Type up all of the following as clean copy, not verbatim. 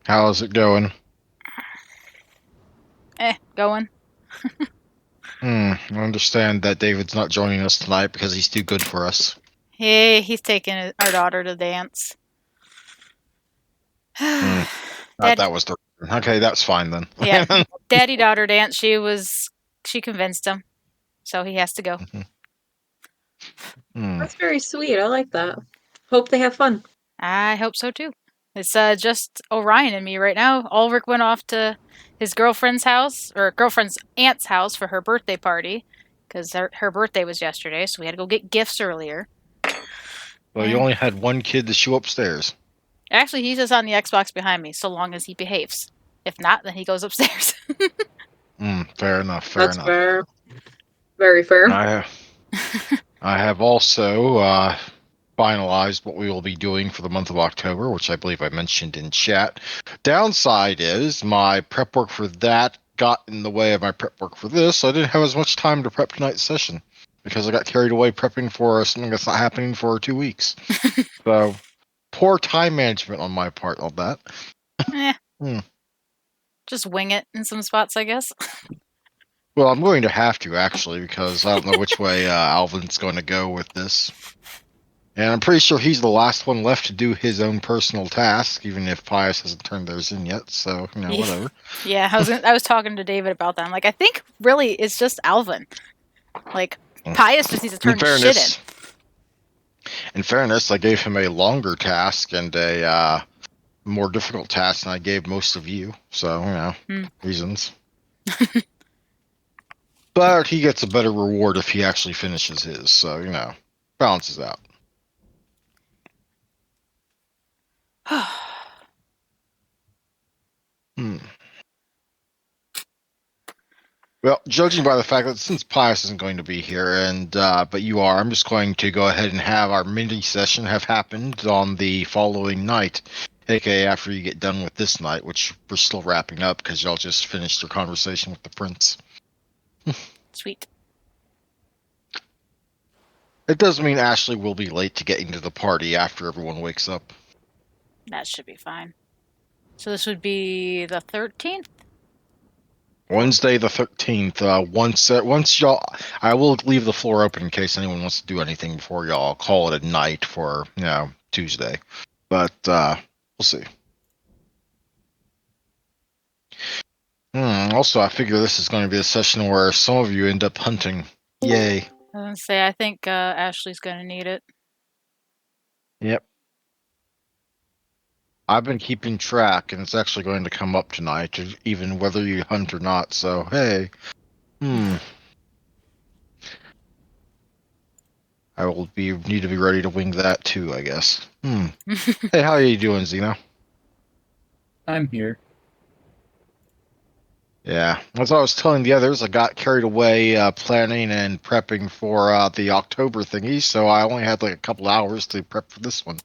How's it going? Going. I understand that David's not joining us tonight because he's too good for us. Hey, he's taking our daughter to dance. Hmm. Daddy, That was the okay. That's fine then. yeah, daddy daughter dance. She convinced him, so he has to go. Hmm. That's very sweet. I like that. Hope they have fun. I hope so too. It's just Orion and me right now. Ulrich went off to his girlfriend's house, or girlfriend's aunt's house, for her birthday party, because her birthday was yesterday, so we had to go get gifts earlier. Well, you And only had one kid to show upstairs. actually, he's just on the Xbox behind me, so long as he behaves. If not, then he goes upstairs. Fair enough. Fair That's enough. fair. Very fair. I have also finalized what we will be doing for the month of October, which I believe I mentioned in chat. Downside is my prep work for that got in the way of my prep work for this, so I didn't have as much time to prep tonight's session because I got carried away prepping for something that's not happening for 2 weeks. So poor time management on my part on that. Eh, Hmm. just wing it in some spots, I guess. Well, I'm going to have to actually because I don't know which way Alvin's going to go with this. And I'm pretty sure he's the last one left to do his own personal task, even if Pius hasn't turned theirs in yet. So, whatever. Yeah, I was talking to David about that. I'm like, I think really it's just Alvin. Like, Pius just needs to In turn his shit in. fairness, I gave him a longer task and a more difficult task than I gave most of you. So, reasons. But he gets a better reward if he actually finishes his. So, balances out. Hmm. Well, judging by the fact that since Pius isn't going to be here, and but you are, I'm just going to go ahead and have our mini session have happened on the following night, aka after you get done with this night, which we're still wrapping up because y'all just finished your conversation with the prince. Sweet. It does mean Ashley will be late to getting to the party after everyone wakes up. That should be fine. So this would be the 13th? Wednesday the 13th. Once y'all, I will leave the floor open in case anyone wants to do anything before y'all call it a night for Tuesday. But we'll see. Also, I figure this is going to be a session where some of you end up hunting. Yay. I was gonna say, I think Ashley's gonna need it. Yep. I've been keeping track, and it's actually going to come up tonight, even whether you hunt or not. So, hey. I will need to be ready to wing that too, I guess. Hey, how are you doing, Zeno? I'm here. Yeah, as I was telling the others, I got carried away planning and prepping for the October thingy, so I only had like a couple hours to prep for this one.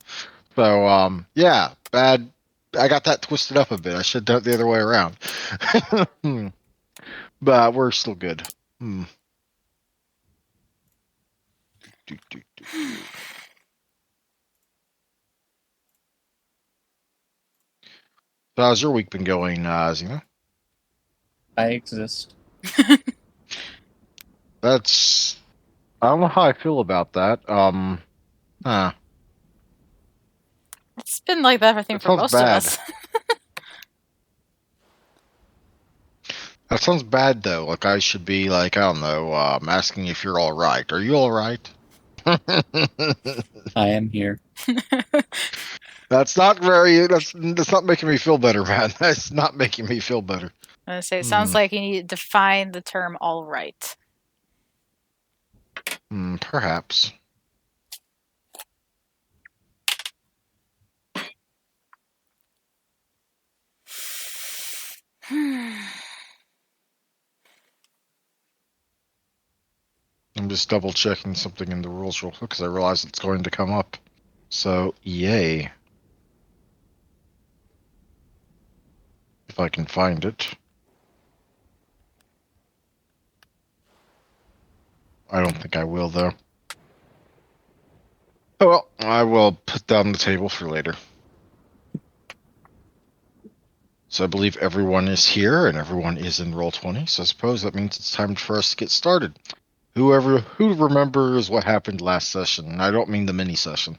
So, yeah, bad. I got that twisted up a bit. I should have done it the other way around. But we're still good. Do, do, do, do. So how's your week been going, Zena? I exist. That's I don't know how I feel about that. It's been like that, I think, That for sounds most of bad. us. That sounds bad though. Like I should be like, I don't know, asking if you're all right. Are you all right? I am here. That's not very. That's not making me feel better, man. That's not making me feel better. I was gonna say, it sounds like you need to define the term all right. Perhaps. I'm just double checking something in the rules real quick because I realize it's going to come up. So, yay. If I can find it. I don't think I will, though. Oh well, I will put down the table for later. So I believe everyone is here and everyone is in Roll20. So I suppose that means it's time for us to get started. Who remembers what happened last session? I don't mean the mini session.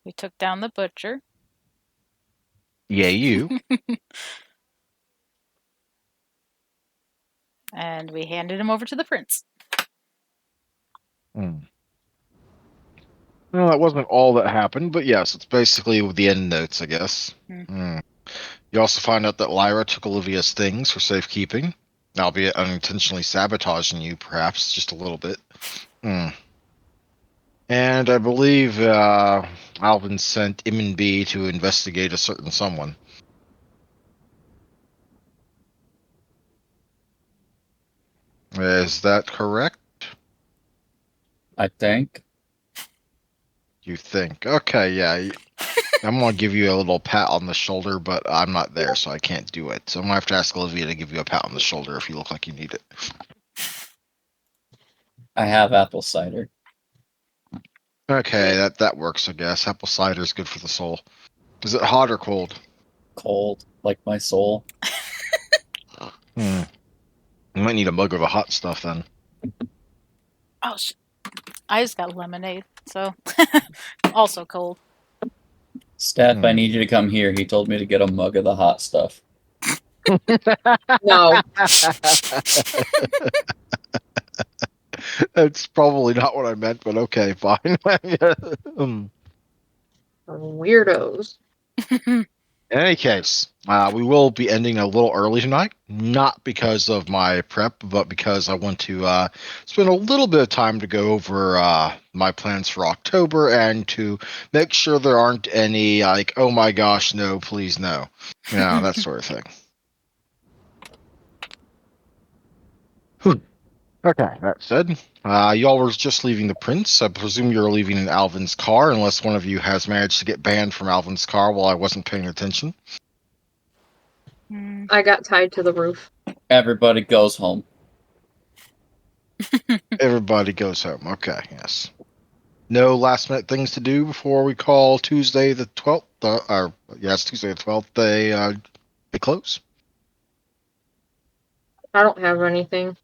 We took down the butcher. Yeah, you. And we handed him over to the prince. Hmm. Well, that wasn't all that happened, but yes, it's basically the end notes, I guess. Hmm. You also find out that Lyra took Olivia's things for safekeeping, albeit unintentionally sabotaging you, perhaps, just a little bit. And I believe Alvin sent M and B to investigate a certain someone. Is that correct? I think. You think? Okay, yeah. I'm gonna give you a little pat on the shoulder, but I'm not there, so I can't do it. So I'm gonna have to ask Olivia to give you a pat on the shoulder if you look like you need it. I have apple cider. Okay, that works, I guess. Apple cider is good for the soul. Is it hot or cold? Cold, like my soul. You might need a mug of the hot stuff then. Oh, I just got lemonade, so also cold. Steph, I need you to come here. He told me to get a mug of the hot stuff. No. That's probably not what I meant, but okay, fine. Weirdos. In any case, we will be ending a little early tonight, not because of my prep, but because I want to spend a little bit of time to go over my plans for October and to make sure there aren't any like, oh my gosh, no, please no, that sort of thing. Whew. Okay, that said, y'all were just leaving the Prince. I presume you're leaving in Alvin's car, unless one of you has managed to get banned from Alvin's car while I wasn't paying attention. I got tied to the roof. Everybody goes home. Everybody goes home. Okay, yes. No last minute things to do before we call Tuesday the 12th. Yes, Tuesday the 12th. They close. I don't have anything.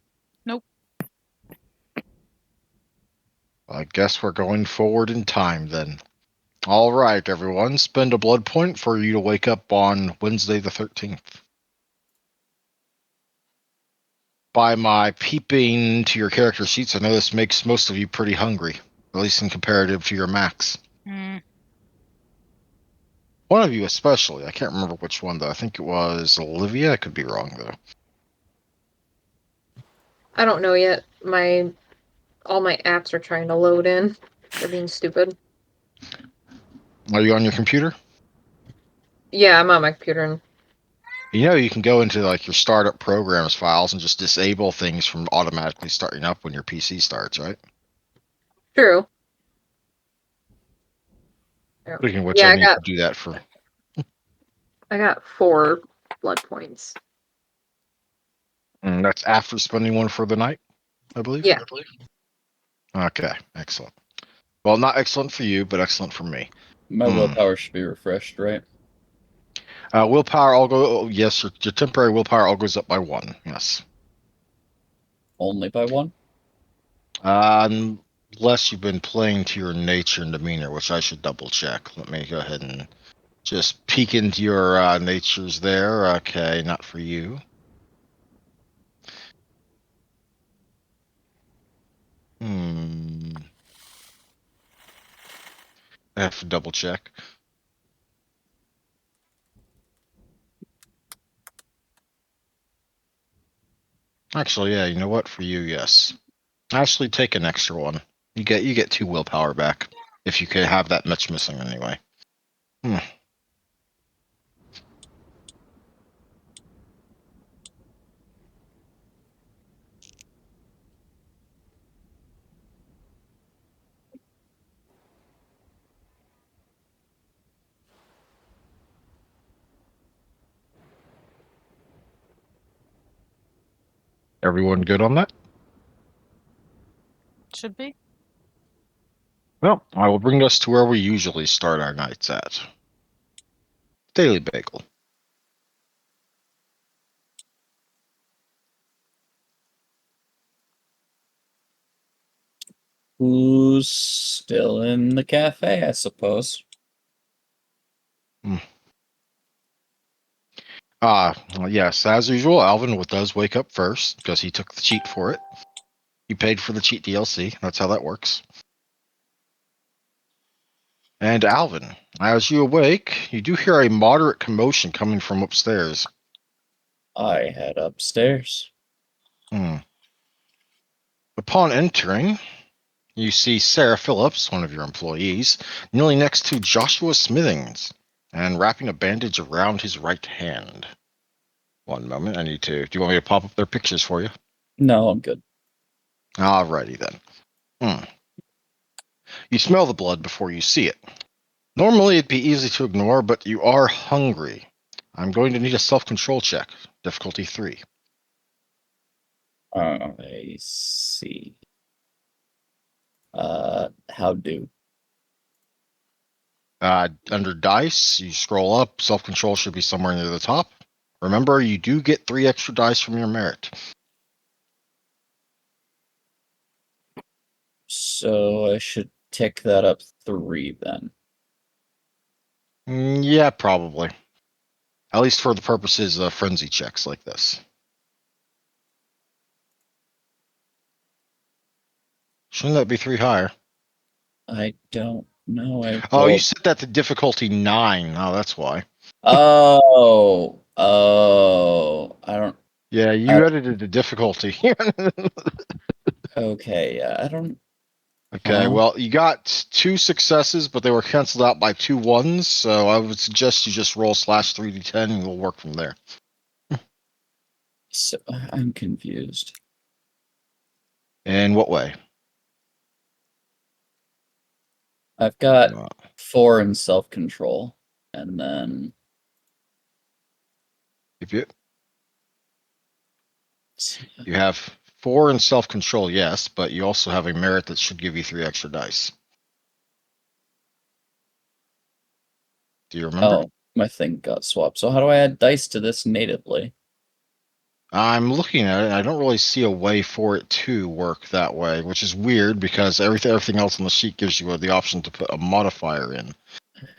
I guess we're going forward in time then. All right, everyone. Spend a blood point for you to wake up on Wednesday the 13th. By my peeping to your character sheets, I know this makes most of you pretty hungry, at least in comparative to your max. Mm. One of you especially. I can't remember which one, though. I think it was Olivia. I could be wrong, though. I don't know yet. All my apps are trying to load in. They're being stupid. Are you on your computer? Yeah, I'm on my computer and You can go into like your startup programs files and just disable things from automatically starting up when your PC starts, right? true. Speaking of which, Yeah, I I need got to do that for. I got 4 blood points. That's after spending one for the night, I believe. Yeah. Okay, excellent. Well, not excellent for you, but excellent for me. My willpower should be refreshed, right? Willpower all go. Yes, your temporary willpower all goes up by 1. Yes. Only by 1? Unless you've been playing to your nature and demeanor, which I should double check. Let me go ahead and just peek into your natures there. Okay, not for you. I have to double check. Actually, yeah, you know what? For you, yes. Actually, take an extra one. You get 2 willpower back if you could have that much missing anyway. Everyone good on that? Should be. Well, I will bring us to where we usually start our nights at. Daily Bagel. Who's still in the cafe, I suppose? Yes, as usual, Alvin does wake up first because he took the cheat for it. He paid for the cheat DLC. That's how that works. And Alvin, as you awake, you do hear a moderate commotion coming from upstairs. I head upstairs. Upon entering, you see Sarah Phillips, one of your employees, kneeling next to Joshua Smithings and wrapping a bandage around his right hand. One moment, do you want me to pop up their pictures for you? No, I'm good. Alrighty then. You smell the blood before you see it. Normally it'd be easy to ignore, but you are hungry. I'm going to need a self-control check. Difficulty 3. I see. How do? Under dice, you scroll up. Self-control should be somewhere near the top. Remember, you do get 3 extra dice from your merit. So I should tick that up 3 then. Yeah, probably. At least for the purposes of frenzy checks like this. Shouldn't that be 3 higher? I don't know. I Oh, you rolled. set that to difficulty 9. Oh, that's why. Oh, I don't. Yeah, you edited the difficulty. Okay, yeah, I don't. Okay, Huh? well, you got 2 successes, but they were canceled out by 2 ones, so I would suggest you just roll /3d10 and we'll work from there. So I'm confused. In what way? I've got 4 in self-control, and then If you have 4 in self-control, yes, but you also have a merit that should give you 3 extra dice. Do you remember? oh, my thing got swapped. So how do I add dice to this natively? I'm looking at it, and I don't really see a way for it to work that way, which is weird because everything else on the sheet gives you the option to put a modifier in.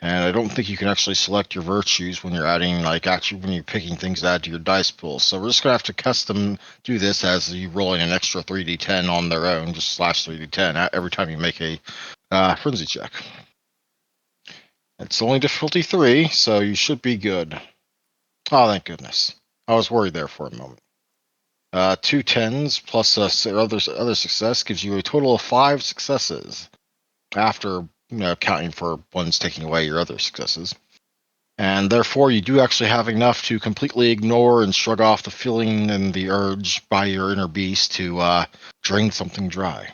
And I don't think you can actually select your virtues when you're adding, when you're picking things to add to your dice pool. So we're just going to have to custom do this as you rolling an extra 3d10 on their own, just /3d10 every time you make a frenzy check. It's only difficulty 3, so you should be good. Oh, thank goodness. I was worried there for a moment. 2 10s plus other success gives you a total of 5 successes after counting for ones taking away your other successes. And therefore, you do actually have enough to completely ignore and shrug off the feeling and the urge by your inner beast to drink something dry.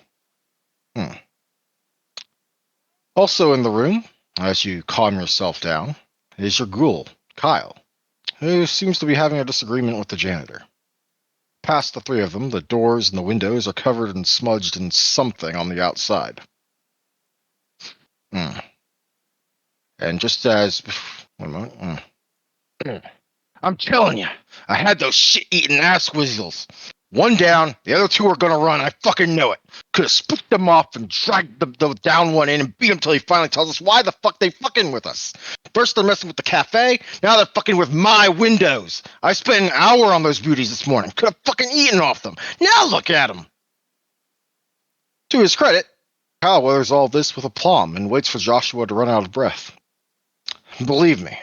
Also in the room, as you calm yourself down, is your ghoul, Kyle, who seems to be having a disagreement with the janitor. Past the 3 of them, the doors and the windows are covered and smudged in something on the outside. And just as... One moment. I'm telling you, I had those shit-eating ass weasels. One down, the other 2 are gonna run. I fucking know it. Could have split them off and dragged the down one in and beat him till he finally tells us why the fuck they fucking with us. First they're messing with the cafe, now they're fucking with my windows. I spent an hour on those beauties this morning. Could have fucking eaten off them. Now look at them. To his credit, Kyle weathers all this with aplomb and waits for Joshua to run out of breath. Believe me,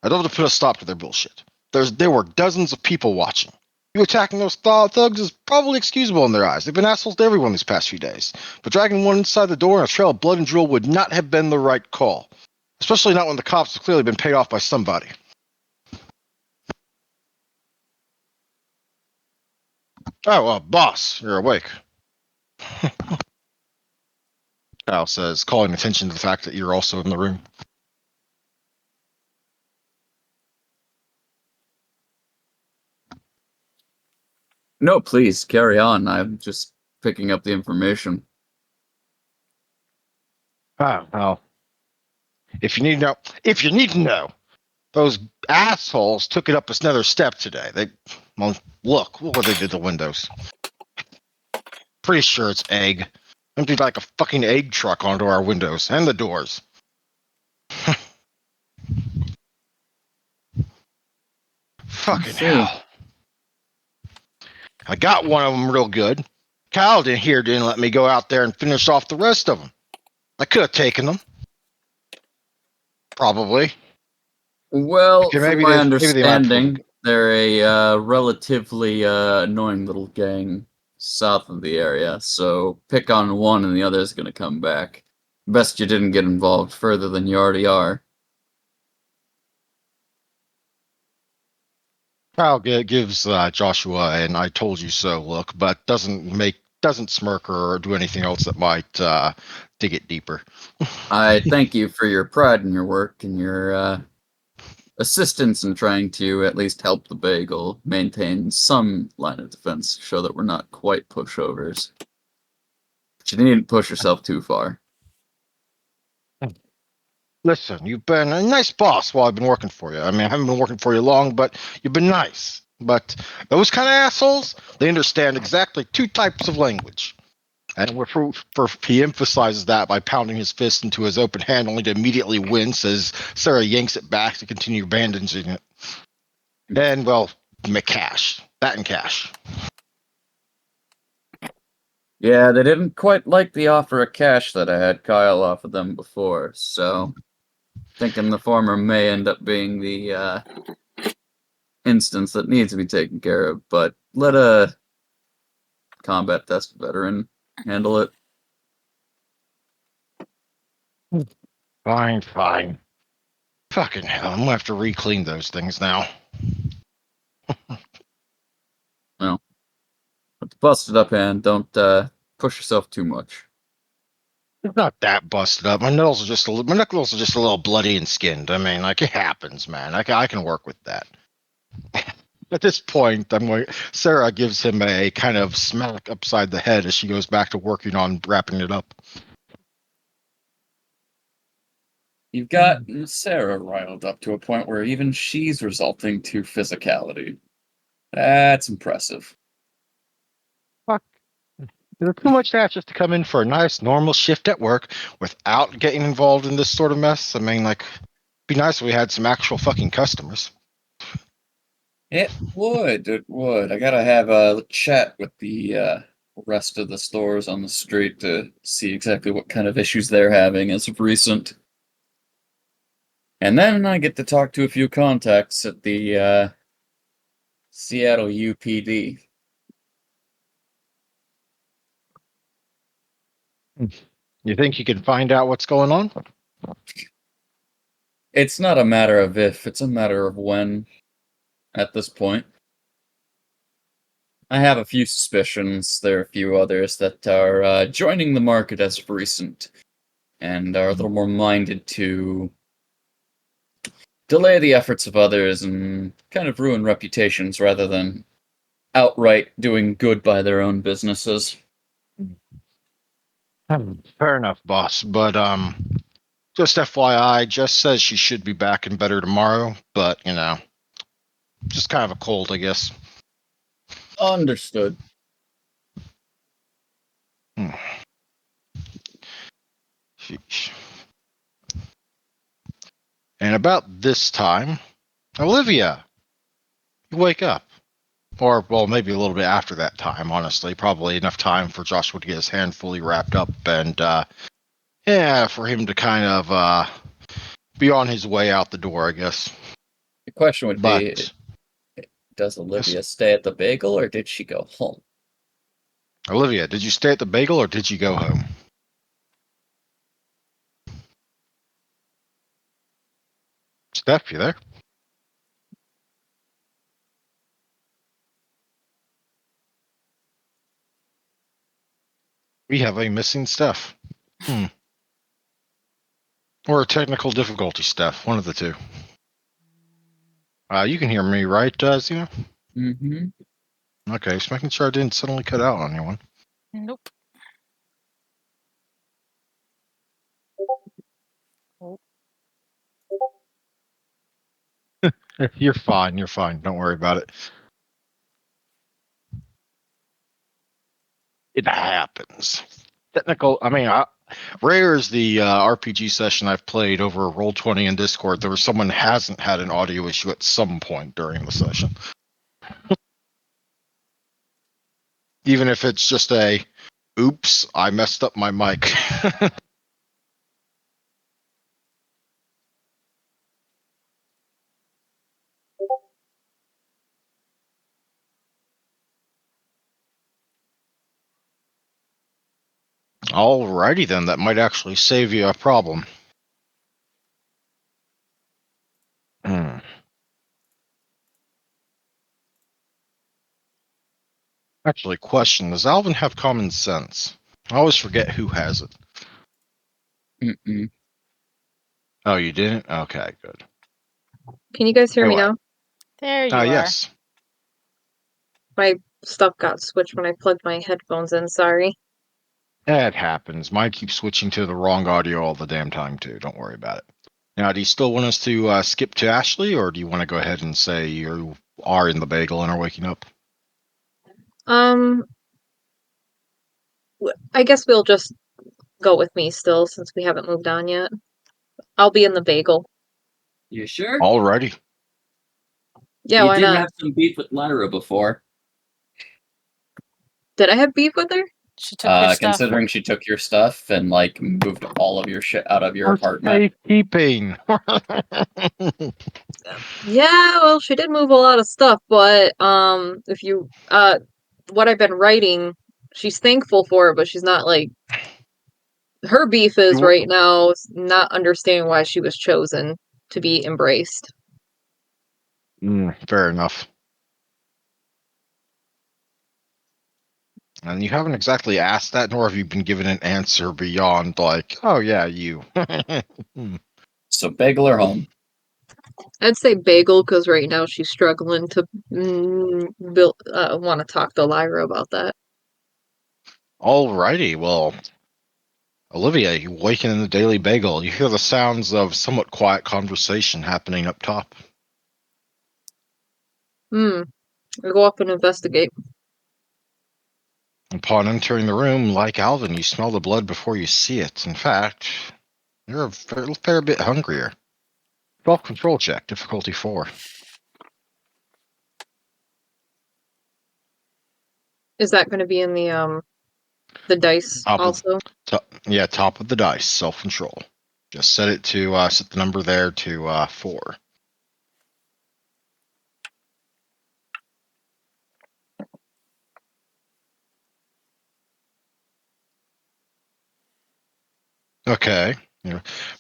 I'd love to put a stop to their bullshit. There were dozens of people watching. You attacking those thugs is probably excusable in their eyes. They've been assholes to everyone these past few days. But dragging one inside the door and a trail of blood and drool would not have been the right call. Especially not when the cops have clearly been paid off by somebody. Oh, boss, you're awake. Kyle says, calling attention to the fact that you're also in the room. No, please carry on. I'm just picking up the information. Well, if you need to know, those assholes took it up another step today. Well, look what they did to windows. Pretty sure it's egg. Emptied like a fucking egg truck onto our windows and the doors. Fucking see. hell. I got one of them real good. Kyle didn't let me go out there and finish off the rest of them. I could have taken them. Probably. Well, Okay, from maybe my they might prove understanding, it. they're a relatively annoying little gang south of the area. So pick on one, and the other is going to come back. Best you didn't get involved further than you already are. Kyle gives Joshua an "I told you so" look, but doesn't smirk or do anything else that might dig it deeper. I thank you for your pride in your work and your assistance in trying to at least help the bagel maintain some line of defense, show that we're not quite pushovers. But you needn't push yourself too far. Listen, you've been a nice boss while I've been working for you. I mean, I haven't been working for you long, but you've been nice. But those kind of assholes, they understand exactly two types of language. And he emphasizes that by pounding his fist into his open hand, only to immediately wince as Sarah yanks it back to continue bandaging it. And, well, cash. That and cash. Yeah, they didn't quite like the offer of cash that I had Kyle offer them before, so thinking the former may end up being the instance that needs to be taken care of, but let a combat test veteran handle it. Fine, fine. Fucking hell, I'm gonna have to re-clean those things now. Well, with the busted up hand, don't push yourself too much. It's not that busted up. My knuckles are just a little bloody and skinned. I mean, like, it happens, man. I can work with that. At this point, Sarah gives him a kind of smack upside the head as she goes back to working on wrapping it up. You've got Sarah riled up to a point where even she's resulting to physicality. That's impressive. Fuck. Is it too much to ask just to come in for a nice normal shift at work without getting involved in this sort of mess? I mean, like, it'd be nice if we had some actual fucking customers. It would. It would. I gotta have a chat with the rest of the stores on the street to see exactly what kind of issues they're having as of recent. And then I get to talk to a few contacts at the Seattle UPD. You think you can find out what's going on? It's not a matter of if, it's a matter of when at this point. I have a few suspicions. There are a few others that are joining the market as of recent and are a little more minded to delay the efforts of others and kind of ruin reputations rather than outright doing good by their own businesses. Fair enough, boss. But just FYI, Jess says she should be back and better tomorrow. But just kind of a cold, I guess. Understood. Sheesh. And about this time, Olivia, you wake up. Or, well, maybe a little bit after that time, honestly. Probably enough time for Joshua to get his hand fully wrapped up and, for him to kind of be on his way out the door, I guess. The question would be, But, does yes, Olivia stay at the bagel or did she go home? Olivia, did you stay at the bagel or did you go home? Steph, you there? We have a missing Steph. Or a technical difficulty, Steph. One of the two. You can hear me, right, Zena? Mm-hmm. Okay, just making sure I didn't suddenly cut out on anyone. Nope. Oh. You're fine. You're fine. Don't worry about it. It happens. Technical. I mean, rare is the RPG session I've played over Roll20 in Discord. There was someone hasn't had an audio issue at some point during the session, even if it's just a "oops, I messed up my mic." Alrighty then, that might actually save you a problem. Hmm. Actually, question: does Alvin have common sense? I always forget who has it. Mm-mm. Oh, you didn't? Okay, good. Can you guys hear me Anyway, now? There you are. yes. My stuff got switched when I plugged my headphones in, sorry. It happens. Mine keeps switching to the wrong audio all the damn time, too. Don't worry about it. Now, do you still want us to skip to Ashley, or do you want to go ahead and say you are in the bagel and are waking up? Um, I guess we'll just go with me still since we haven't moved on yet. I'll be in the bagel. You sure? Alrighty. Yeah, You why did not? have some beef with Lyra before. Did I have beef with her? She took your stuff. Considering she took your stuff and like moved all of your shit out of your For apartment. safekeeping. Yeah, well, she did move a lot of stuff, but if you what I've been writing, she's thankful for it, but she's not like her beef is You- right now not understanding why she was chosen to be embraced. Fair enough. And you haven't exactly asked that, nor have you been given an answer beyond, like, oh, yeah, you. So bagel or home? I'd say bagel because right now she's struggling to build want to talk to Lyra about that. Alrighty, well, Olivia, you waken in the Daily Bagel. You hear the sounds of somewhat quiet conversation happening up top. I go up and investigate. Upon entering the room, like Alvin, you smell the blood before you see it. In fact, you're a fair bit hungrier. Self-control check, difficulty 4. Is that going to be in the dice Top of, also? top of the dice, self-control. Just set it to set the number there to 4. Okay.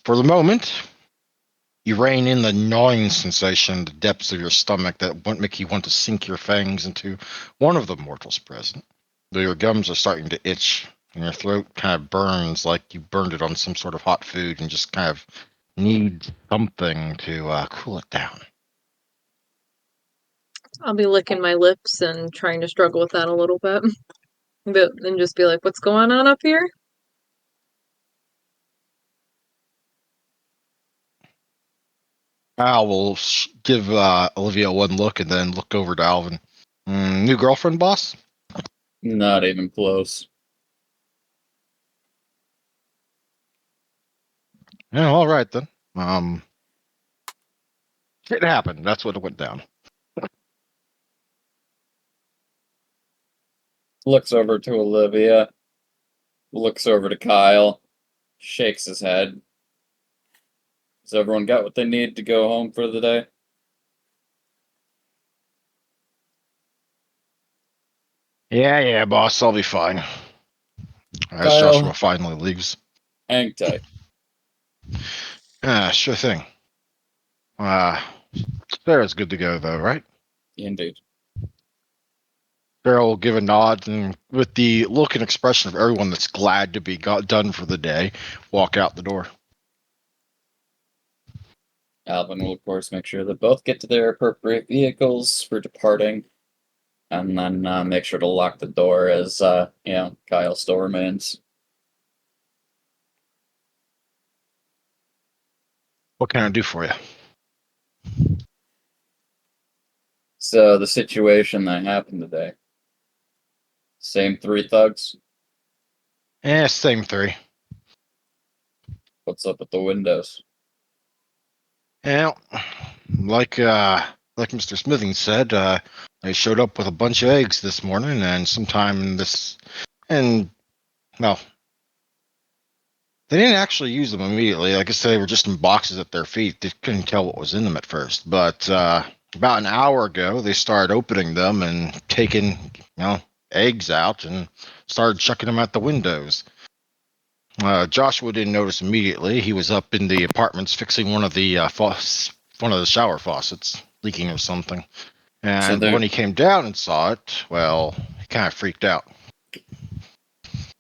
For the moment, you rein in the gnawing sensation in the depths of your stomach that won't make you want to sink your fangs into one of the mortals present. Though your gums are starting to itch and your throat kind of burns like you burned it on some sort of hot food and just kind of need something to cool it down. I'll be licking my lips and trying to struggle with that a little bit. And just be like, what's going on up here? Al will give Olivia one look and then look over to Alvin. New girlfriend, boss? Not even close. Yeah, all right then. It happened. That's what it went down. Looks over to Olivia. Looks over to Kyle. Shakes his head. Has everyone got what they need to go home for the day? Yeah, boss. I'll be fine. As Joshua Kyle, finally leaves. hang tight. Sure thing. Sarah's good to go though, right? Indeed. Sarah will give a nod and, with the look and expression of everyone that's glad to be done for the day, walk out the door. Alvin will, of course, make sure that both get to their appropriate vehicles for departing, and then make sure to lock the door as, Kyle still remains. What can I do for you? So the situation that happened today. Same 3 thugs. Same 3. What's up at the windows? Yeah, like Mr. Smithing said, they showed up with a bunch of eggs this morning, and well, they didn't actually use them immediately. Like I said, they were just in boxes at their feet. They couldn't tell what was in them at first. But about an hour ago, they started opening them and taking, eggs out and started chucking them at the windows. Joshua didn't notice immediately. He was up in the apartments fixing one of the shower faucets leaking or something. So And they when he came down and saw it, well, he kind of freaked out.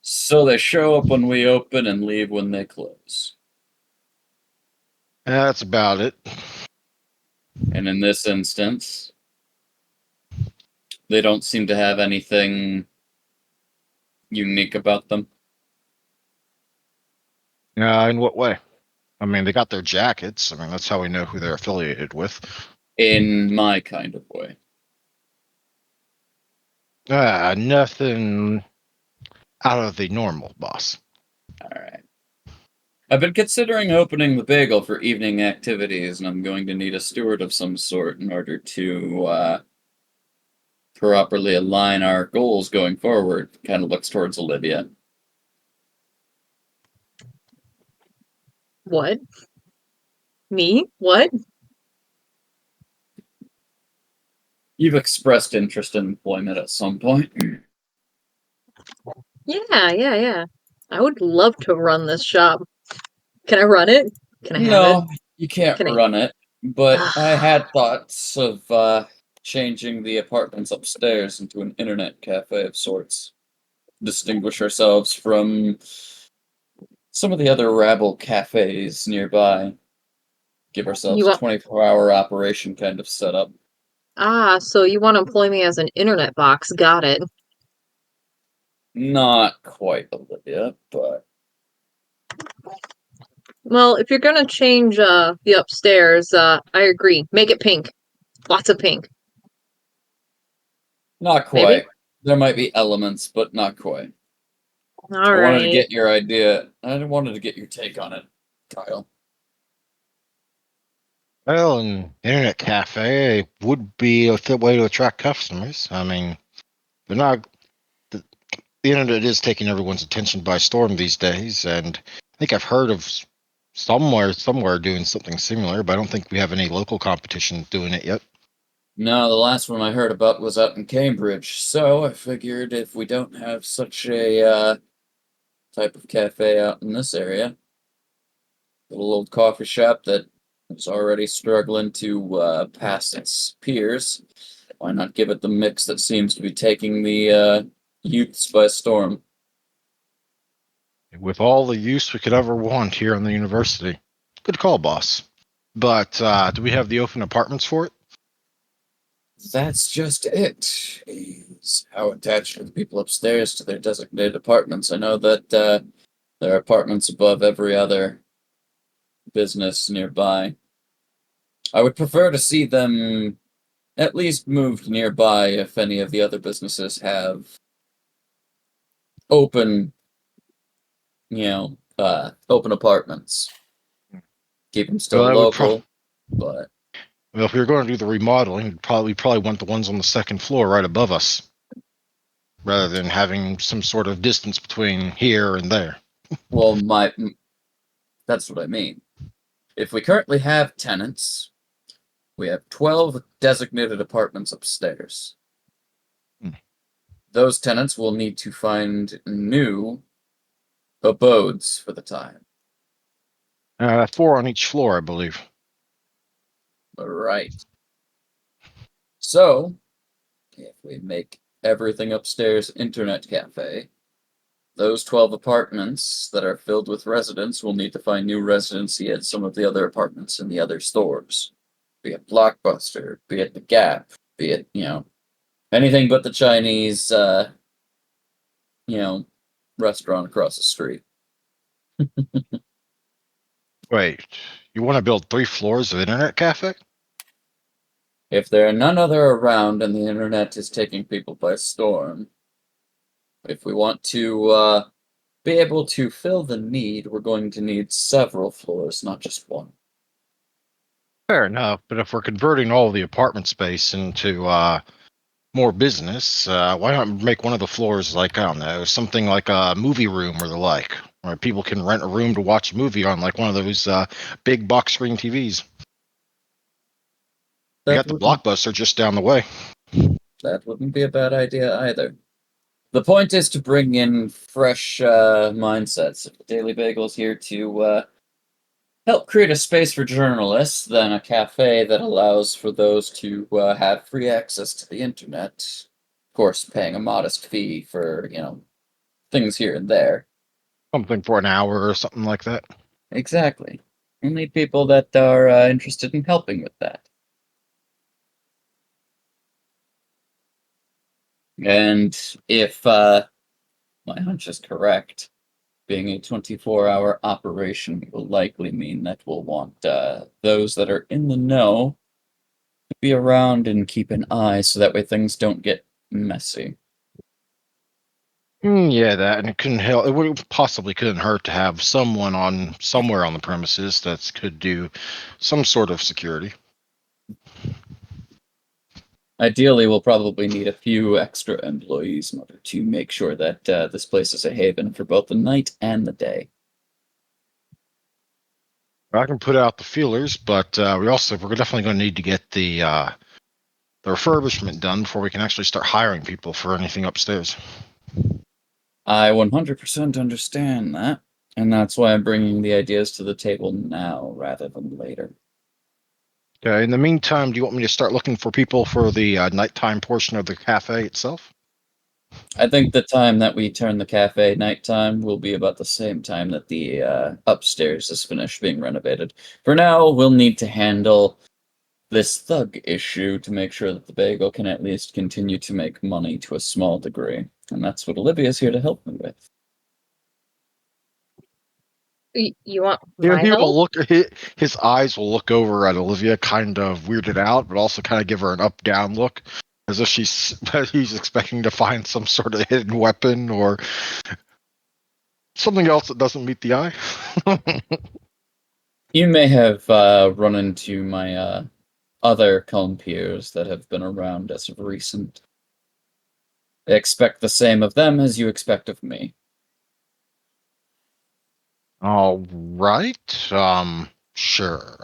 show up when we open and leave when they close. That's about it. And in this instance, they don't seem to have anything unique about them. In what way? I mean, they got their jackets. I mean, that's how we know who they're affiliated with. In my kind of way. Nothing out of the normal, boss. Alright. I've been considering opening the bagel for evening activities, and I'm going to need a steward of some sort in order to properly align our goals going forward. Kind of looks towards Olivia. What? Me? What? You've expressed interest in employment at some point. Yeah. I would love to run this shop. Can I run it? Can I have it? No, you can't Can I? run it, but I Ah, had thoughts of changing the apartments upstairs into an internet cafe of sorts. Distinguish ourselves from some of the other rabble cafes nearby. Give you ourselves a want? 24-hour operation kind of setup. So you want to employ me as an internet box? Got it. Not quite, Olivia, but Well, if you're gonna change the upstairs, I agree. Make it pink. Lots of pink. not Maybe? quite. There might be elements, but not quite. All I wanted to right. get your idea. I wanted to get your take on it, Kyle. Well, an internet cafe would be a good way to attract customers. I mean, they're not. The internet is taking everyone's attention by storm these days, and I think I've heard of somewhere doing something similar, but I don't think we have any local competition doing it yet. No, the last one I heard about was out in Cambridge, so I figured if we don't have such a type of cafe out in this area, little old coffee shop that is already struggling to pass its peers, why not give it the mix that seems to be taking the youths by storm? With all the use we could ever want here on the university. Good call, boss. But do we have the open apartments for it? That's just it. Is how attached are the people upstairs to their designated apartments? I know that there are apartments above every other business nearby. I would prefer to see them at least moved nearby if any of the other businesses have open, open apartments. Keep them still Well, local, but well, if we were going to do the remodeling, we probably want the ones on the second floor right above us, rather than having some sort of distance between here and there. well, that's what I mean. If we currently have tenants, we have 12 designated apartments upstairs. Hmm. Those tenants will need to find new abodes for the time. 4 on each floor, I believe. Right. So, if we make everything upstairs internet cafe, those 12 apartments that are filled with residents will need to find new residency at some of the other apartments in the other stores. Be it Blockbuster, be it the Gap, be it, anything but the Chinese, you know, restaurant across the street. Wait, you want to build 3 floors of internet cafe? If there are none other around and the internet is taking people by storm, if we want to be able to fill the need, we're going to need several floors, not just one. Fair enough, but if we're converting all the apartment space into more business, why not make one of the floors like, I don't know, something like a movie room or the like, where people can rent a room to watch a movie on, like one of those big box screen TVs. We That got the wouldn't Blockbuster just down the way. that wouldn't be a bad idea either. The point is to bring in fresh mindsets. If the Daily Bagel's here to help create a space for journalists, then a cafe that allows for those to have free access to the internet. Of course, paying a modest fee for, things here and there. Something for an hour or something like that. Exactly. We need people that are interested in helping with that. And if my hunch is correct, being a 24-hour operation will likely mean that we'll want those that are in the know to be around and keep an eye so that way things don't get messy. Yeah, that, and it couldn't help. It would possibly couldn't hurt to have someone on somewhere on the premises that could do some sort of security. Ideally, we'll probably need a few extra employees in order to make sure that this place is a haven for both the night and the day. I can put out the feelers, but we're definitely going to need to get the refurbishment done before we can actually start hiring people for anything upstairs. I 100% understand that, and that's why I'm bringing the ideas to the table now rather than later. Okay. In the meantime, do you want me to start looking for people for the nighttime portion of the cafe itself? I think the time that we turn the cafe nighttime will be about the same time that the upstairs is finished being renovated. For now, we'll need to handle this thug issue to make sure that the bagel can at least continue to make money to a small degree. And that's what Olivia's here to help me with. You want Yeah, my he will help? look. His eyes will look over at Olivia, kind of weirded out, but also kind of give her an up-down look, as if he's expecting to find some sort of hidden weapon or something else that doesn't meet the eye. You may have run into my other compeers that have been around as of recent. I expect the same of them as you expect of me. All right. Sure.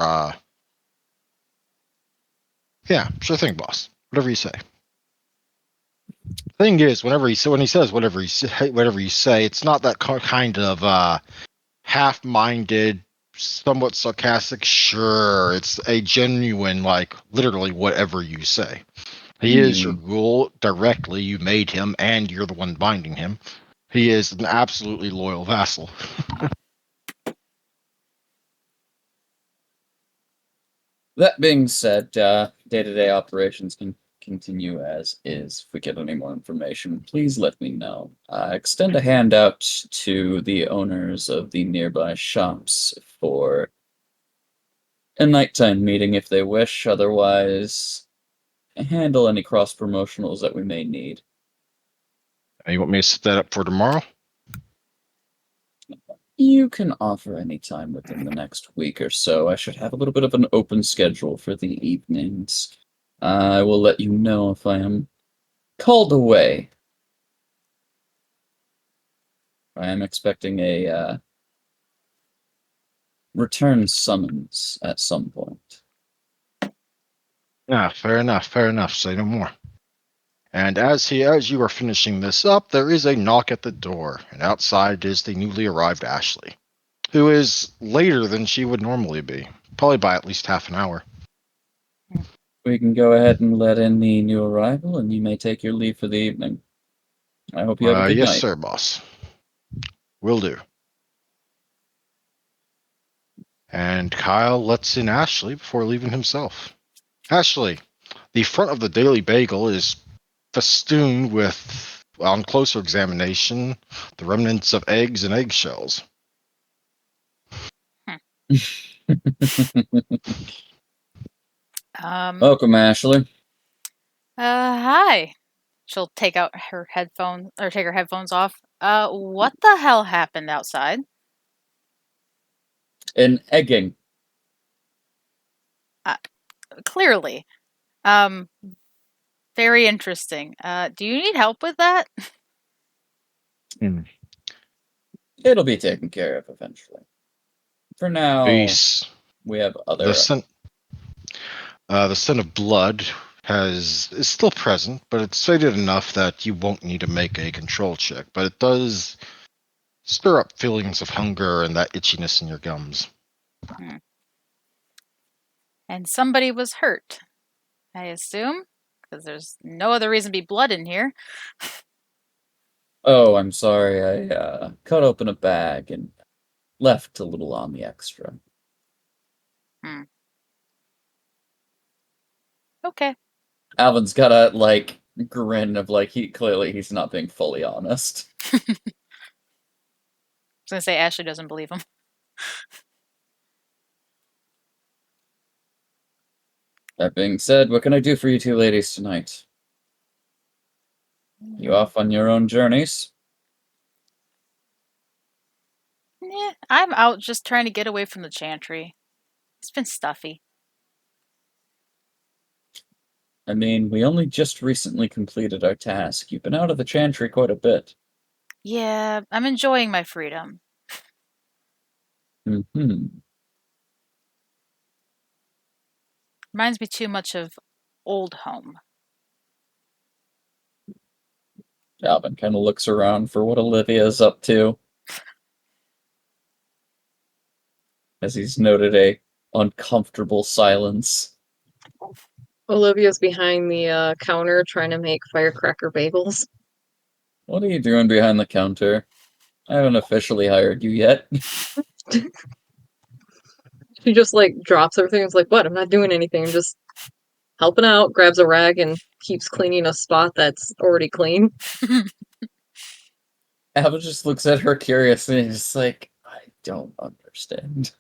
Yeah, sure thing, boss. Whatever you say. Thing is, when he says whatever you say, it's not that kind of half-minded, somewhat sarcastic. Sure, it's a genuine, like literally whatever you say. He is your ghoul directly. You made him, and you're the one binding him. He is an absolutely loyal vassal. That being said, day-to-day operations can continue as is. If we get any more information, please let me know. Extend a hand out to the owners of the nearby shops for a nighttime meeting if they wish. Otherwise, handle any cross-promotionals that we may need. You want me to set that up for tomorrow? You can offer any time within the next week or so. I should have a little bit of an open schedule for the evenings. I will let you know if I am called away. I am expecting a return summons at some point. Yeah, fair enough. Fair enough. Say no more. And as you are finishing this up, there is a knock at the door, and outside is the newly arrived Ashley, who is later than she would normally be, probably by at least half an hour. We can go ahead and let in the new arrival, and you may take your leave for the evening. I hope you have a good Yes, night. sir, boss. Will do. And Kyle lets in Ashley before leaving himself. Ashley, the front of the Daily Bagel is festooned with, on closer examination, the remnants of eggs and eggshells. Welcome, Ashley. Hi. She'll take out her headphone or take her headphones off. What the hell happened outside? An egging. Clearly. Um, very interesting. Do you need help with that? It'll be taken care of eventually. For now, Peace. we have The other. scent, the scent of blood is still present, but it's faded enough that you won't need to make a control check. But it does stir up feelings of hunger and that itchiness in your gums. And somebody was hurt, I assume, because there's no other reason to be blood in here. Oh, I'm sorry. I cut open a bag and left a little on the extra. Okay. Alvin's got a grin of he's not being fully honest. I was gonna say Ashley doesn't believe him. That being said, what can I do for you two ladies tonight? You off on your own journeys? Yeah, I'm out just trying to get away from the chantry. It's been stuffy. I mean, we only just recently completed our task. You've been out of the chantry quite a bit. Yeah, I'm enjoying my freedom. Hmm. Reminds me too much of old home. Alvin kind of looks around for what Olivia's up to, as he's noted a uncomfortable silence. Olivia's behind the counter trying to make firecracker bagels. What are you doing behind the counter? I haven't officially hired you yet. She just like drops everything. It's like, what? I'm not doing anything. I'm just helping out. Grabs a rag and keeps cleaning a spot that's already clean. Alvin just looks at her curiously and is like, I don't understand.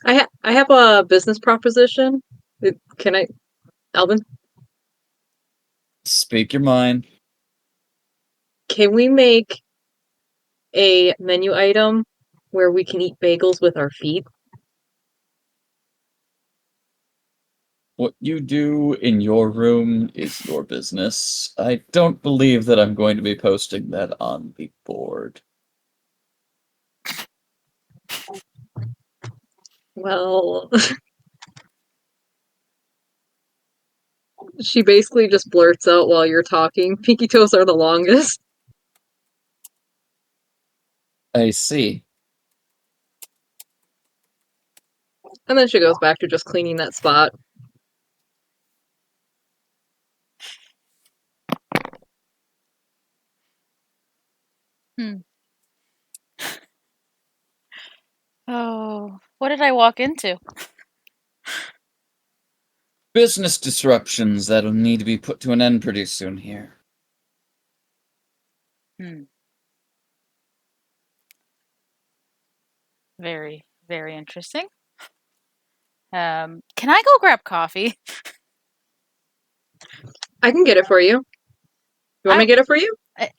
I have a business proposition. Can I, Alvin? Speak your mind. Can we make a menu item where we can eat bagels with our feet? What you do in your room is your business. I don't believe that I'm going to be posting that on the board. Well, she basically just blurts out while you're talking. Pinky toes are the longest. I see. And then she goes back to just cleaning that spot. Oh, what did I walk into? Business disruptions that'll need to be put to an end pretty soon here. Very, very interesting. Can I go grab coffee? I can get it for you. You want me to get it for you?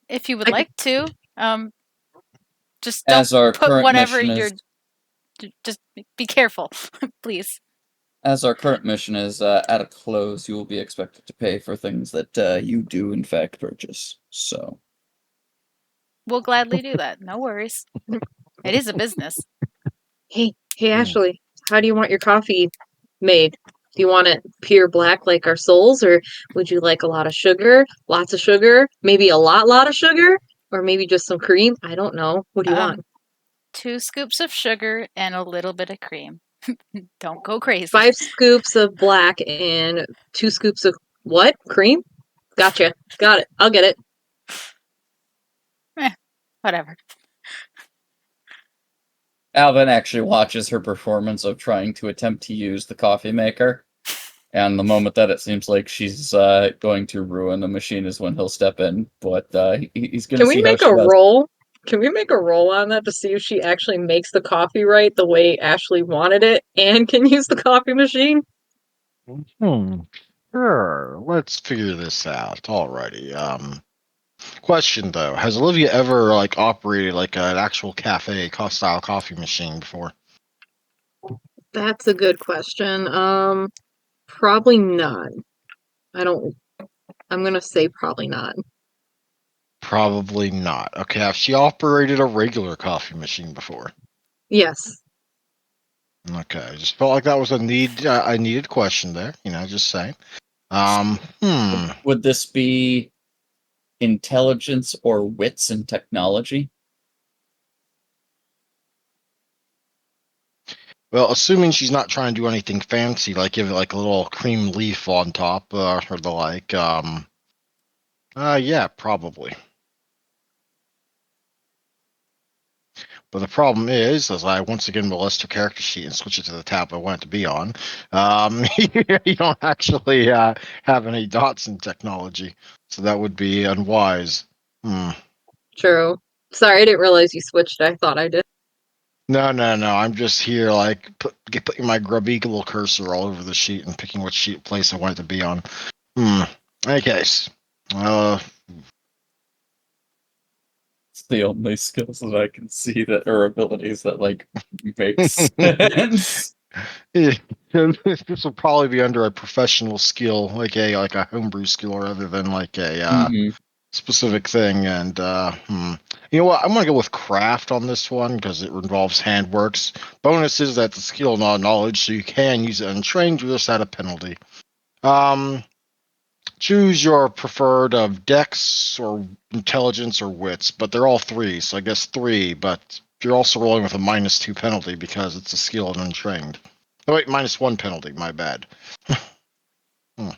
If you would like to. Just don't As our put current whatever mission you're. is, Just be careful, please. as our current mission is at a close, you will be expected to pay for things that you do in fact purchase. So We'll gladly do that. No worries. It is a business. Hey, Ashley, how do you want your coffee made? Do you want it pure black like our souls, or would you like a lot of sugar, lots of sugar, maybe a lot of sugar, or maybe just some cream? I don't know. What do you want? 2 scoops of sugar and a little bit of cream. Don't go crazy. 5 scoops of black and 2 scoops of what? Cream? Gotcha. Got it. I'll get it. Whatever. Alvin actually watches her performance of trying to attempt to use the coffee maker. And the moment that it seems like she's going to ruin the machine is when he'll step in. But he's going to Can we see how make she a does. roll? Can we make a roll on that to see if she actually makes the coffee right the way Ashley wanted it and can use the coffee machine? Sure. Let's figure this out. Alrighty. Question though: has Olivia ever like operated like an actual cafe style coffee machine before? That's a good question. Probably not. I'm gonna say probably not. Probably not. Okay. Has she operated a regular coffee machine before? Yes. Okay. I just felt like that was a needed question there. Just saying. Hmm. Would this be intelligence or wits and technology? Well, assuming she's not trying to do anything fancy, like give it like a little cream leaf on top or the like. Yeah, probably. But the problem is, as I once again will list her character sheet and switch it to the tab I want it to be on, you don't actually have any dots in technology, so that would be unwise. Hmm. True. Sorry, I didn't realize you switched. I thought I did. No, no, no. I'm just here, like putting my grubby little cursor all over the sheet and picking what sheet place I want it to be on. Hmm. Any case, It's the only skills that I can see that are abilities that like make sense. this will probably be under a professional skill, like a homebrew skill, rather than like a Mhm. specific thing. And you know what? I'm gonna go with craft on this one because it involves handworks. Bonus is that the skill, not knowledge, so you can use it untrained. You just at a penalty. Um, Choose your preferred of dex or intelligence or wits, but they're all three, so I guess three. But you're also rolling with a -2 penalty because it's a skill and untrained. Oh wait, -1 penalty. My bad. Hmm.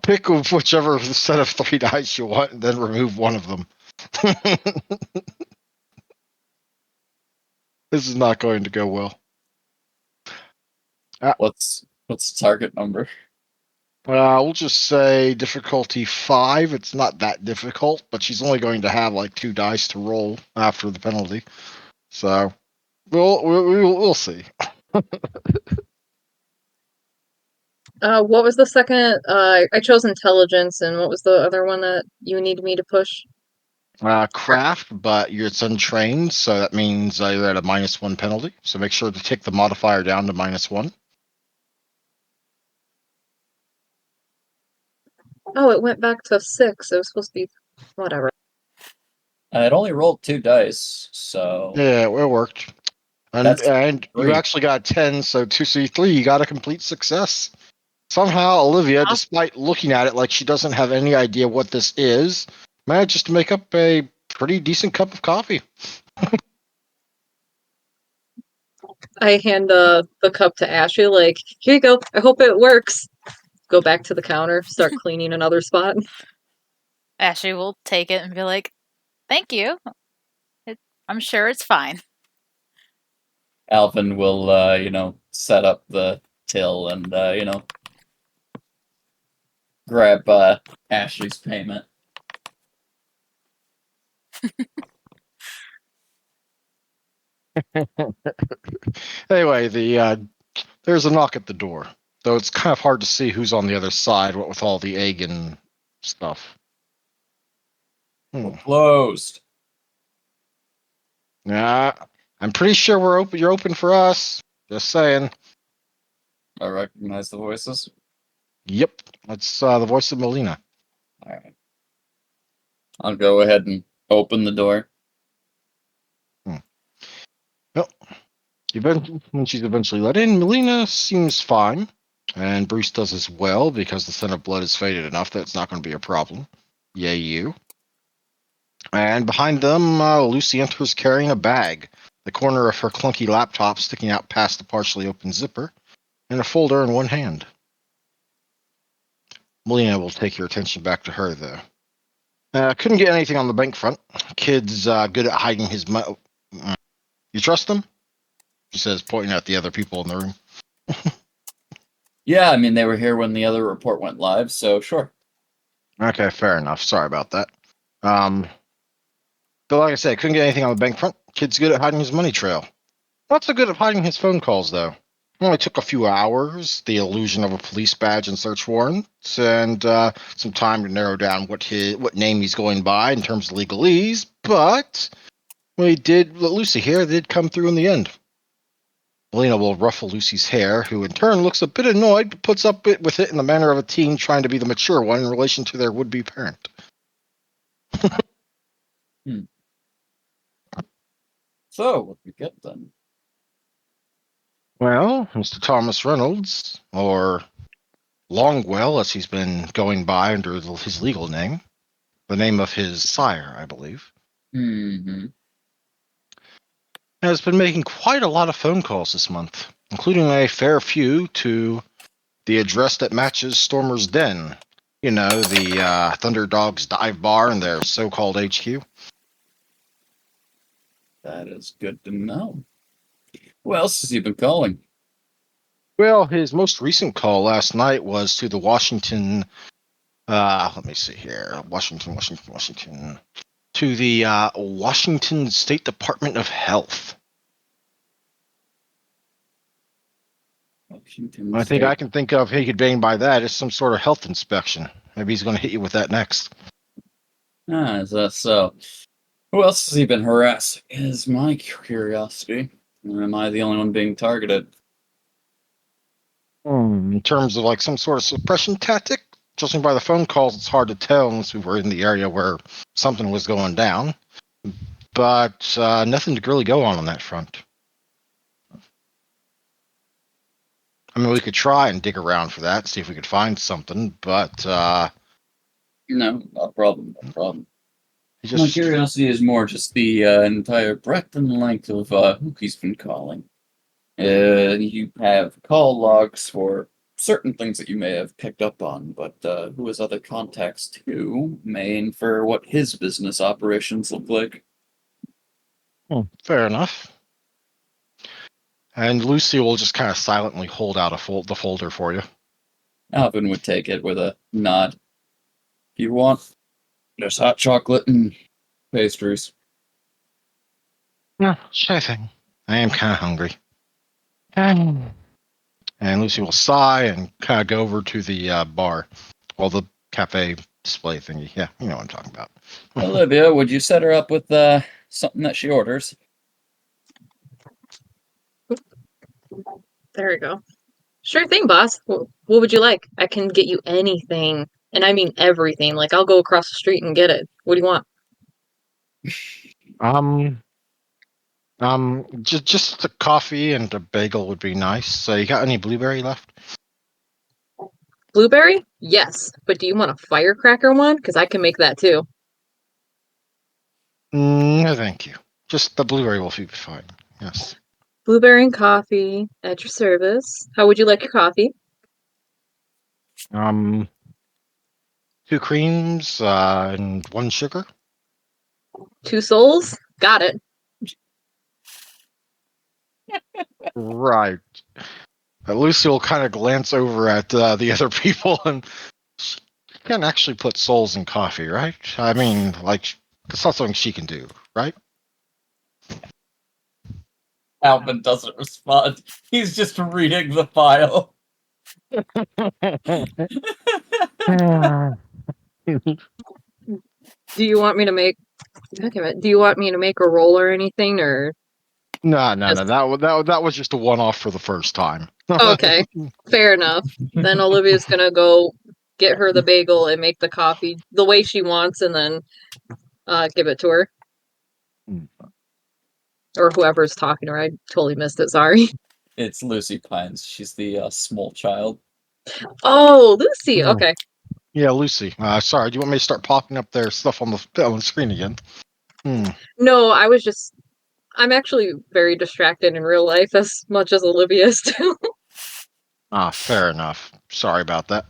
Pick whichever set of three dice you want, and then remove one of them. This is not going to go well. What's the target number? We'll just say difficulty 5. It's not that difficult, but she's only going to have like 2 dice to roll after the penalty. So we'll see. What was the second? I chose intelligence, and what was the other one that you needed me to push? Craft, but it's untrained, so that means you're at a -1 penalty. So make sure to take the modifier down to -1. Oh, it went back to 6. It was supposed to be whatever. It only rolled 2 dice, so Yeah, it worked. And that's and you 3. actually got 10, so 2C3, you got a complete success. Somehow, Olivia, Awesome. despite looking at it like she doesn't have any idea what this is, manages to make up a pretty decent cup of coffee. I hand the cup to Ashley, like, here you go. I hope it works. Go back to the counter, start cleaning another spot. Ashley will take it and be like, "Thank you. I'm sure it's fine." Alvin will, set up the till and, grab Ashley's payment. Anyway, there's a knock at the door, though it's kind of hard to see who's on the other side. What with all the egg and stuff. We're closed. Yeah, I'm pretty sure we're open. You're open for us. Just saying. I recognize the voices. Yep, that's the voice of Melina. All right. I'll go ahead and open the door. Well, when she's eventually let in, Melina seems fine, and Bruce does as well because the scent of blood is faded enough that it's not going to be a problem. Yay, you. And behind them, Lucy enters carrying a bag, the corner of her clunky laptop sticking out past the partially open zipper, and a folder in one hand. Melina will take your attention back to her, though. Couldn't get anything on the bank front. Kid's good at hiding his money. You trust them? She says, pointing at the other people in the room. Yeah, I mean, they were here when the other report went live, so sure. Okay, fair enough. Sorry about that. Um, But like I said, couldn't get anything on the bank front. Kid's good at hiding his money trail. Not so good at hiding his phone calls, though. It only took a few hours, the illusion of a police badge and search warrants, and some time to narrow down what name he's going by in terms of legalese. But Lucy here did come through in the end. Melina will ruffle Lucy's hair, who in turn looks a bit annoyed, but puts up with it in the manner of a teen trying to be the mature one in relation to their would-be parent. So, what we get then? Well, Mr. Thomas Reynolds, or Longwell, as he's been going by under his legal name, the name of his sire, I believe, has been making quite a lot of phone calls this month, including a fair few to the address that matches Stormer's Den. You know, the Thunderdogs dive bar and their so-called HQ. That is good to know. Who else has he been calling? Well, his most recent call last night was to the Washington. Let me see here. Washington. To the Washington State Department of Health. Washington I think State. I can think of he could bang by that is some sort of health inspection. Maybe he's going to hit you with that next. Is that so? Who else has he been harassing? Is my curiosity. Or am I the only one being targeted? In terms of like some sort of suppression tactic, judging by the phone calls, it's hard to tell unless we were in the area where something was going down. But nothing to really go on that front. I mean, we could try and dig around for that, see if we could find something, but No, not a problem. No problem. just... My curiosity is more just the entire breadth and length of who he's been calling. You have call logs for certain things that you may have picked up on, but who his other contacts to may infer what his business operations look like. Fair enough. And Lucy will just kind of silently hold out the folder for you. Alvin would take it with a nod. If you want, there's hot chocolate and pastries. Yeah, sure thing. I am kind of hungry. And Lucy will sigh and kind of go over to the bar. Well, the cafe display thingy. Yeah, you know what I'm talking about. Olivia, would you set her up with something that she orders? There we go. Sure thing, boss. What would you like? I can get you anything. And I mean everything. Like, I'll go across the street and get it. What do you want? Just a coffee and a bagel would be nice. So you got any blueberry left? Blueberry? Yes. But do you want a firecracker one? Because I can make that too. No, thank you. Just the blueberry will be fine. Yes. Blueberry and coffee at your service. How would you like your coffee? 2 creams and 1 sugar. 2 souls? Got it. Right. Lucy will kind of glance over at the other people, and she can actually put souls in coffee, right? I mean, like, that's not something she can do, right? Alvin doesn't respond. He's just reading the file. Do you want me to make do you want me to make a roll or anything or No. just That was just a one-off for the first time. okay. Fair enough. Then Olivia's gonna go get her the bagel and make the coffee the way she wants and then give it to her. Or whoever's talking to her. I totally missed it, sorry. It's Lucy Pines. She's the small child. Oh, Lucy. Okay. Yeah, Lucy. Sorry, do you want me to start popping up their stuff on the screen again? No, I'm actually very distracted in real life as much as Olivia is too. Fair enough. Sorry about that.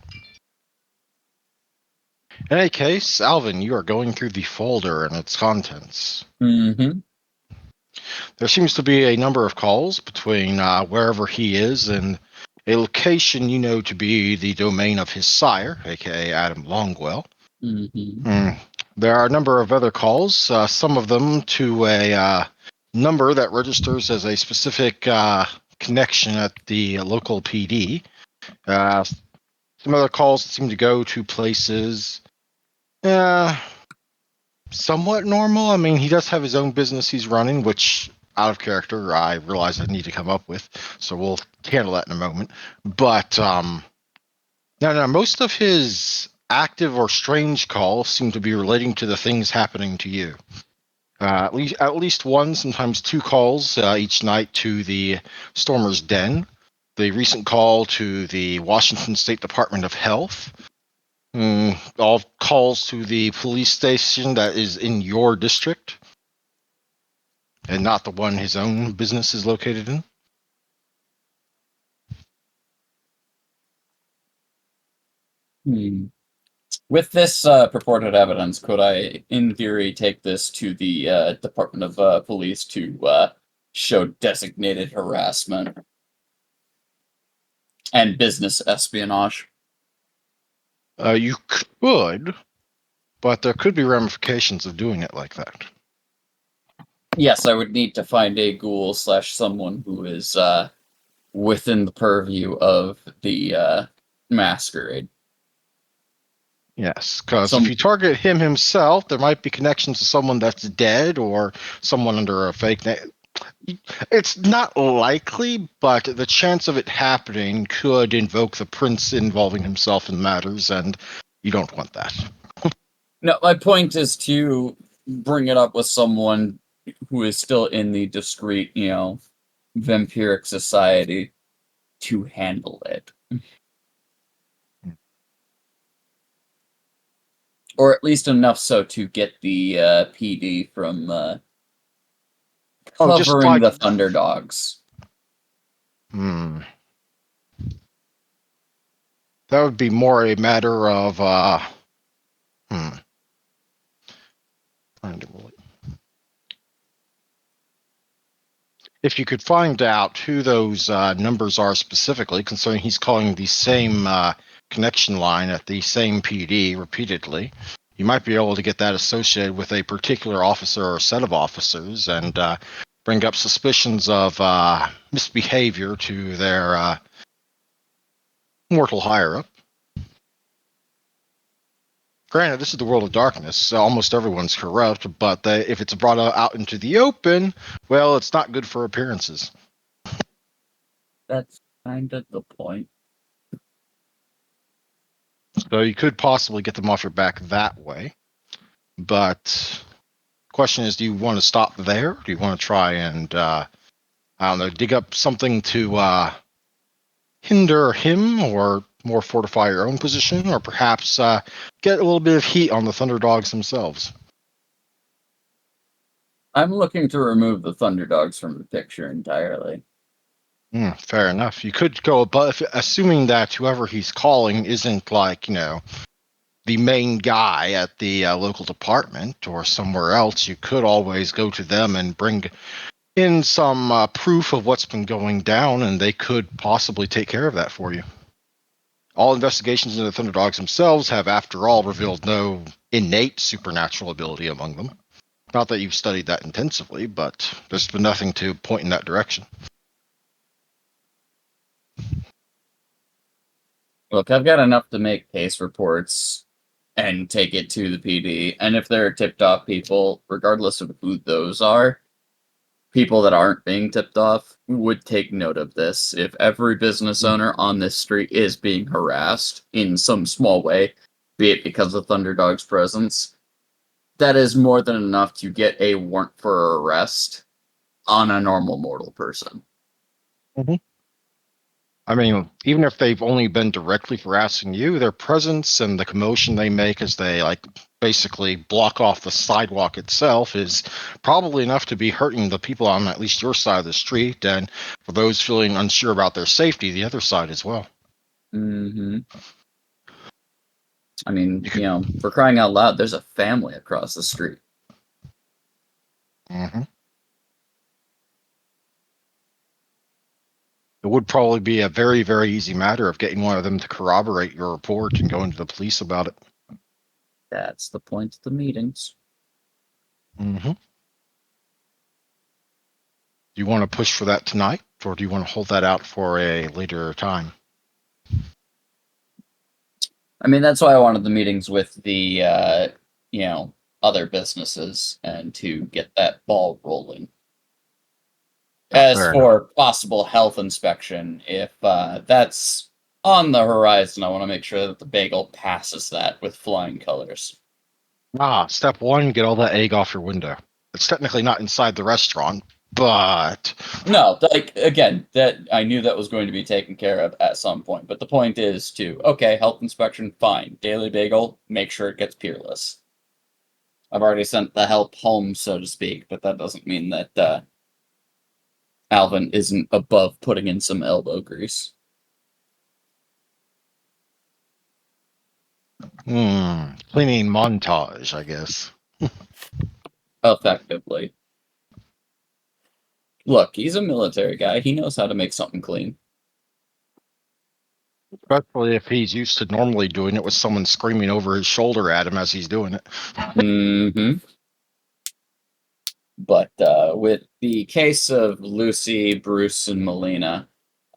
In any case, Alvin, you are going through the folder and its contents. Mm-hmm. There seems to be a number of calls between wherever he is and a location you know to be the domain of his sire, aka Adam Longwell. Mm-hmm. There are a number of other calls, some of them to a number that registers as a specific connection at the local PD. Some other calls seem to go to places somewhat normal. I mean, he does have his own business he's running, which out of character I realize I need to come up with, so we'll handle that in a moment. But no, most of his active or strange calls seem to be relating to the things happening to you. At least one, sometimes two calls each night to the Stormer's Den. The recent call to the Washington State Department of Health. All calls to the police station that is in your district and not the one his own business is located in. With this purported evidence, could I, in theory, take this to the Department of Police to show designated harassment and business espionage? You could, but there could be ramifications of doing it like that. Yes, I would need to find a ghoul / someone who is within the purview of the masquerade. Yes, because if you target him himself, there might be connections to someone that's dead or someone under a fake name. It's not likely, but the chance of it happening could invoke the prince involving himself in matters, and you don't want that. No, my point is to bring it up with someone who is still in the discreet, vampiric society to handle it. Or at least enough so to get the PD from Just covering like the Thunderdogs. That would be more a matter of if you could find out who those numbers are specifically, considering he's calling the same connection line at the same PD repeatedly, you might be able to get that associated with a particular officer or set of officers and bring up suspicions of misbehavior to their mortal higher-up. Granted, this is the world of darkness, so almost everyone's corrupt, but if it's brought out into the open, well, it's not good for appearances. That's kind of the point. So you could possibly get them off your back that way. But the question is, do you want to stop there? Do you want to try and, I don't know, dig up something to hinder him or more fortify your own position, or perhaps get a little bit of heat on the Thunderdogs themselves? I'm looking to remove the Thunderdogs from the picture entirely. Fair enough. You could go above, assuming that whoever he's calling isn't like, the main guy at the local department or somewhere else. You could always go to them and bring in some proof of what's been going down, and they could possibly take care of that for you. All investigations into the Thunderdogs themselves have, after all, revealed no innate supernatural ability among them. Not that you've studied that intensively, but there's been nothing to point in that direction. Look, I've got enough to make case reports and take it to the PD. And if there are tipped off people, regardless of who those are, people that aren't being tipped off would take note of this. If every business owner on this street is being harassed in some small way, be it because of Thunderdog's presence, that is more than enough to get a warrant for arrest on a normal mortal person. I mean, even if they've only been directly harassing you, their presence and the commotion they make as they basically block off the sidewalk itself is probably enough to be hurting the people on at least your side of the street, and for those feeling unsure about their safety, the other side as well. Mm-hmm. I mean, for crying out loud, there's a family across the street. Mm-hmm. It would probably be a very, very easy matter of getting one of them to corroborate your report and going to the police about it. That's the point of the meetings. Mm-hmm. Do you want to push for that tonight, or do you want to hold that out for a later time? I mean, that's why I wanted the meetings with the, other businesses and to get that ball rolling. As Fair enough. for possible health inspection, if that's on the horizon, I want to make sure that the bagel passes that with flying colors. Step one, get all that egg off your window. It's technically not inside the restaurant, but No, like again, that I knew that was going to be taken care of at some point. But the point is okay, health inspection, fine. Daily bagel, make sure it gets peerless. I've already sent the help home, so to speak, but that doesn't mean that Alvin isn't above putting in some elbow grease. cleaning montage, I guess. Effectively. Look, he's a military guy. He knows how to make something clean. Especially if he's used to normally doing it with someone screaming over his shoulder at him as he's doing it. Mm-hmm. But with the case of Lucy, Bruce, and Melina,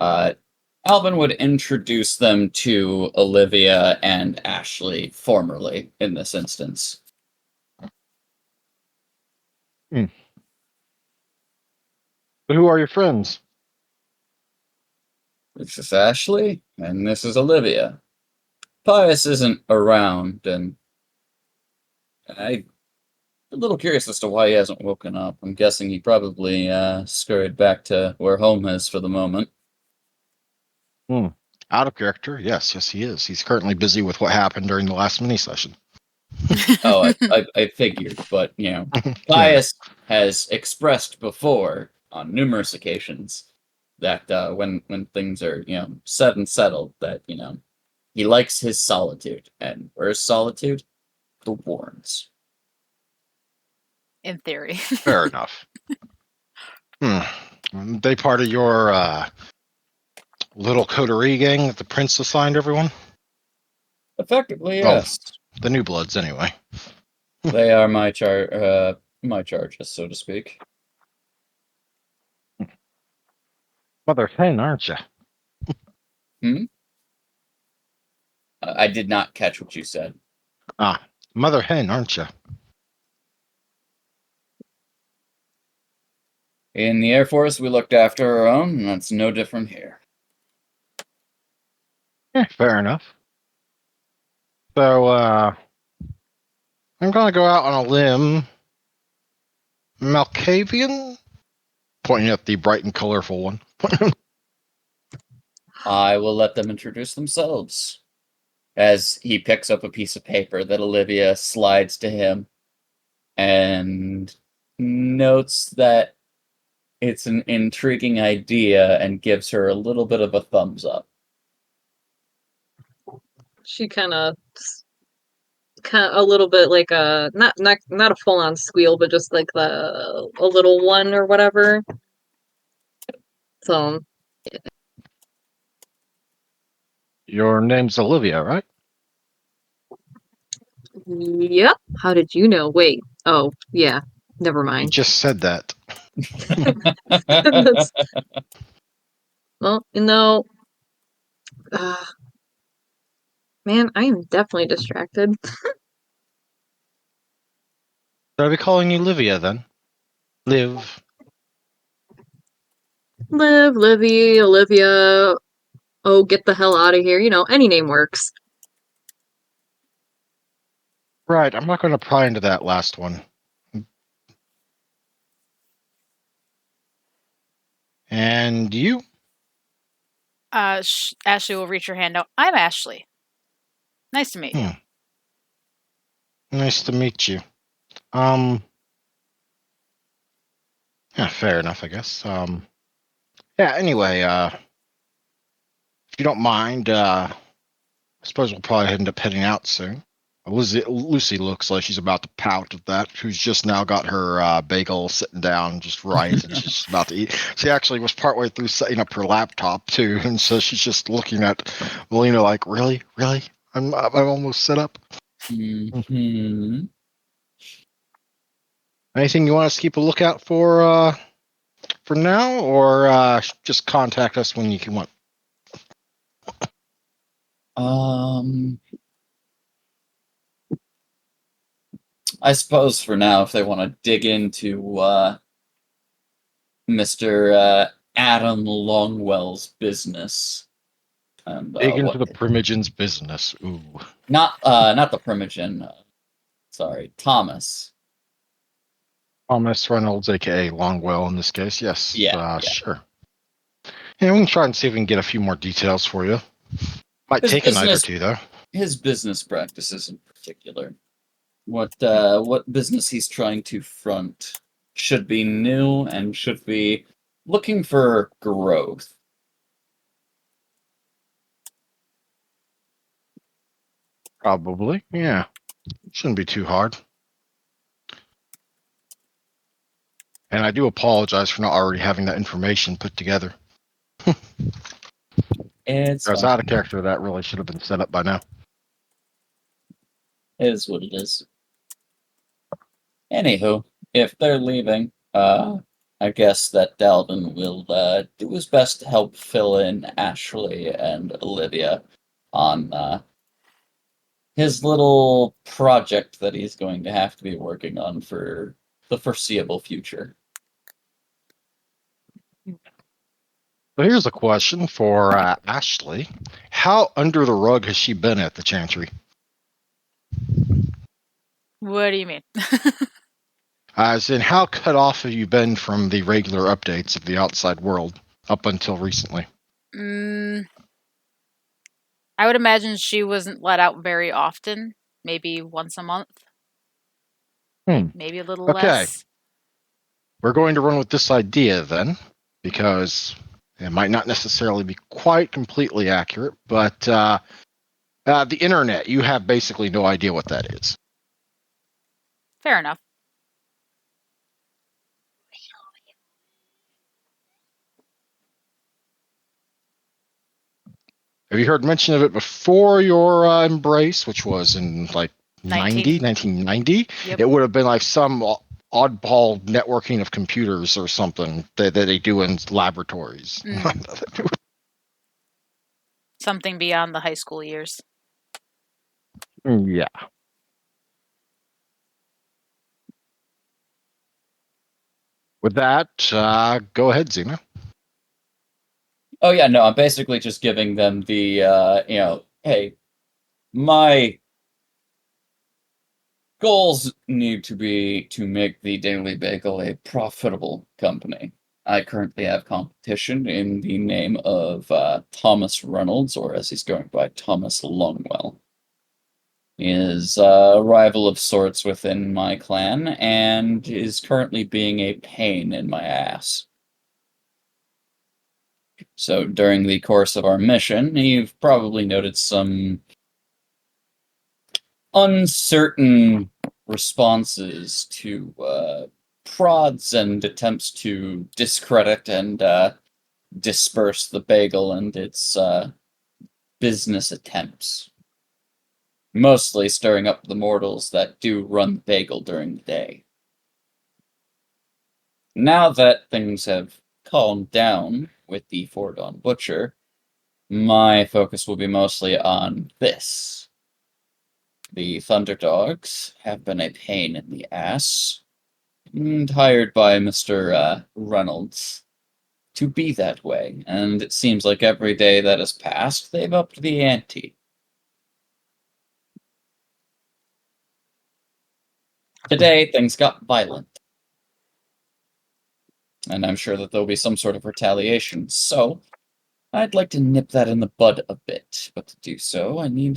Alvin would introduce them to Olivia and Ashley formerly in this instance. But who are your friends? This is Ashley, and this is Olivia. Pius isn't around, and I'm a little curious as to why he hasn't woken up. I'm guessing he probably scurried back to where home is for the moment. Out of character? Yes, he is. He's currently busy with what happened during the last mini session. Oh, I figured, but Pius has expressed before on numerous occasions that when things are said and settled, that he likes his solitude, and where's solitude? The Warrens. In theory. Fair enough. They part of your little coterie gang that the prince assigned everyone? Effectively, Oh, yes. the new bloods, anyway. They are my charges, so to speak. Mother hen, aren't you? I did not catch what you said. Mother hen, aren't you? In the Air Force, we looked after our own, and that's no different here. Fair enough. So, I'm gonna go out on a limb. Malkavian? Pointing at the bright and colorful one. I will let them introduce themselves. As he picks up a piece of paper that Olivia slides to him and notes that it's an intriguing idea and gives her a little bit of a thumbs up. She kind of a little bit like a not a full on squeal, but just like a little one or whatever. So Your name's Olivia, right? yep. How did you know? Wait. Oh yeah. Never You mind. just said that. That's, well, uh, man, I am definitely distracted. Should I be calling you Livia then? Liv. Liv, Livy, Olivia. Oh, get the hell out of here. Any name works. Right, I'm not going to pry into that last one. And you? Ashley will reach her hand out. I'm Ashley. Nice to meet you. Nice to meet you. Yeah, fair enough, I guess. Yeah, anyway, if you don't mind, I suppose we'll probably end up heading out soon. Lucy looks like she's about to pout at that. Who's just now got her bagel sitting down, just right, and she's about to eat. She actually was partway through setting up her laptop too, and so she's just looking at Melina like, "Really, really? I'm almost set up." Hmm. Anything you want us to keep a lookout for now, or just contact us when you can want? I suppose for now, if they want to dig into Mr. Adam Longwell's business and Dig into what the Primogen's business. Ooh. not the Primogen, sorry, Thomas. Thomas Reynolds, aka Longwell, in this case. Yes. Yeah. Sure. Yeah, we can try and see if we can get a few more details for you. Might His take a night or business two, though. his business practices in particular. What business he's trying to front should be new and should be looking for growth. Probably. Yeah. Shouldn't be too hard. And I do apologize for not already having that information put together. It's I was out of fine. character. That really should have been set up by now. It is what it is. Anywho, if they're leaving, I guess that Dalvin will do his best to help fill in Ashley and Olivia on his little project that he's going to have to be working on for the foreseeable future. So here's a question for Ashley. How under the rug has she been at the Chantry? What do you mean? As in, how cut off have you been from the regular updates of the outside world up until recently? I would imagine she wasn't let out very often. Maybe once a month. Maybe a little Okay. less. We're going to run with this idea then, because it might not necessarily be quite completely accurate, but the internet, you have basically no idea what that is. Fair enough. Have you heard mention of it before your embrace, which was in like 1990? Yep. It would have been like some oddball networking of computers or something that they do in laboratories. Something beyond the high school years. Yeah. With that, go ahead, Zena. Oh yeah, no, I'm basically just giving them the hey, my goals need to be to make the Daily Bagel a profitable company. I currently have competition in the name of Thomas Reynolds, or as he's going by, Thomas Longwell. He is a rival of sorts within my clan and is currently being a pain in my ass. So during the course of our mission, you've probably noted some uncertain responses to prods and attempts to discredit and disperse the bagel and its business attempts. Mostly stirring up the mortals that do run the bagel during the day. Now that things have calmed down with the foregone butcher, my focus will be mostly on this. The Thunderdogs have been a pain in the ass, hired by Mr. Reynolds to be that way, and it seems like every day that has passed, they've upped the ante. Today, things got violent, and I'm sure that there'll be some sort of retaliation, so I'd like to nip that in the bud a bit, but to do so, I need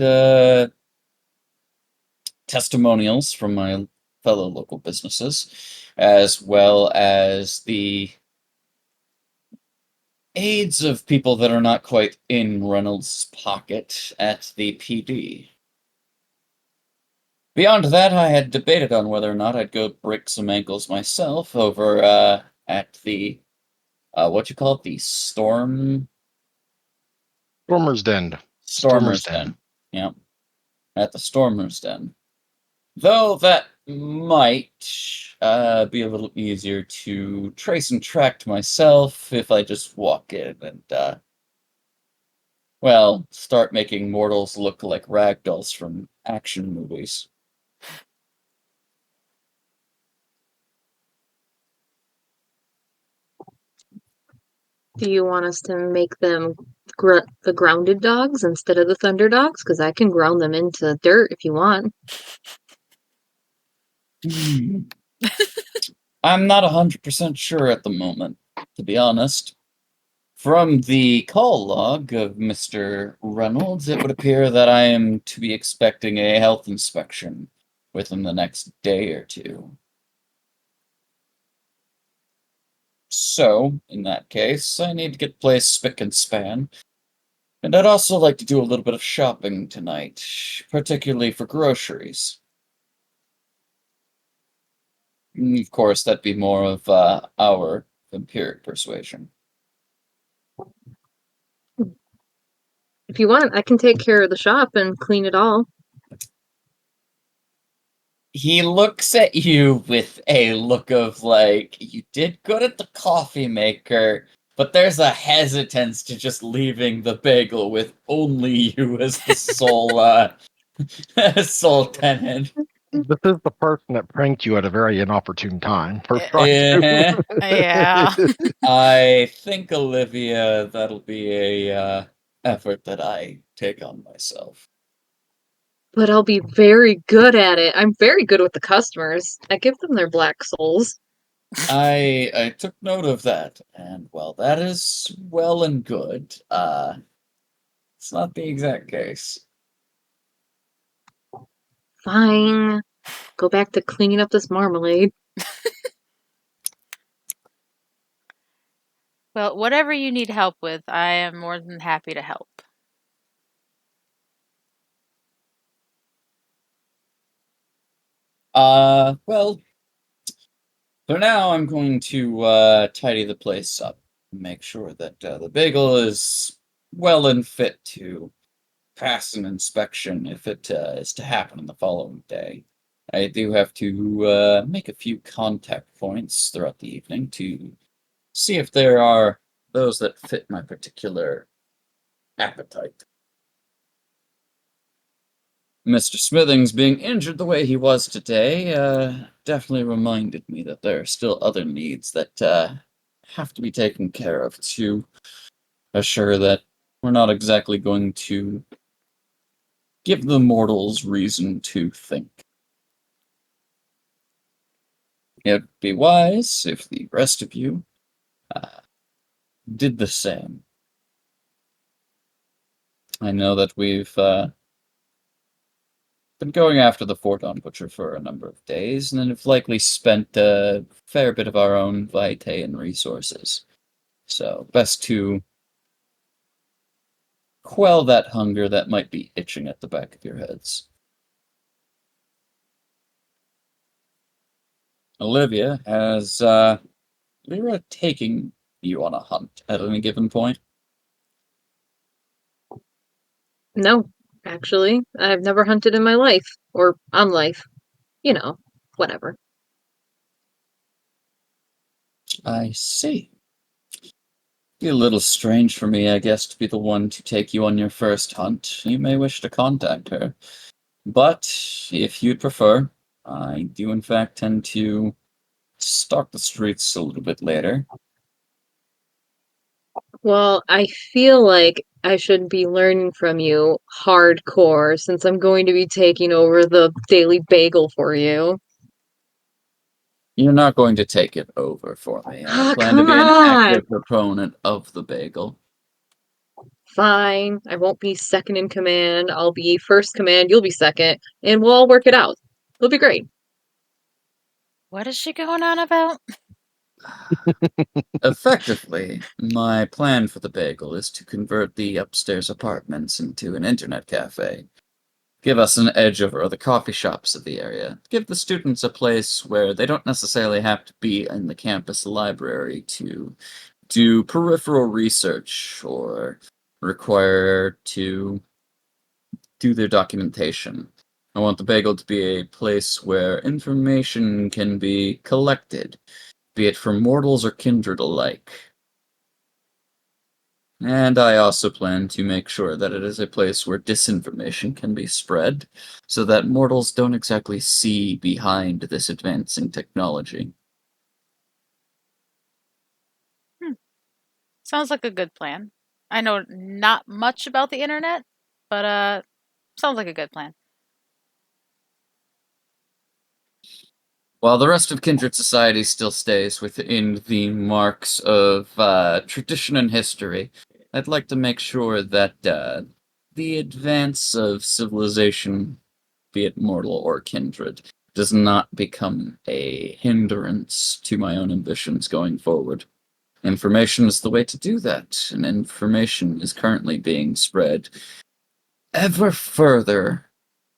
testimonials from my fellow local businesses, as well as the aids of people that are not quite in Reynolds' pocket at the PD. Beyond that, I had debated on whether or not I'd go break some ankles myself over at the what you call it, the Stormer's Den. Stormer's Den. Yeah. at the Stormer's Den. Though that might be a little easier to trace and track to myself if I just walk in and, well, start making mortals look like ragdolls from action movies. Do you want us to make them the grounded dogs instead of the thunder dogs? Because I can ground them into dirt if you want. Hmm. I'm not 100% sure at the moment, to be honest. From the call log of Mr. Reynolds, it would appear that I am to be expecting a health inspection within the next day or two. So, in that case, I need to get the place spick and span. And I'd also like to do a little bit of shopping tonight, particularly for groceries. Of course, that'd be more of our vampiric persuasion. If you want, I can take care of the shop and clean it all. He looks at you with a look of like, you did good at the coffee maker, but there's a hesitance to just leaving the bagel with only you as the sole tenant. This is the person that pranked you at a very inopportune time for trying Eh, Yeah. I think, Olivia, that'll be a effort that I take on myself. But I'll be very good at it. I'm very good with the customers. I give them their black souls. I took note of that, and well, that is well and good. It's not the exact case. Fine. Go back to cleaning up this marmalade. Well, whatever you need help with, I am more than happy to help. Well, for now, I'm going to tidy the place up, make sure that the bagel is well and fit to pass an inspection if it is to happen on the following day. I do have to make a few contact points throughout the evening to see if there are those that fit my particular appetite. Mr. Smithings being injured the way he was today definitely reminded me that there are still other needs that have to be taken care of to assure that we're not exactly going to give the mortals reason to think. It'd be wise if the rest of you did the same. I know that we've been going after the Fordon Butcher for a number of days, and then have likely spent a fair bit of our own vitae and resources. So, best to quell that hunger that might be itching at the back of your heads. Olivia, has Lyra taking you on a hunt at any given point? No, actually. I've never hunted in my life. Or on life. You know, whatever. I see. Be a little strange for me, I guess, to be the one to take you on your first hunt. You may wish to contact her. But if you'd prefer, I do in fact tend to stalk the streets a little bit later. Well, I feel like I should be learning from you hardcore since I'm going to be taking over the daily bagel for you. You're not going to take it over for me. I Ah, plan to come be an on! active proponent of the bagel. Fine. I won't be second in command. I'll be first command. You'll be second. And we'll all work it out. It'll be great. What is she going on about? Effectively, my plan for the bagel is to convert the upstairs apartments into an internet cafe. Give us an edge over other coffee shops of the area. Give the students a place where they don't necessarily have to be in the campus library to do peripheral research or require to do their documentation. I want the bagel to be a place where information can be collected, be it from mortals or kindred alike. And I also plan to make sure that it is a place where disinformation can be spread, so that mortals don't exactly see behind this advancing technology. Sounds like a good plan. I know not much about the internet, but sounds like a good plan. While the rest of kindred society still stays within the marks of tradition and history, I'd like to make sure that the advance of civilization, be it mortal or kindred, does not become a hindrance to my own ambitions going forward. Information is the way to do that, and information is currently being spread ever further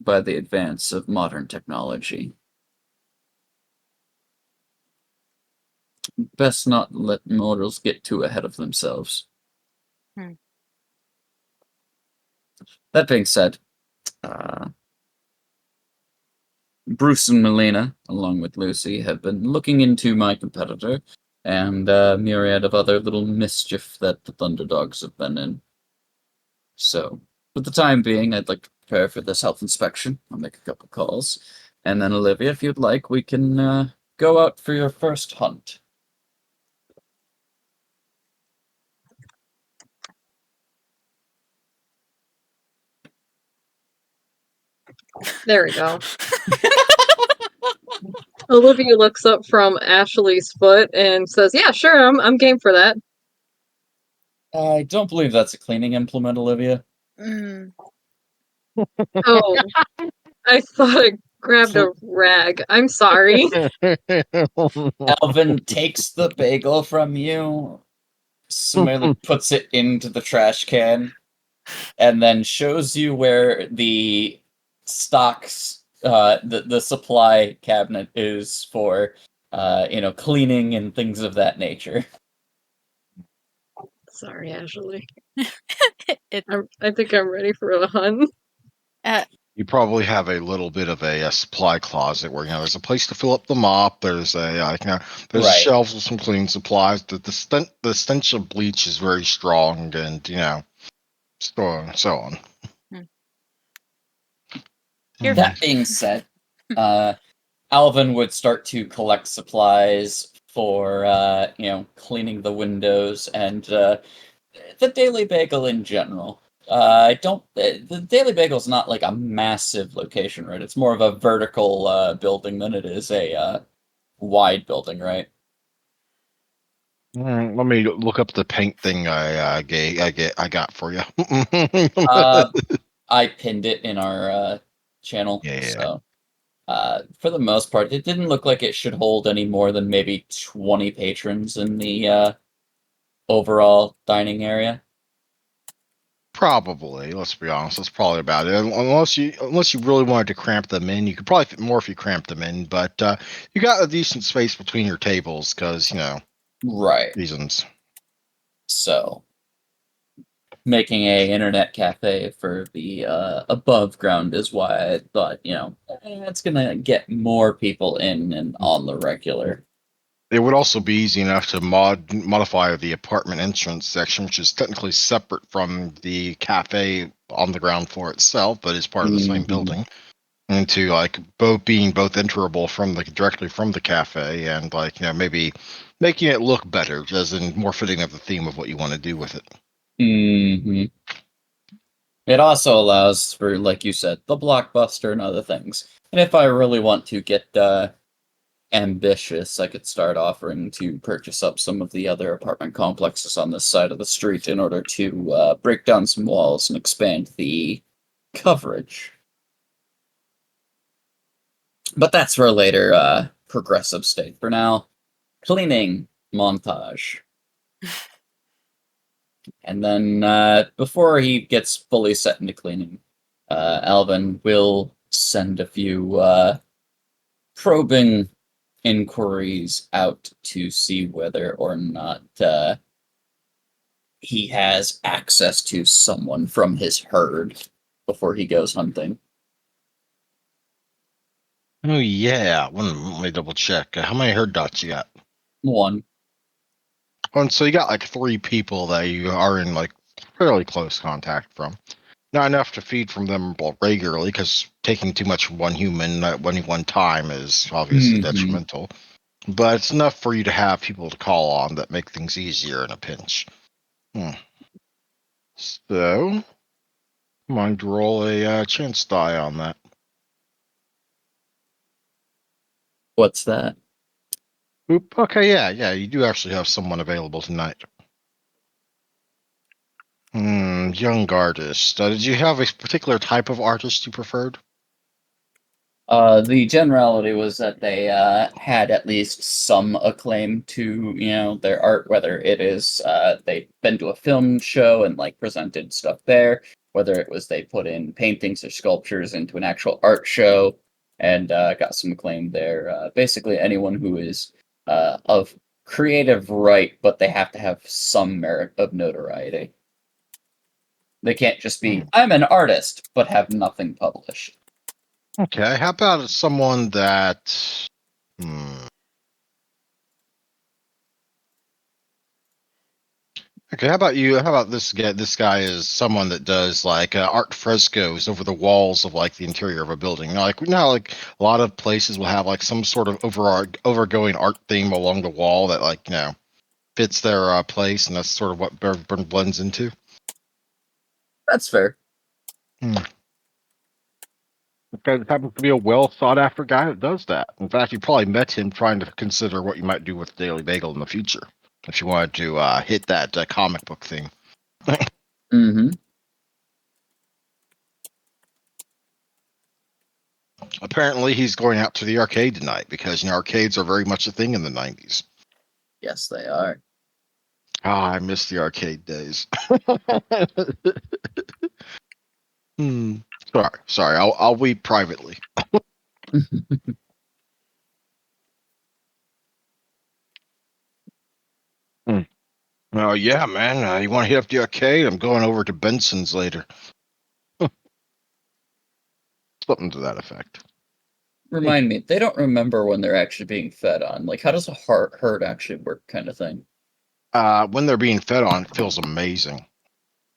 by the advance of modern technology. Best not let mortals get too ahead of themselves. Hmm. That being said, Bruce and Melina, along with Lucy, have been looking into my competitor and a myriad of other little mischief that the Thunderdogs have been in. So, for the time being, I'd like to prepare for this health inspection. I'll make a couple calls. And then, Olivia, if you'd like, we can go out for your first hunt. There we go. Olivia looks up from Ashley's foot and says, "Yeah, sure, I'm game for that." I don't believe that's a cleaning implement, Olivia. Mm. Oh, I thought I grabbed a rag. I'm sorry. Alvin takes the bagel from you, similarly puts it into the trash can, and then shows you where the stocks, the supply cabinet is for, cleaning and things of that nature. Sorry, Ashley. It I think I'm ready for a hunt. You probably have a little bit of a supply closet where there's a place to fill up the mop. There's there's Right. shelves with some cleaning supplies. The stench of bleach is very strong, and so on and so on. Here. That being said, Alvin would start to collect supplies for, cleaning the windows and the Daily Bagel in general. I don't. The Daily Bagel is not like a massive location, right? It's more of a vertical building than it is a wide building, right? Let me look up the paint thing I got for you. Uh, I pinned it in our channel, Yeah. so for the most part, it didn't look like it should hold any more than maybe 20 patrons in the overall dining area. Probably. Let's be honest. That's probably about it. Unless you really wanted to cramp them in, you could probably fit more if you cramped them in. But you got a decent space between your tables because Right. reasons. So making a internet cafe for the above ground is why I thought, it's gonna get more people in and on the regular. It would also be easy enough to modify the apartment entrance section, which is technically separate from the cafe on the ground floor itself, but is part of the same Mhm. building, into both enterable from directly from the cafe, and maybe making it look better, as in more fitting of the theme of what you want to do with it. Mhm. It also allows for, like you said, the blockbuster and other things. And if I really want to get ambitious, I could start offering to purchase up some of the other apartment complexes on this side of the street in order to break down some walls and expand the coverage. But that's for a later progressive state. For now, cleaning montage. And then before he gets fully set into cleaning, Alvin will send a few probing inquiries out to see whether or not he has access to someone from his herd. before he goes hunting. Oh yeah. Let me double check. How many herd dots you got? One. And so you got like 3 people that you are in like fairly close contact from. Not enough to feed from them regularly, because taking too much from one human at any one time is obviously Mm-hmm. detrimental. But it's enough for you to have people to call on that make things easier in a pinch. So, mind to roll a chance die on that. What's that? Oop. Okay, yeah, you do actually have someone available tonight. Young artist. Did you have a particular type of artist you preferred? The generality was that they had at least some acclaim to their art, whether it is they've been to a film show and like presented stuff there, whether it was they put in paintings or sculptures into an actual art show and got some acclaim there. Basically, anyone who is of creative right, but they have to have some merit of notoriety. They can't just be I'm an artist but have nothing published. Okay, how about someone that? Hmm. Okay, how about you? How about this guy? This guy is someone that does like art frescoes over the walls of like the interior of a building. Like we know, how, like a lot of places will have like some sort of overgoing art theme along the wall that fits their place, and that's sort of what Burn blends into. That's fair. Hmm. Okay, happens to be a well sought after guy that does that. In fact, you probably met him trying to consider what you might do with Daily Bagel in the future if you wanted to hit that comic book thing. Mm-hmm. Apparently, he's going out to the arcade tonight because arcades are very much a thing in the '90s. Yes, they are. Ah, I miss the arcade days. hmm. Sorry. I'll weep privately. Hmm. Oh yeah, man. You want to hit up the arcade? I'm going over to Benson's later. Something to that effect. Remind me, they don't remember when they're actually being fed on. Like, how does a herd actually work, kind of thing? When they're being fed on, it feels amazing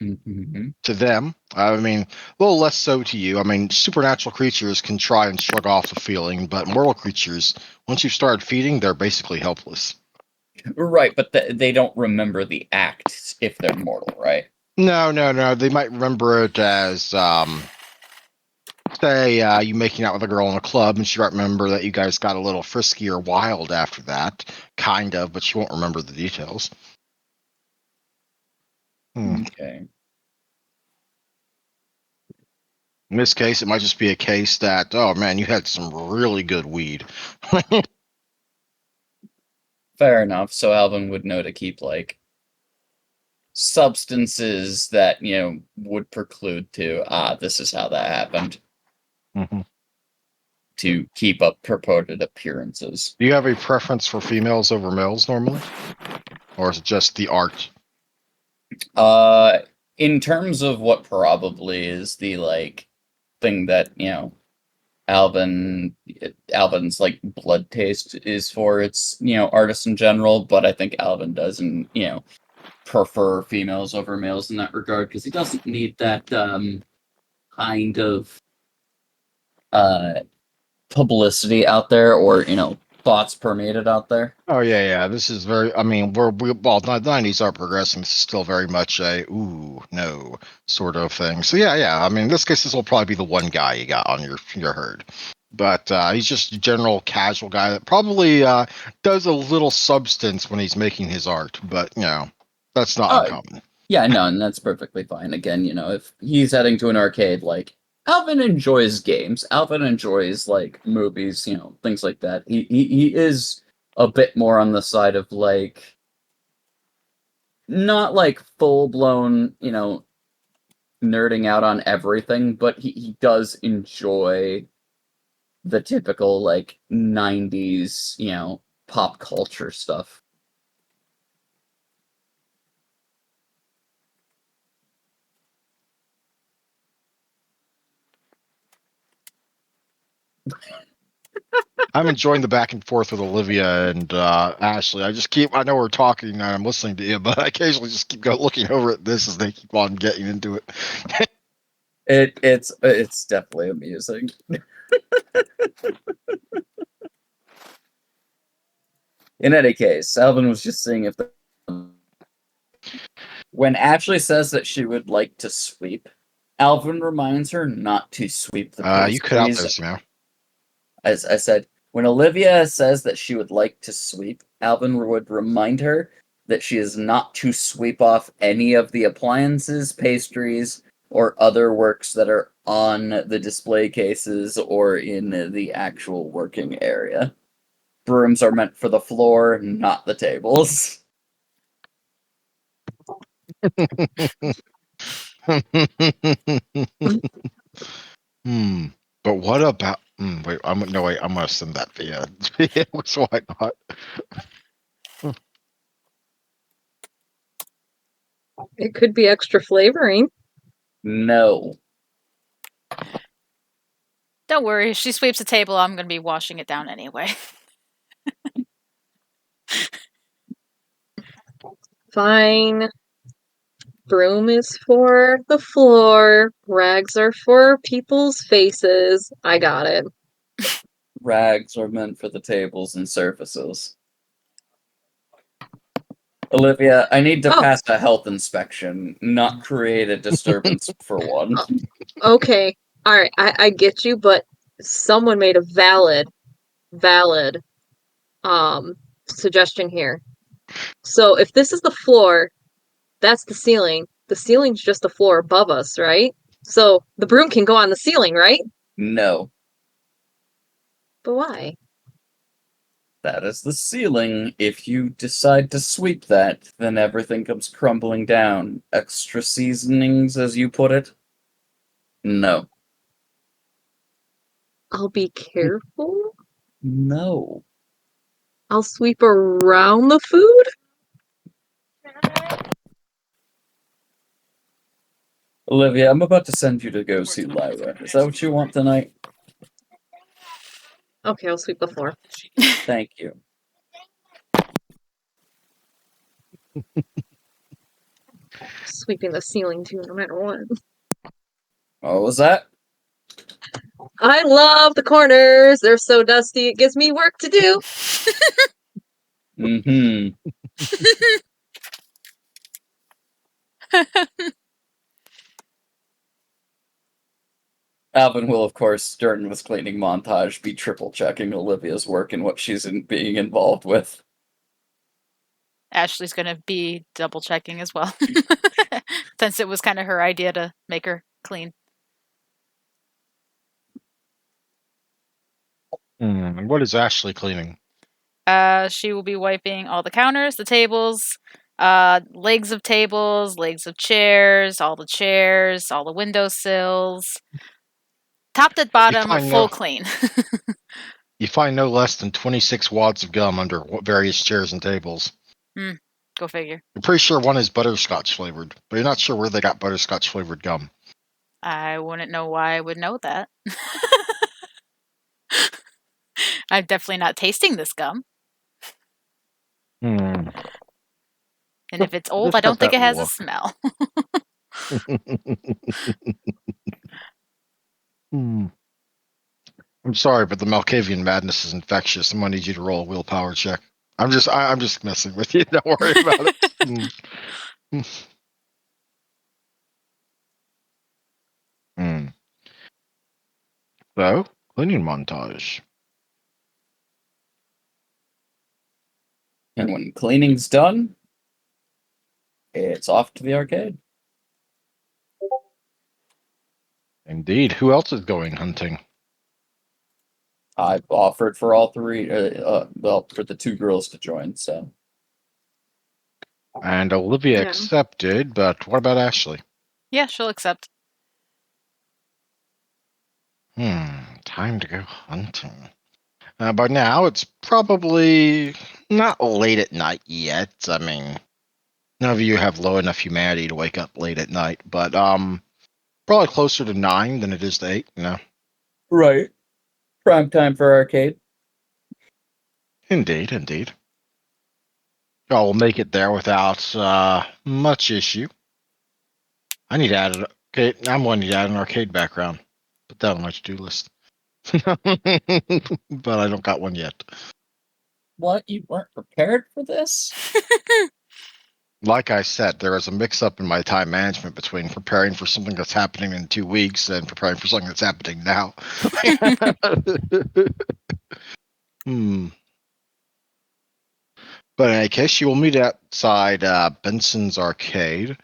Mm-hmm. to them. I mean, a little less so to you. I mean, supernatural creatures can try and shrug off the feeling, but mortal creatures, once you start feeding, they're basically helpless. Right, but they don't remember the act if they're mortal, right? No. They might remember it as, say, you making out with a girl in a club, and she might remember that you guys got a little frisky or wild after that, kind of, but she won't remember the details. Okay. In this case, it might just be a case that, oh man, you had some really good weed. Fair enough. So Alvin would know to keep, like, substances that, would preclude to, this is how that happened, Mhm. to keep up purported appearances. Do you have a preference for females over males normally? Or is it just the art? Uh, in terms of what probably is the, like, thing that, Alvin's like blood taste is for its artists in general, but I think Alvin doesn't prefer females over males in that regard because he doesn't need that kind of uh publicity out there or thoughts permeated out there. Oh yeah. This is very. I mean, well, the '90s are progressing. This is still very much a ooh no sort of thing. So yeah. I mean, in this case, this will probably be the one guy you got on your herd. But he's just a general casual guy that probably does a little substance when he's making his art. But that's not uh uncommon. yeah, no, and that's perfectly fine. Again, if he's heading to an arcade, like, Alvin enjoys games, Alvin enjoys like movies, things like that. He is a bit more on the side of like not like full blown, nerding out on everything, but he does enjoy the typical like 90s, pop culture stuff. I'm enjoying the back and forth with Olivia and Ashley. I know we're talking and I'm listening to you, but I occasionally just keep looking over at this as they keep on getting into it. It's definitely amusing. In any case, Alvin was just seeing if when Ashley says that she would like to sweep, Alvin reminds her not to sweep the You cut out pastries. those now. As I said, when Olivia says that she would like to sweep, Alvin would remind her that she is not to sweep off any of the appliances, pastries, or other works that are on the display cases or in the actual working area. Brooms are meant for the floor, not the tables. But what about? Wait, I'm gonna send that via. So why not? It could be extra flavoring. No. Don't worry, if she sweeps the table, I'm going to be washing it down anyway. Fine. Broom is for the floor. Rags are for people's faces. I got it. Rags are meant for the tables and surfaces. Olivia, I need to pass a health inspection, not create a disturbance for one. Okay. All right. I get you, but someone made a valid suggestion here. So if this is the floor, that's the ceiling. The ceiling's just the floor above us, right? So the broom can go on the ceiling, right? No, But why? that is the ceiling. If you decide to sweep that, then everything comes crumbling down. Extra seasonings, as you put it? No. I'll be careful. No. I'll sweep around the food. Olivia, I'm about to send you to go see Lyra. Is that what you want tonight? Okay, I'll sweep the floor. Thank you. Sweeping the ceiling too, no matter what. What was that? I love the corners. They're so dusty. It gives me work to do. Mm-hmm. Alvin will, of course, during this cleaning montage, be triple checking Olivia's work and what she's being involved with. Ashley's going to be double checking as well, since it was kind of her idea to make her clean. What is Ashley cleaning? She will be wiping all the counters, the tables, legs of tables, legs of chairs, all the windowsills, top to bottom, full clean. You find no less than 26 wads of gum under various chairs and tables. Go figure. You're pretty sure one is butterscotch flavored, but you're not sure where they got butterscotch flavored gum. I wouldn't know why I would know that. I'm definitely not tasting this gum. And if it's old, I don't think it has a smell. I'm sorry, but the Malkavian madness is infectious. I'm gonna need you to roll a willpower check. I'm just messing with you. Don't worry about it. So, cleaning montage. And when cleaning's done, it's off to the arcade. Indeed. Who else is going hunting? I've offered for all three, well, for the two girls to join, so. And Olivia accepted, but what about Ashley? Yeah, she'll accept. Time to go hunting. By now, it's probably not late at night yet. I mean, none of you have low enough humanity to wake up late at night, but probably closer to 9 than it is to 8, you know? Right. Prime time for arcade. Indeed, indeed. I will make it there without much issue. I need to add an arcade. I'm wanting to add an arcade background. Put that on my to-do list. But I don't got one yet. What? You weren't prepared for this? Like I said, there is a mix-up in my time management between preparing for something that's happening in 2 weeks and preparing for something that's happening now. But in any case, you will meet outside Benson's Arcade,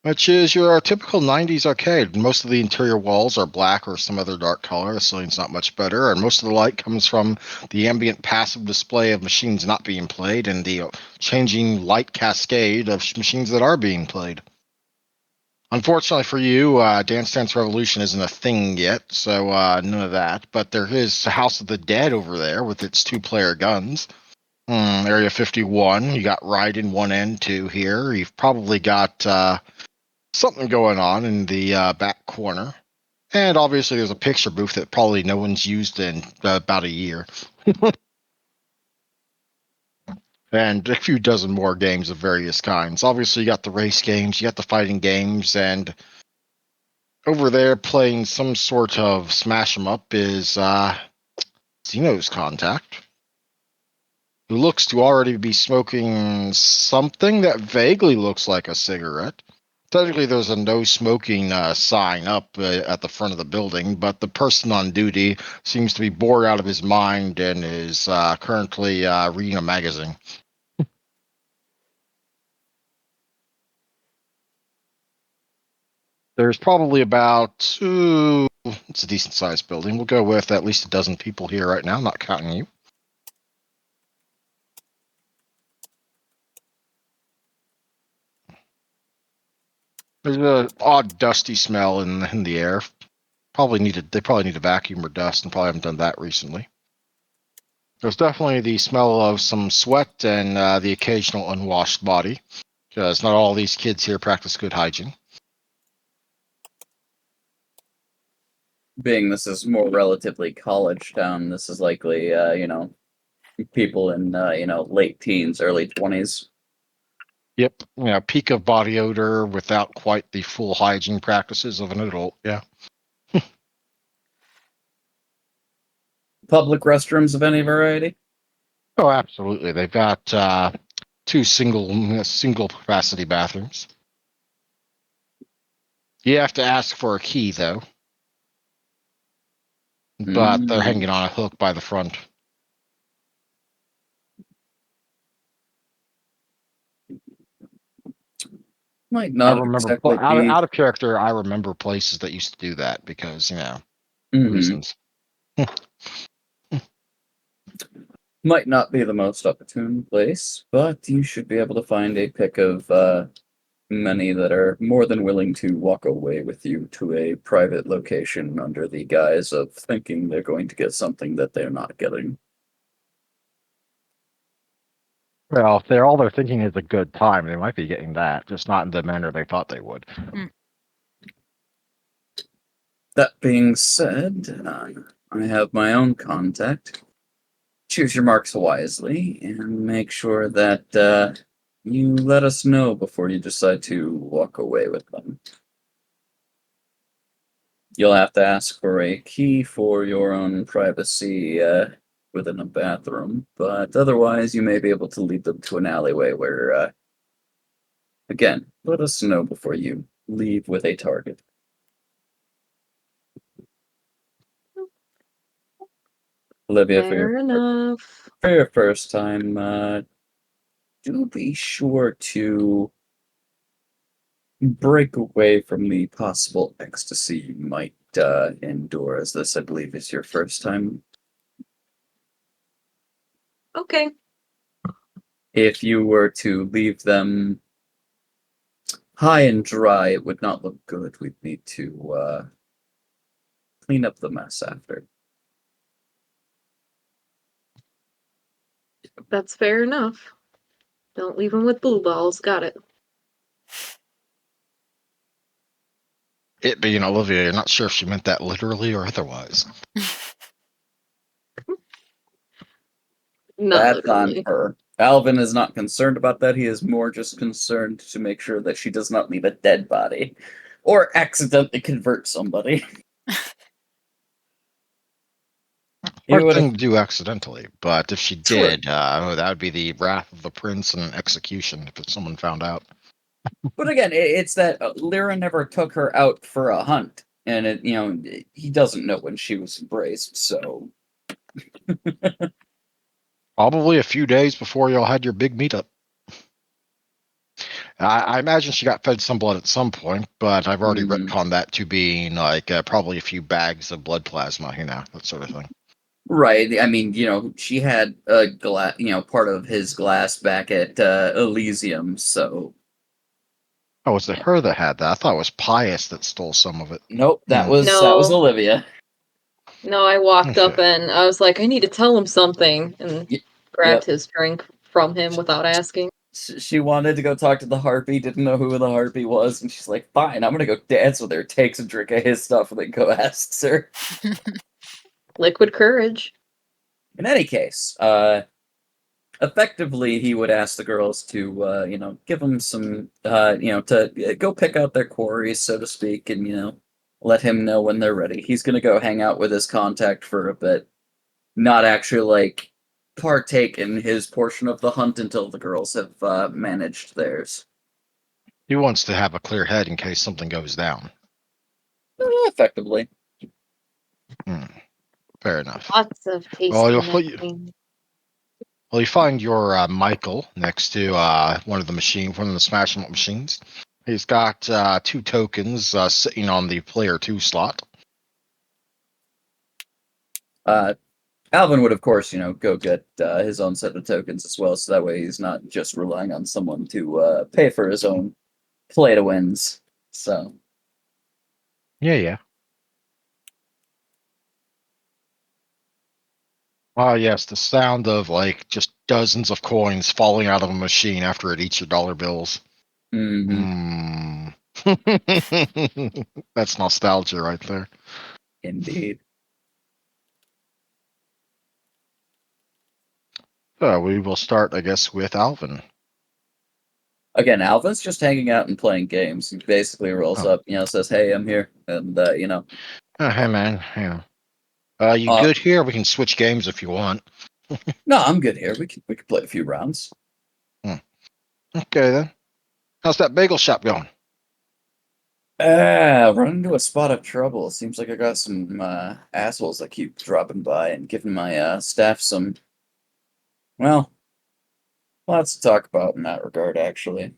which is your typical 90s arcade. Most of the interior walls are black or some other dark color. The ceiling's not much better, and most of the light comes from the ambient passive display of machines not being played and the changing light cascade of machines that are being played. Unfortunately for you, Dance Dance Revolution isn't a thing yet, so none of that. But there is House of the Dead over there with its 2-player guns. Area 51, you got Raiden 1 and 2 here. You've probably got something going on in the back corner. And obviously there's a picture booth that probably no one's used in about a year. And a few dozen more games of various kinds. Obviously you got the race games, you got the fighting games, and over there playing some sort of smash 'em up is Xeno's Contact, who looks to already be smoking something that vaguely looks like a cigarette. Technically, there's a no smoking sign up at the front of the building, but the person on duty seems to be bored out of his mind and is currently reading a magazine. There's probably about, it's a decent sized building. We'll go with at least a dozen people here right now, not counting you. There's an odd dusty smell in the air. They probably need to vacuum or dust, and probably haven't done that recently. There's definitely the smell of some sweat and the occasional unwashed body, because not all these kids here practice good hygiene. Being this is more relatively college town, this is likely, people in, late teens, early 20s. Yep, peak of body odor without quite the full hygiene practices of an adult. Yeah. Public restrooms of any variety? Oh, absolutely. They've got 2 single capacity bathrooms. You have to ask for a key though, but they're hanging on a hook by the front. Might I not remember exactly be. out of character. I remember places that used to do that because reasons. Might not be the most opportune place, but you should be able to find a pick of many that are more than willing to walk away with you to a private location under the guise of thinking they're going to get something that they're not getting. Well, if all they're thinking is a good time, they might be getting that, just not in the manner they thought they would. That being said, I have my own contact. Choose your marks wisely and make sure that you let us know before you decide to walk away with them. You'll have to ask for a key for your own privacy within a bathroom, but otherwise you may be able to lead them to an alleyway where, again, let us know before you leave with a target. Olivia, Fair enough. for your first time, do be sure to break away from the possible ecstasy you might endure, as this, I believe, is your first time. Okay. If you were to leave them high and dry, it would not look good. We'd need to clean up the mess after. That's fair enough. Don't leave them with blue balls. Got it. It being Olivia, you're not sure if she meant that literally or otherwise. Not That's on literally. her. Alvin is not concerned about that. He is more just concerned to make sure that she does not leave a dead body or accidentally convert somebody. He Hard would have. thing to do accidentally, but if she True. did, that would be the wrath of the prince and an execution if someone found out. But again, it's that Lyra never took her out for a hunt, and he doesn't know when she was embraced. So Probably a few days before y'all had your big meetup. I imagine she got fed some blood at some point, but I've already mhm. retconned that to being like probably a few bags of blood plasma, that sort of thing. Right. I mean, she had a glass, part of his glass back at Elysium. So Oh, was it her that had that? I thought it was Pius that stole some of it. nope, that Hmm. was No, Olivia. no, I walked up Okay. and I was like, I need to tell him something, and Y- grabbed yep. his drink from him without asking. She wanted to go talk to the harpy, didn't know who the harpy was, and she's like, "Fine, I'm gonna go dance with her." Takes a drink of his stuff, and then go asks her. Liquid courage. In any case, effectively, he would ask the girls to, give him some, to go pick out their quarries, so to speak, and let him know when they're ready. He's gonna go hang out with his contact for a bit, not actually like partake in his portion of the hunt until the girls have managed theirs. He wants to have a clear head in case something goes down. Effectively. Hmm. Fair enough. Lots of Well, tasty nectarine. you find your Michael next to one of the smashing up machines. He's got 2 tokens sitting on the player 2 slot. Uh, Alvin would, of course, go get his own set of tokens as well, so that way he's not just relying on someone to pay for his own play to wins. So, Yeah, yeah. Ah, yes, the sound of like just dozens of coins falling out of a machine after it eats your dollar bills. mhm, Mm. That's nostalgia right there. indeed. So we will start, I guess, with Alvin. Again, Alvin's just hanging out and playing games. He basically rolls Oh, up, says, "Hey, I'm here," and hey man, you uh, good here? We can switch games if you want. no, I'm good here. We can play a few rounds. Hmm. Okay then. How's that bagel shop going? Run into a spot of trouble. Seems like I got some assholes that keep dropping by and giving my staff some, well, lots to talk about in that regard, actually.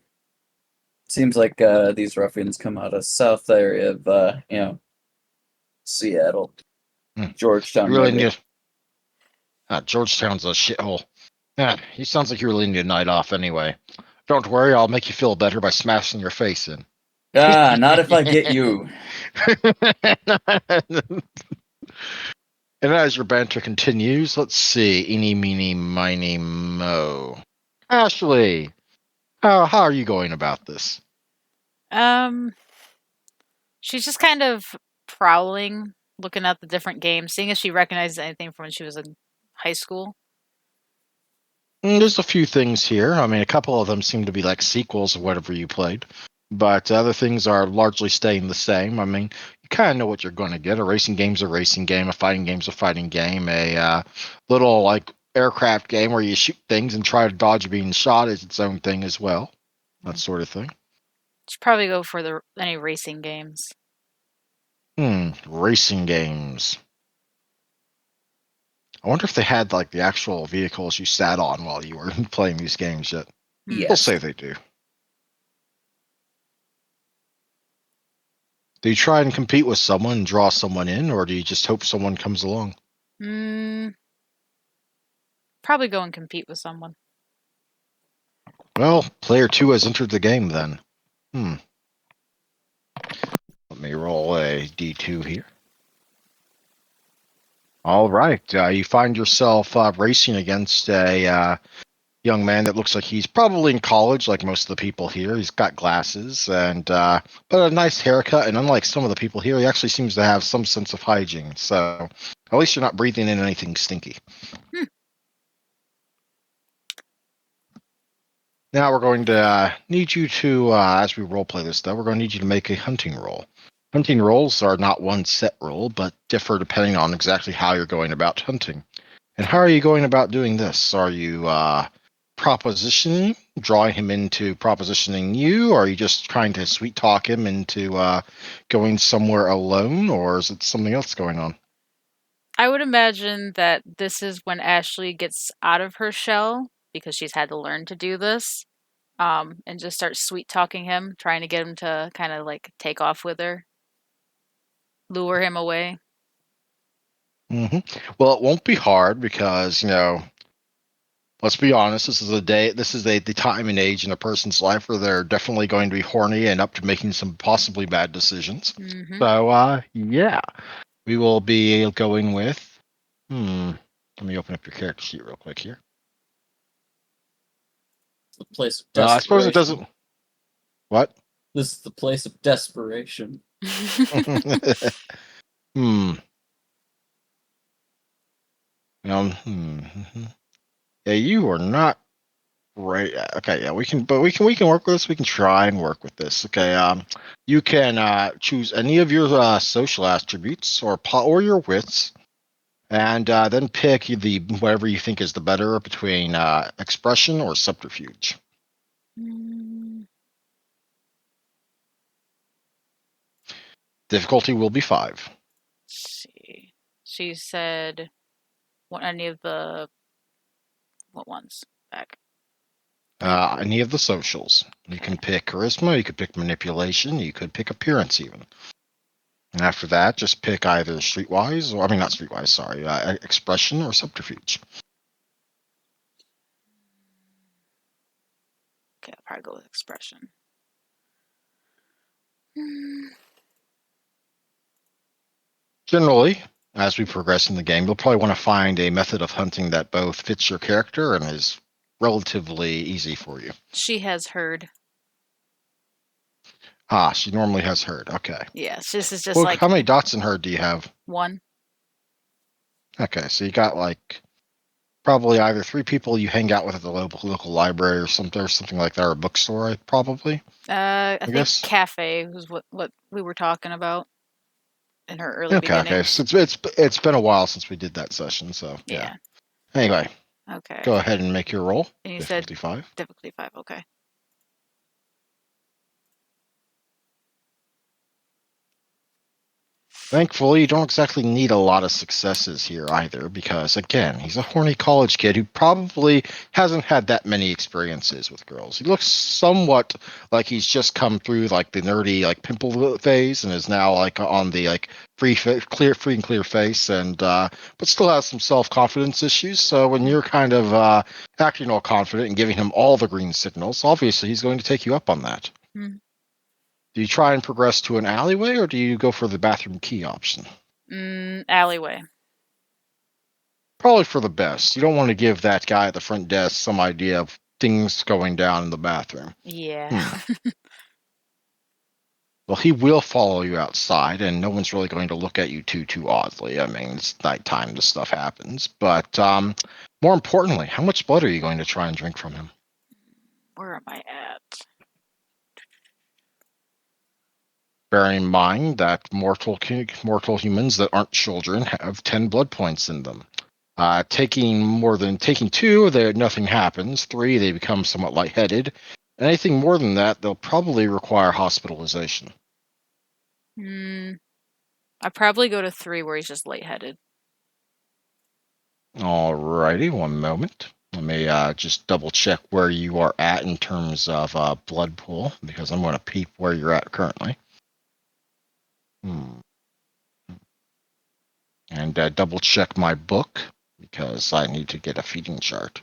Seems like these ruffians come out of south area of, Seattle, Hmm. You Georgetown, really maybe. need. Georgetown's a shithole. Yeah, he sounds like you really need a night off anyway. Don't worry, I'll make you feel better by smashing your face in. Ah, not if I get you. And as your banter continues, let's see. Eeny, meeny, miny, mo. Ashley, how are you going about this? Um, she's just kind of prowling, looking at the different games, seeing if she recognizes anything from when she was in high school. There's a few things here. I mean, a couple of them seem to be like sequels of whatever you played, but other things are largely staying the same. I mean, you kind of know what you're going to get. A racing game's a racing game. A fighting game's a fighting game. A little like aircraft game where you shoot things and try to dodge being shot is its own thing as well. That sort of thing. Should probably go for any racing games. Racing games. I wonder if they had like the actual vehicles you sat on while you were playing these games yet. Hmm. We'll Yes. say they do. Do you try and compete with someone and draw someone in, or do you just hope someone comes along? Probably go and compete with someone. Well, player 2 has entered the game then. Let me roll a d2 here. All right. You find yourself racing against a young man that looks like he's probably in college, like most of the people here. He's got glasses and but a nice haircut. And unlike some of the people here, he actually seems to have some sense of hygiene. So at least you're not breathing in anything stinky. Now we're going to need you to, as we roleplay this, though, we're going to need you to make a hunting roll. Hunting rolls are not one set rule, but differ depending on exactly how you're going about hunting. And how are you going about doing this? Are you propositioning, drawing him into propositioning you, or are you just trying to sweet talk him into going somewhere alone, or is it something else going on? I would imagine that this is when Ashley gets out of her shell because she's had to learn to do this, and just starts sweet talking him, trying to get him to kind of like take off with her, lure him away. hmm Well, it won't be hard because, let's be honest, this is the time and age in a person's life where they're definitely going to be horny and up to making some possibly bad decisions. Mm-hmm. So, yeah, we will be going with, let me open up your character sheet real quick here. The place of I suppose it desperation. doesn't, what? This is the place of desperation. Hmm. Yeah, you are not right. Okay, yeah, we can work with this. We can try and work with this. Okay, you can choose any of your social attributes or your wits, and then pick the whatever you think is the better between expression or subterfuge. Mm, Difficulty will be 5. let's see. She said, "What any of the what ones back?" Any of the socials. You Okay. can pick charisma. You could pick manipulation. You could pick appearance even. And after that, just pick either streetwise, or I mean, not streetwise, sorry, expression or subterfuge. Okay, I'll probably go with expression. Mm, Generally, as we progress in the game, you'll probably want to find a method of hunting that both fits your character and is relatively easy for you. she has heard. Ah, she normally has herd. Okay. Yes, this is just Well, like how many dots in herd do you have? one. Okay, so you got like probably either 3 people you hang out with at the local library or something like that, or a bookstore, probably. I I think guess. cafe was what we were talking about in her early Okay. So beginnings. it's been a while since we did that session, so yeah. Yeah. Anyway, Okay. go ahead and make your roll. And you said Difficulty 5. difficulty 5. Okay. Thankfully, you don't exactly need a lot of successes here either, because again, he's a horny college kid who probably hasn't had that many experiences with girls. He looks somewhat like he's just come through like the nerdy like pimple phase and is now like on the like free and clear face, and but still has some self confidence issues. So when you're kind of acting all confident and giving him all the green signals, obviously he's going to take you up on that. Hmm. Do you try and progress to an alleyway, or do you go for the bathroom key option? Alleyway. Probably for the best. You don't want to give that guy at the front desk some idea of things going down in the bathroom. Yeah. Well, he will follow you outside, and no one's really going to look at you too oddly. I mean, it's nighttime; this stuff happens. But more importantly, how much blood are you going to try and drink from him? Where am I at? Bearing in mind that mortal humans that aren't children have 10 blood points in them. Taking 2, there nothing happens. 3, they become somewhat lightheaded. Anything more than that, they'll probably require hospitalization. I probably go to 3 where he's just lightheaded. Alrighty, one moment. Let me just double check where you are at in terms of blood pool, because I'm going to peep where you're at currently. And double check my book, because I need to get a feeding chart.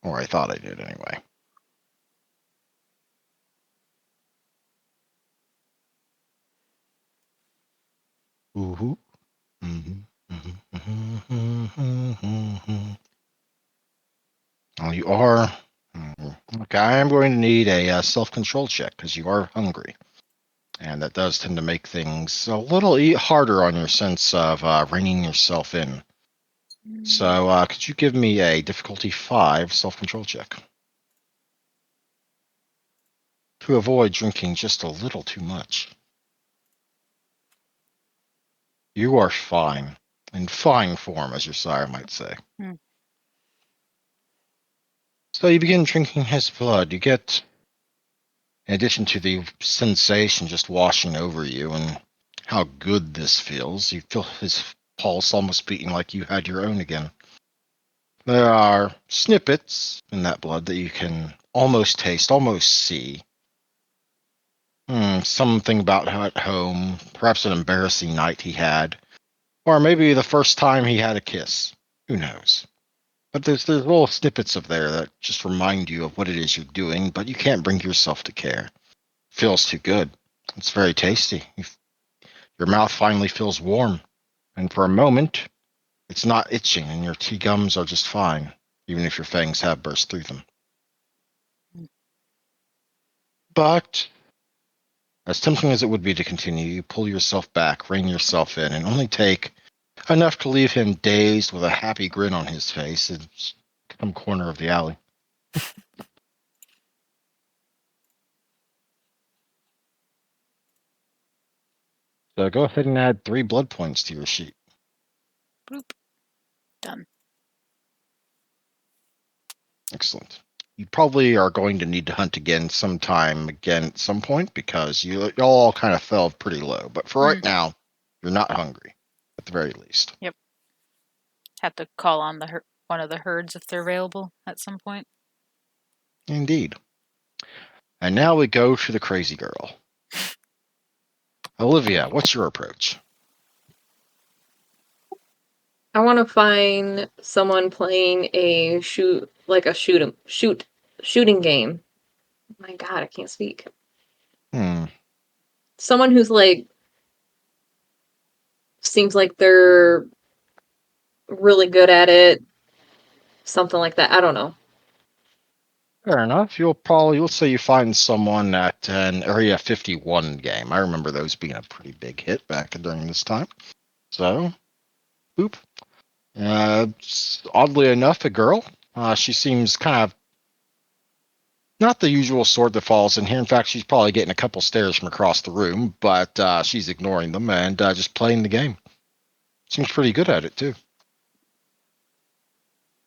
Or I thought I did anyway. Ooh. Well, you are. Okay, I am going to need a self-control check because you are hungry. And that does tend to make things a little harder on your sense of reining yourself in. So, could you give me a difficulty 5 self-control check to avoid drinking just a little too much? You are fine, in fine form, as your sire might say. Hmm. So you begin drinking his blood. You get, in addition to the sensation just washing over you and how good this feels, you feel his pulse almost beating like you had your own again. There are snippets in that blood that you can almost taste, almost see. Something about how at home, perhaps an embarrassing night he had, or maybe the first time he had a kiss. Who knows? But there's little snippets of there that just remind you of what it is you're doing, but you can't bring yourself to care. Feels too good. It's very tasty. Your mouth finally feels warm, and for a moment, it's not itching, and your tea gums are just fine, even if your fangs have burst through them. But as tempting as it would be to continue, you pull yourself back, rein yourself in, and only take enough to leave him dazed with a happy grin on his face in some corner of the alley. So go ahead and add 3 blood points to your sheet. Bloop. Done. Excellent. You probably are going to need to hunt again sometime again at some point because you all kind of fell pretty low. But for right now, you're not hungry, at the very least. Yep. Have to call on one of the herds if they're available at some point. Indeed. And now we go to the crazy girl. Olivia, what's your approach? I want to find someone playing a shooting game. My God, I can't speak. Someone who's like seems like they're really good at it. Something like that. I don't know. Fair enough. You'll say you find someone at an Area 51 game. I remember those being a pretty big hit back during this time. So, boop. Oddly enough, a girl. She seems kind of not the usual sort that falls in here. In fact, she's probably getting a couple stares from across the room, but she's ignoring them and just playing the game. Seems pretty good at it, too.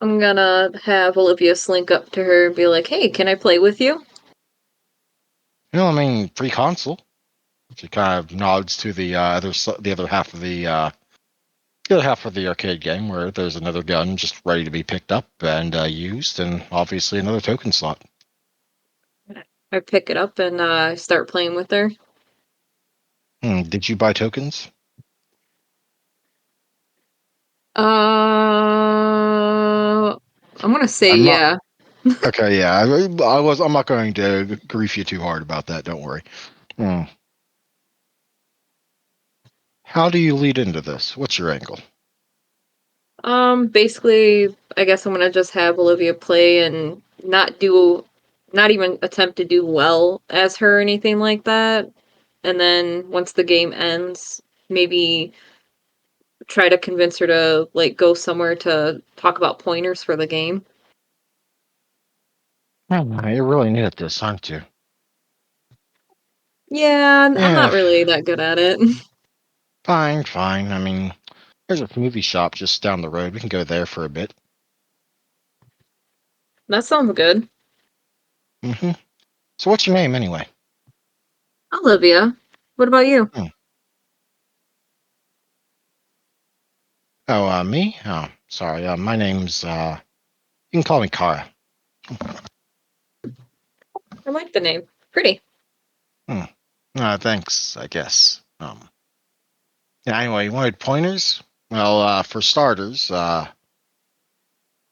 I'm gonna have Olivia slink up to her and be like, "Hey, can I play with you?" I mean, free console. She kind of nods to the other half of the other half of the arcade game where there's another gun just ready to be picked up and used, and obviously another token slot. I pick it up and start playing with her. Did you buy tokens? Uh, I'm gonna say I'm not. yeah. Okay, yeah. I'm not going to grief you too hard about that. Don't worry. Hmm. How do you lead into this? What's your angle? Basically, I guess I'm gonna just have Olivia play and not even attempt to do well as her or anything like that. And then once the game ends, maybe try to convince her to like go somewhere to talk about pointers for the game. You really need this, aren't you? Yeah, I'm Yeah, not really that good at it. fine. I mean, there's a movie shop just down the road. We can go there for a bit. That sounds good. hmm So, what's your name anyway? Olivia, what about you? Hmm. Oh, me? Oh, sorry. My name's. You can call me Kara. I like the name. Pretty. Hmm. Thanks. I guess. Yeah. Anyway, you wanted pointers? Well, for starters,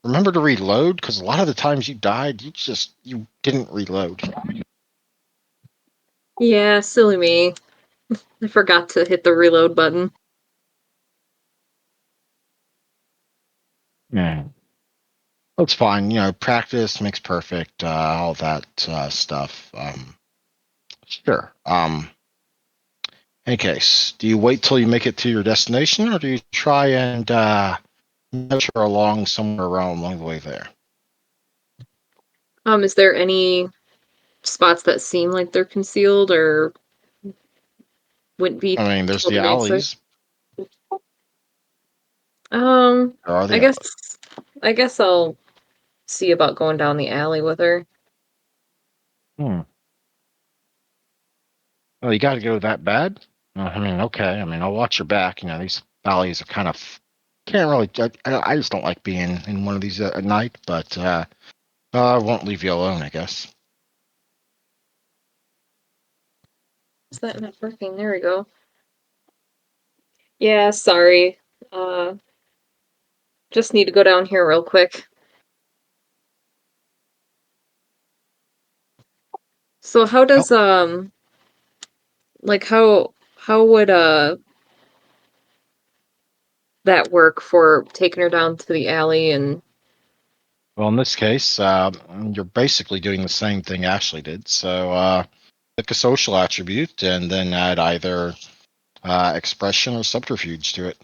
remember to reload because a lot of the times you died, you didn't reload. Yeah, silly me. I forgot to hit the reload button. Yeah. That's fine. Practice makes perfect. All that stuff. Sure. Any case, do you wait till you make it to your destination, or do you try and measure along somewhere around along the way there. Is there any spots that seem like they're concealed or wouldn't be I mean, there's the totally basic? alleys. Um, There are I the guess alleys. I guess I'll see about going down the alley with her. Hmm. Well, you got to go that bad? I mean, okay. I mean, I'll watch your back. You know, these alleys are kind of can't really. I just don't like being in one of these at night, but I won't leave you alone, I guess. Is that not working? There we go. Yeah, sorry. Uh, just need to go down here real quick. So how Oh, does like how would that work for taking her down to the alley and well, in this case, you're basically doing the same thing Ashley did. So pick a social attribute and then add either expression or subterfuge to it.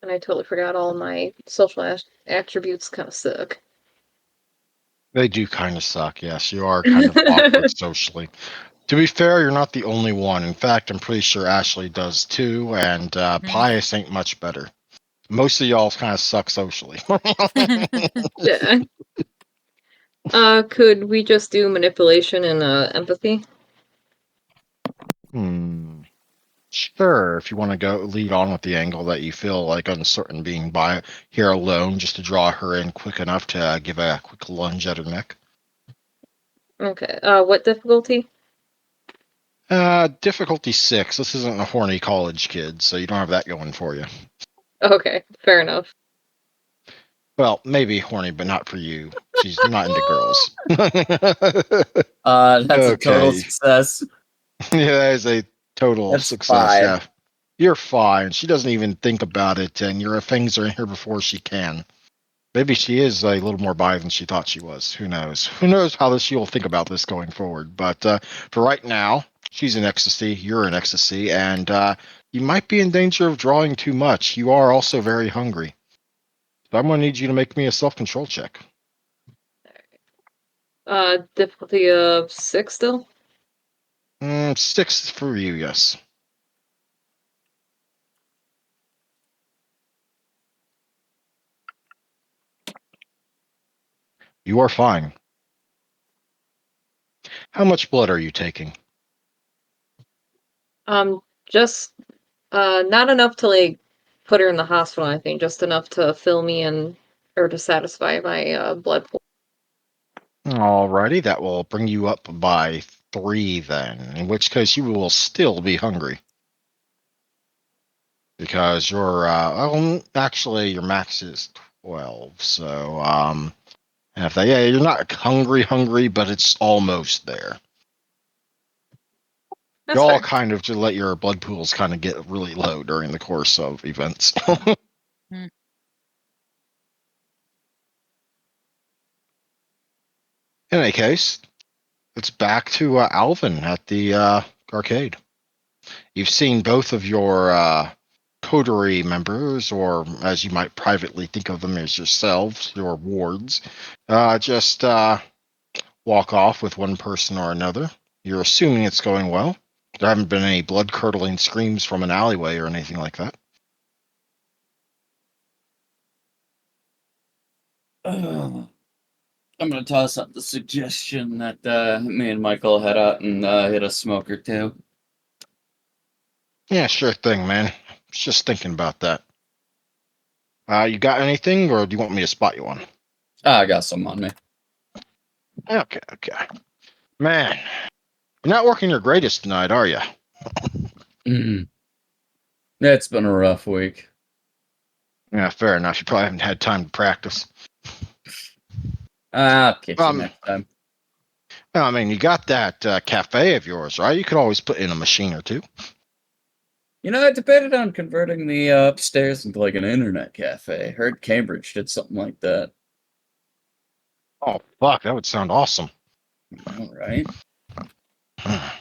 I totally forgot all my social attributes kind of suck. They do kind of suck. Yes, you are kind of awkward socially. To be fair, you're not the only one. In fact, I'm pretty sure Ashley does too, and Pius ain't much better. Most of y'all kind of suck socially. Yeah. Could we just do manipulation and empathy? Hmm. Sure, if you want to go lead on with the angle that you feel like uncertain being by here alone, just to draw her in quick enough to give a quick lunge at her neck. Okay. What difficulty? Difficulty 6. This isn't a horny college kid, so you don't have that going for you. Okay, fair enough. Well, maybe horny, but not for you. She's not into girls. That's a total Okay. success. Yeah, that is a total That's success. 5. Yeah. You're fine. She doesn't even think about it, and your things are in here before she can. Maybe she is a little more bi than she thought she was. Who knows? Who knows how she will think about this going forward? But for right now, she's in ecstasy. You're in ecstasy, and you might be in danger of drawing too much. You are also very hungry. So I'm going to need you to make me a self-control check. Difficulty of 6 still? 6 for you, yes. You are fine. How much blood are you taking? Just not enough to like put her in the hospital, I think, just enough to fill me in or to satisfy my blood pool. Alrighty, that will bring you up by 3 then, in which case you will still be hungry. Because actually your max is 12, so, yeah, you're not hungry, but it's almost there. You That's all fair. kind of just let your blood pools kind of get really low during the course of events. Hmm. In any case, it's back to Alvin at the arcade. You've seen both of your coterie members, or as you might privately think of them as yourselves, your wards, just walk off with one person or another. You're assuming it's going well. There haven't been any blood curdling screams from an alleyway or anything like that. I'm gonna toss out the suggestion that me and Michael head out and hit a smoke or two. Yeah, sure thing, man. Was just thinking about that. You got anything, or do you want me to spot you one? I got some on me. Okay, okay. Man, you're not working your greatest tonight, are you? Mm. It's been a rough week. Yeah, fair enough. You probably haven't had time to practice. I'll catch you Um, next time. I mean, you got that cafe of yours, right? You could always put in a machine or two. I debated on converting the upstairs into like an internet cafe. Heard Cambridge did something like that. Oh, fuck, that would sound awesome. All right. I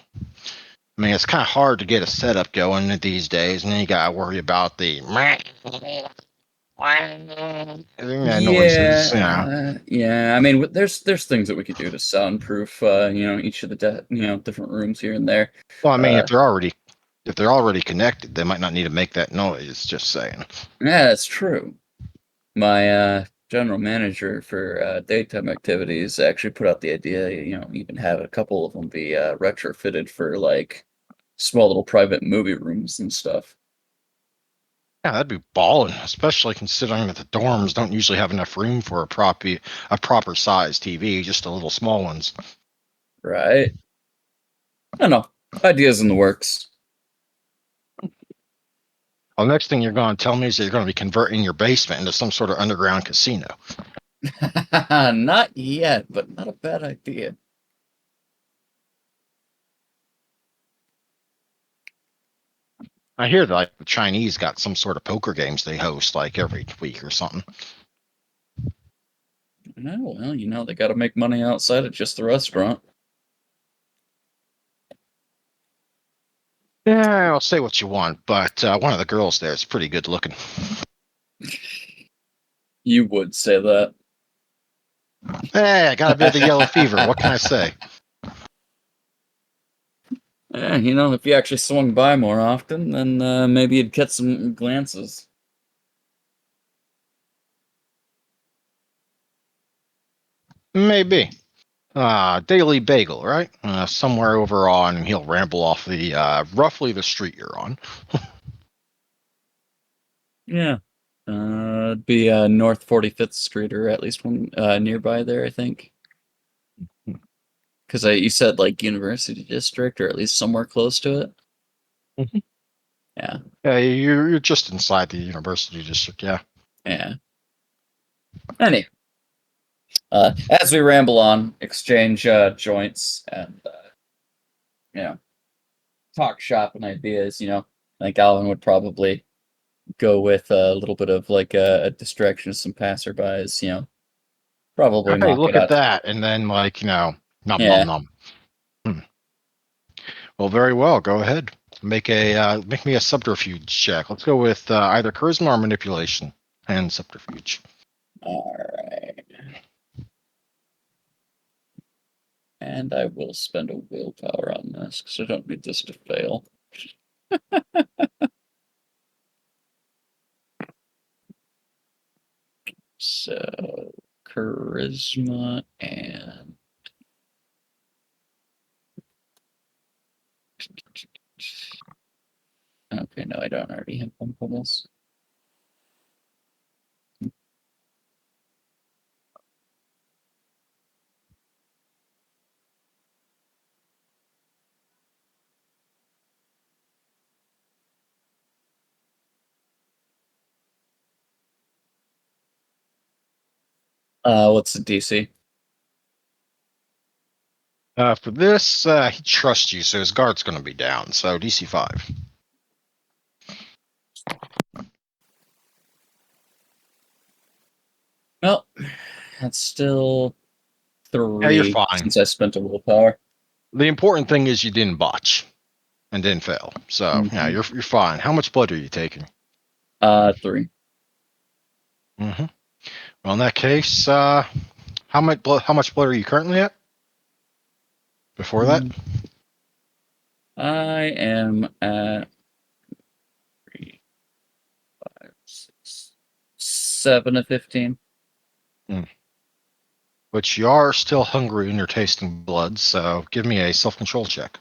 mean, it's kind of hard to get a setup going these days, and then you gotta worry about the noises. Yeah. Yeah. I mean, there's things that we could do to soundproof, each of the different rooms here and there. Well, I mean, Uh, if they're already connected, they might not need to make that noise. Just saying. yeah, that's true. My general manager for daytime activities actually put out the idea, even have a couple of them be retrofitted for like small little private movie rooms and stuff. Yeah, that'd be balling, especially considering that the dorms don't usually have enough room for a proper size TV, just the little small ones. Right? I don't know. Ideas in the works. Well, next thing you're going to tell me is you're going to be converting your basement into some sort of underground casino. Not yet, but not a bad idea. I hear that like, the Chinese got some sort of poker games they host like every week or something. Oh, well, they got to make money outside of just the restaurant. Yeah, I'll say what you want, but one of the girls there is pretty good looking. You would say that. Hey, I got a bit of the yellow fever. What can I say? Yeah, if you actually swung by more often, then maybe you'd get some glances. Maybe. Daily Bagel, right? Somewhere over on, he'll ramble off the roughly the street you're on. Yeah. It'd be North 45th Street or at least one nearby there, I think. Because you said like University District or at least somewhere close to it. Mhm. Yeah. Yeah, you're just inside the university district. Yeah. Yeah. Anyway, as we ramble on, exchange joints and talk shop and ideas, I think Alan would probably go with a little bit of like a distraction of some passerbys, probably Hey, knock it look at out. that, and then like nom nom Yeah. nom. Hmm. Well, very well. Go ahead. Make me a subterfuge check. Let's go with either charisma or manipulation and subterfuge. All right. And I will spend a willpower on this because I don't need this to fail. So, charisma and. Okay, no, I don't already have one for this. What's the DC? For this, he trusts you, so his guard's going to be down. So DC 5. Well, that's still Yeah, you're 3 fine. since I spent a willpower. The important thing is you didn't botch and didn't fail. So yeah, Mhm. you're fine. How much blood are you taking? 3. Mm-hmm. Well, in that case, how much blood? How much blood are you currently at? Before that, Mm. I am at 3, 5, 6, 7 of 15. but you are still hungry and you're tasting blood. So give me a self-control check.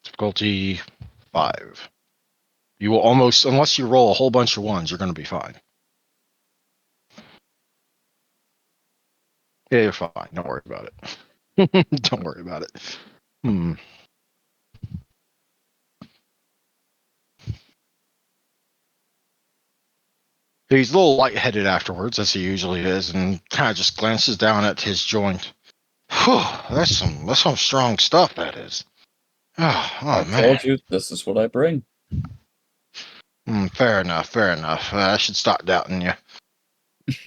Difficulty 5. You will almost, unless you roll a whole bunch of ones, you're going to be fine. Yeah, you're fine. Don't worry about it. Don't worry about it. Hmm. He's a little lightheaded afterwards, as he usually is, and kind of just glances down at his joint. Whew, that's some strong stuff. That is. Oh, I oh man. told you this is what I bring. Fair enough. Fair enough. I should stop doubting you.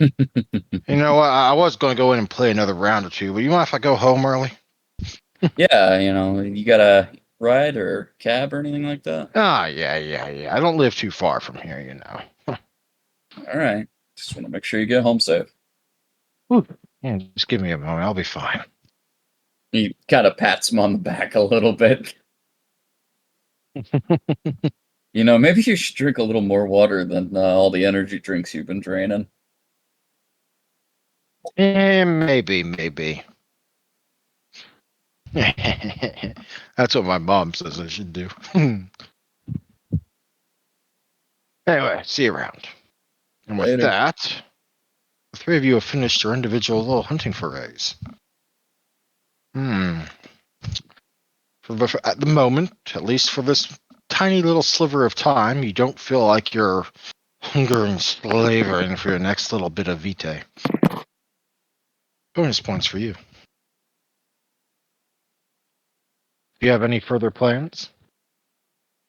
You know what? I was going to go in and play another round or two, but you mind if I go home early? Yeah, you got a ride or cab or anything like that? Yeah. I don't live too far from here, you know. All right. Just want to make sure you get home safe. Whew. Yeah, just give me a moment. I'll be fine. He kind of pats him on the back a little bit. Maybe you should drink a little more water than all the energy drinks you've been draining. Maybe. That's what my mom says I should do. Anyway, see you around. And with Later. that, the three of you have finished your individual little hunting forays. Hmm. At the moment, at least for this tiny little sliver of time, you don't feel like you're hungering, slavering for your next little bit of vitae. Bonus points for you. Do you have any further plans?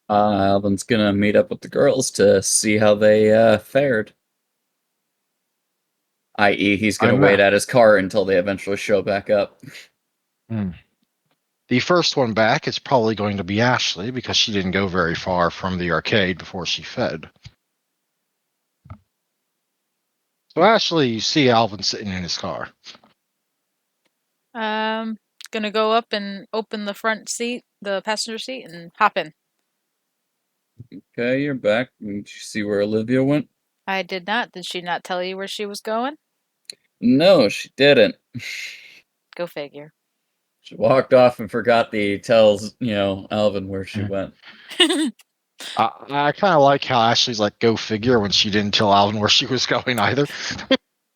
Alvin's gonna meet up with the girls to see how they fared. I.e., he's gonna I'm wait at his car until they eventually show back up. The first one back is probably going to be Ashley because she didn't go very far from the arcade before she fed. So Ashley, you see Alvin sitting in his car. Gonna go up and open the front seat, the passenger seat, and hop in. Okay, you're back. Did you see where Olivia went? I did not. Did she not tell you where she was going? No, she didn't. Go figure. She walked off and forgot the tells, Alvin where she went. I kind of like how Ashley's like, go figure, when she didn't tell Alvin where she was going either.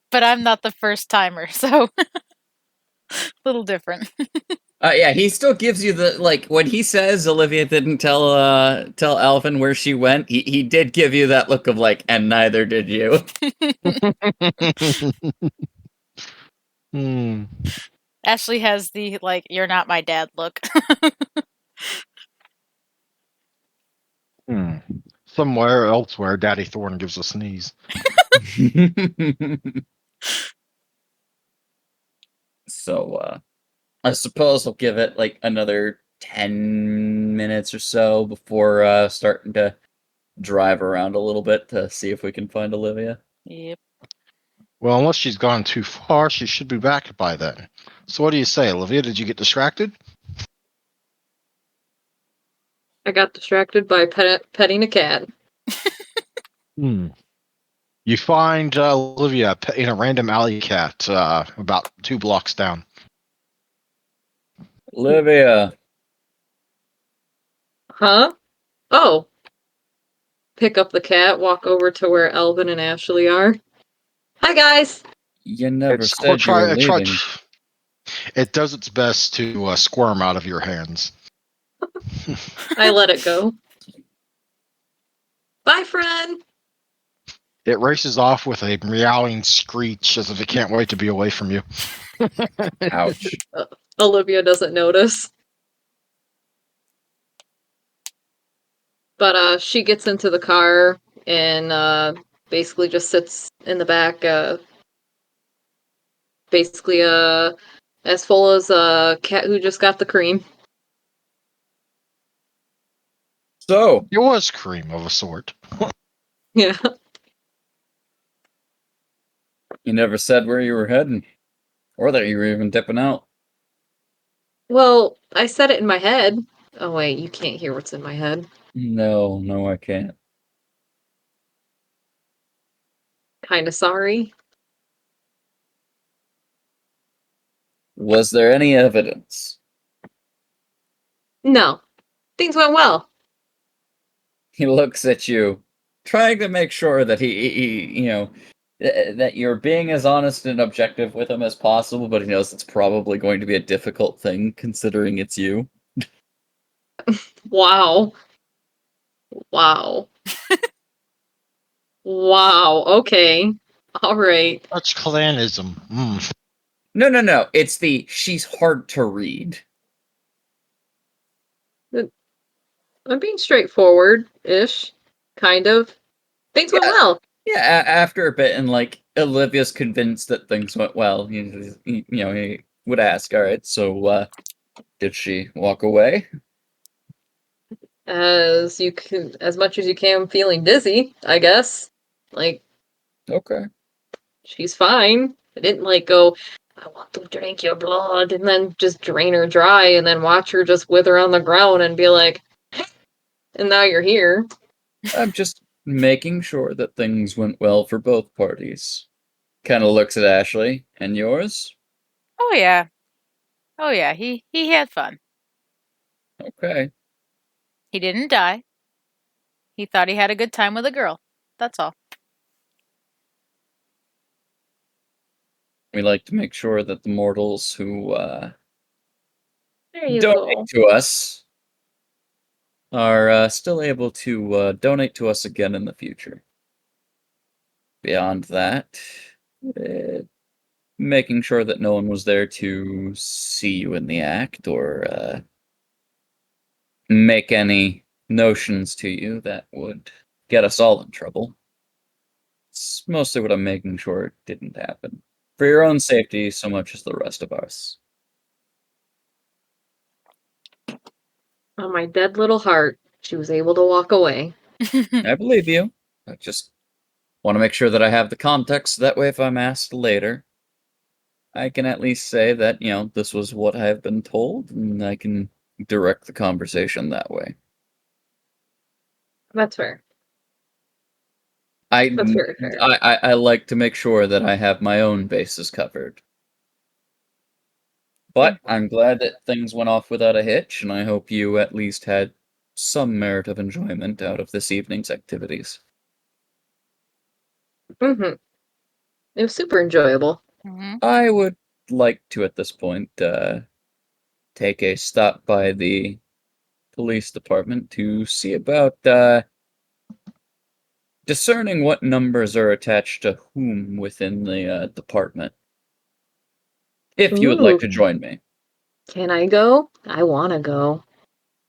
But I'm not the first timer, so a little different. Yeah, he still gives you the when he says Olivia didn't tell Alvin where she went. He did give you that look of and neither did you. Hmm. Ashley has the you're not my dad look. Somewhere elsewhere, Daddy Thorne gives a sneeze. So I suppose we'll give it another 10 minutes or so before starting to drive around a little bit to see if we can find Olivia. Yep. Well, unless she's gone too far, she should be back by then. So what do you say, Olivia? Did you get distracted? I got distracted by petting a cat. You find Olivia in a random alley cat about 2 blocks down. Olivia. Huh? Oh. Pick up the cat, walk over to where Elvin and Ashley are. Hi, guys. You never said you were leaving. It does its best to squirm out of your hands. I let it go. Bye, friend. It races off with a meowing screech as if it can't wait to be away from you. Ouch. Olivia doesn't notice. But she gets into the car and basically just sits in the back, basically as full as a cat who just got the cream. So, It was cream of a sort. Yeah. you never said where you were heading, or that you were even dipping out. Well, I said it in my head. Oh wait, you can't hear what's in my head. No, I can't. Kinda sorry. Was there any evidence? No. Things went well. He looks at you, trying to make sure that that you're being as honest and objective with him as possible, but he knows it's probably going to be a difficult thing considering it's you. Wow. Wow. Wow. Okay. All right. Such clanism. No. It's she's hard to read. I'm being straightforward-ish. kind of. Things went Yeah. well. Yeah, after a bit, and like Olivia's convinced that things went well, he would ask, "All right, so did she walk away?" As much as you can, feeling dizzy, I guess. Like, Okay. she's fine. I didn't like go, I want to drink your blood, and then just drain her dry, and then watch her just wither on the ground and be like, and now you're here. I'm just making sure that things went well for both parties. Kind of looks at Ashley. And yours? Oh yeah. Oh yeah. He had fun. Okay. He didn't die. He thought he had a good time with a girl. That's all. We like to make sure that the mortals who There you donate go. to us are still able to donate to us again in the future. Beyond that, uh, making sure that no one was there to see you in the act or make any notions to you that would get us all in trouble. It's mostly what I'm making sure it didn't happen. For your own safety, so much as the rest of us. On my dead little heart, she was able to walk away. I believe you. I just want to make sure that I have the context. That way, if I'm asked later, I can at least say that, this was what I have been told, and I can direct the conversation that way. That's fair. I, That's very fair. I like to make sure that I have my own bases covered. But I'm glad that things went off without a hitch, and I hope you at least had some merit of enjoyment out of this evening's activities. Mm-hmm. It was super enjoyable. hmm I would like to, at this point, take a stop by the police department to see about discerning what numbers are attached to whom within the department. If you would like Ooh, to join me. can I go? I wanna go.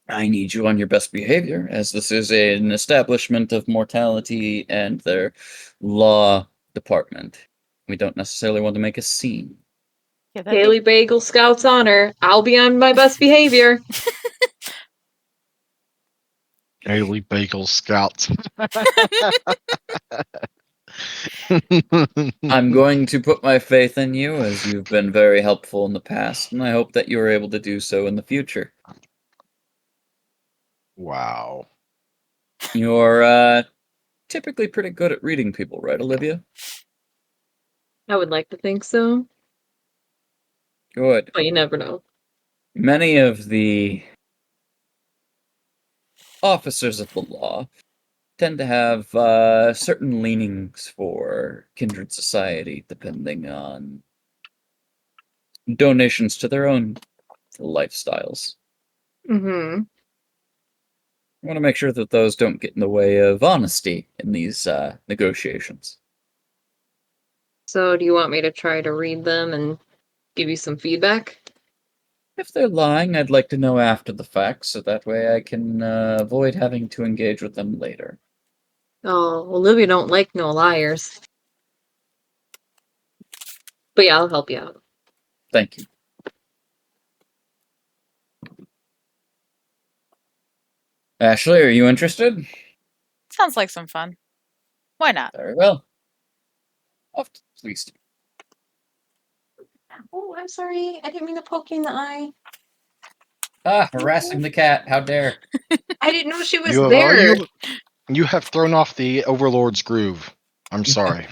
I need you on your best behavior, as this is an establishment of mortality and their law department. We don't necessarily want to make a scene. Yeah, that'd Daily Bagel Scouts honor. I'll be on my best behavior. Daily Bagel Scouts. I'm going to put my faith in you, as you've been very helpful in the past, and I hope that you are able to do so in the future. Wow. You're typically pretty good at reading people, right, Olivia? I would like to think so, Good. but you never know. Many of the officers of the law tend to have certain leanings for kindred society, depending on donations to their own lifestyles. Mm-hmm. I want to make sure that those don't get in the way of honesty in these negotiations. So do you want me to try to read them and give you some feedback? If they're lying, I'd like to know after the fact, so that way I can avoid having to engage with them later. Oh, Olivia don't like no liars. But yeah, I'll help you out. Thank you. Ashley, are you interested? sounds like some fun. Why not? Very well. Off to the police. Oh, I'm sorry. I didn't mean to poke you in the eye. Ah, harassing the cat. How dare. I didn't know she was You have there. you have thrown off the Overlord's groove. I'm sorry.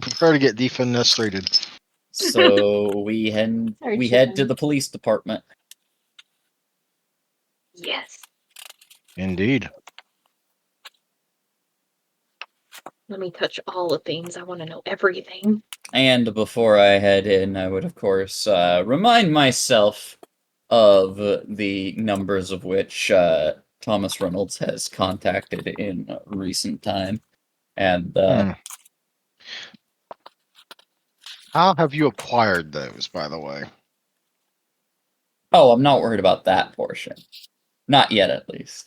Prefer to get defenestrated. So we head Sorry, we head to chicken. the police department. Yes. Indeed. Let me touch all the things. I want to know everything. And before I head in, I would of course remind myself of the numbers of which Thomas Reynolds has contacted in recent time. And Hmm. How have you acquired those, by the way? oh, I'm not worried about that portion. Not yet, at least.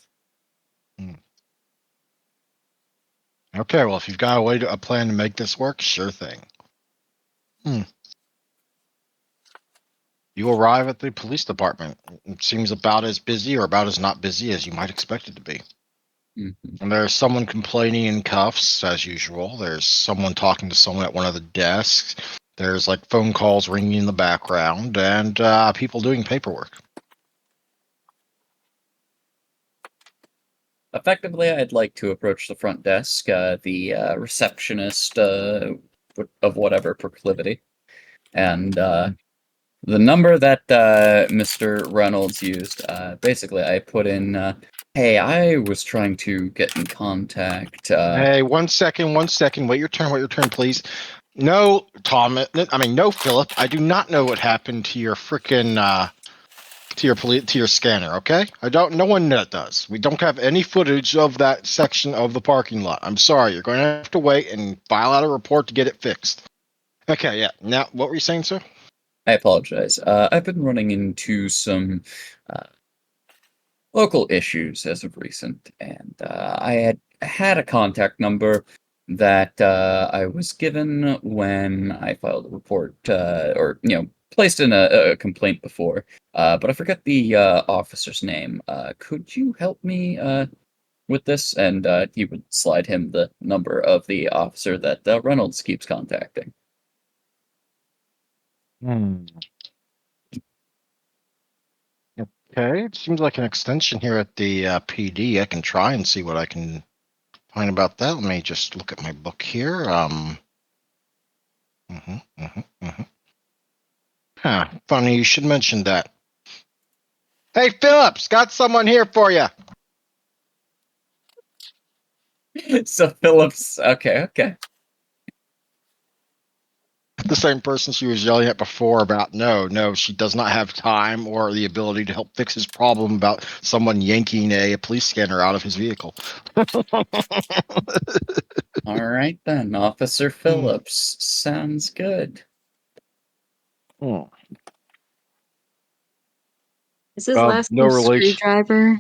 Okay, well, if you've got a plan to make this work, sure thing. You arrive at the police department. It seems about as busy or about as not busy as you might expect it to be. Mhm. And there's someone complaining in cuffs, as usual. There's someone talking to someone at one of the desks. There's like phone calls ringing in the background, and people doing paperwork. Effectively, I'd like to approach the front desk, the receptionist of whatever proclivity, and the number that Mr. Reynolds used. Basically, I put in, "Hey, I was trying to get in contact." Hey, 1 second, 1 second. Wait your turn, please. No, Tom. No, Philip. I do not know what happened to your frickin' to your scanner. Okay, I don't. No one that does. We don't have any footage of that section of the parking lot. I'm sorry. You're going to have to wait and file out a report to get it fixed. Okay, yeah. Now, what were you saying, sir? I apologize. I've been running into some uh, local issues as of recent, and I had a contact number that I was given when I filed a report, or placed in a complaint before. But I forget the officer's name. Could you help me with this? And he would slide him the number of the officer that Reynolds keeps contacting. Hmm. Okay, it seems like an extension here at the PD. I can try and see what I can find about that. Let me just look at my book here. Mhm, mhm, mhm. Huh, funny you should mention that. Hey, Phillips, got someone here for you. So Phillips, okay. The same person she was yelling at before about no, she does not have time or the ability to help fix his problem about someone yanking a police scanner out of his vehicle. All right then, Officer Phillips. Sounds good. Is his last No name relation. Screwdriver?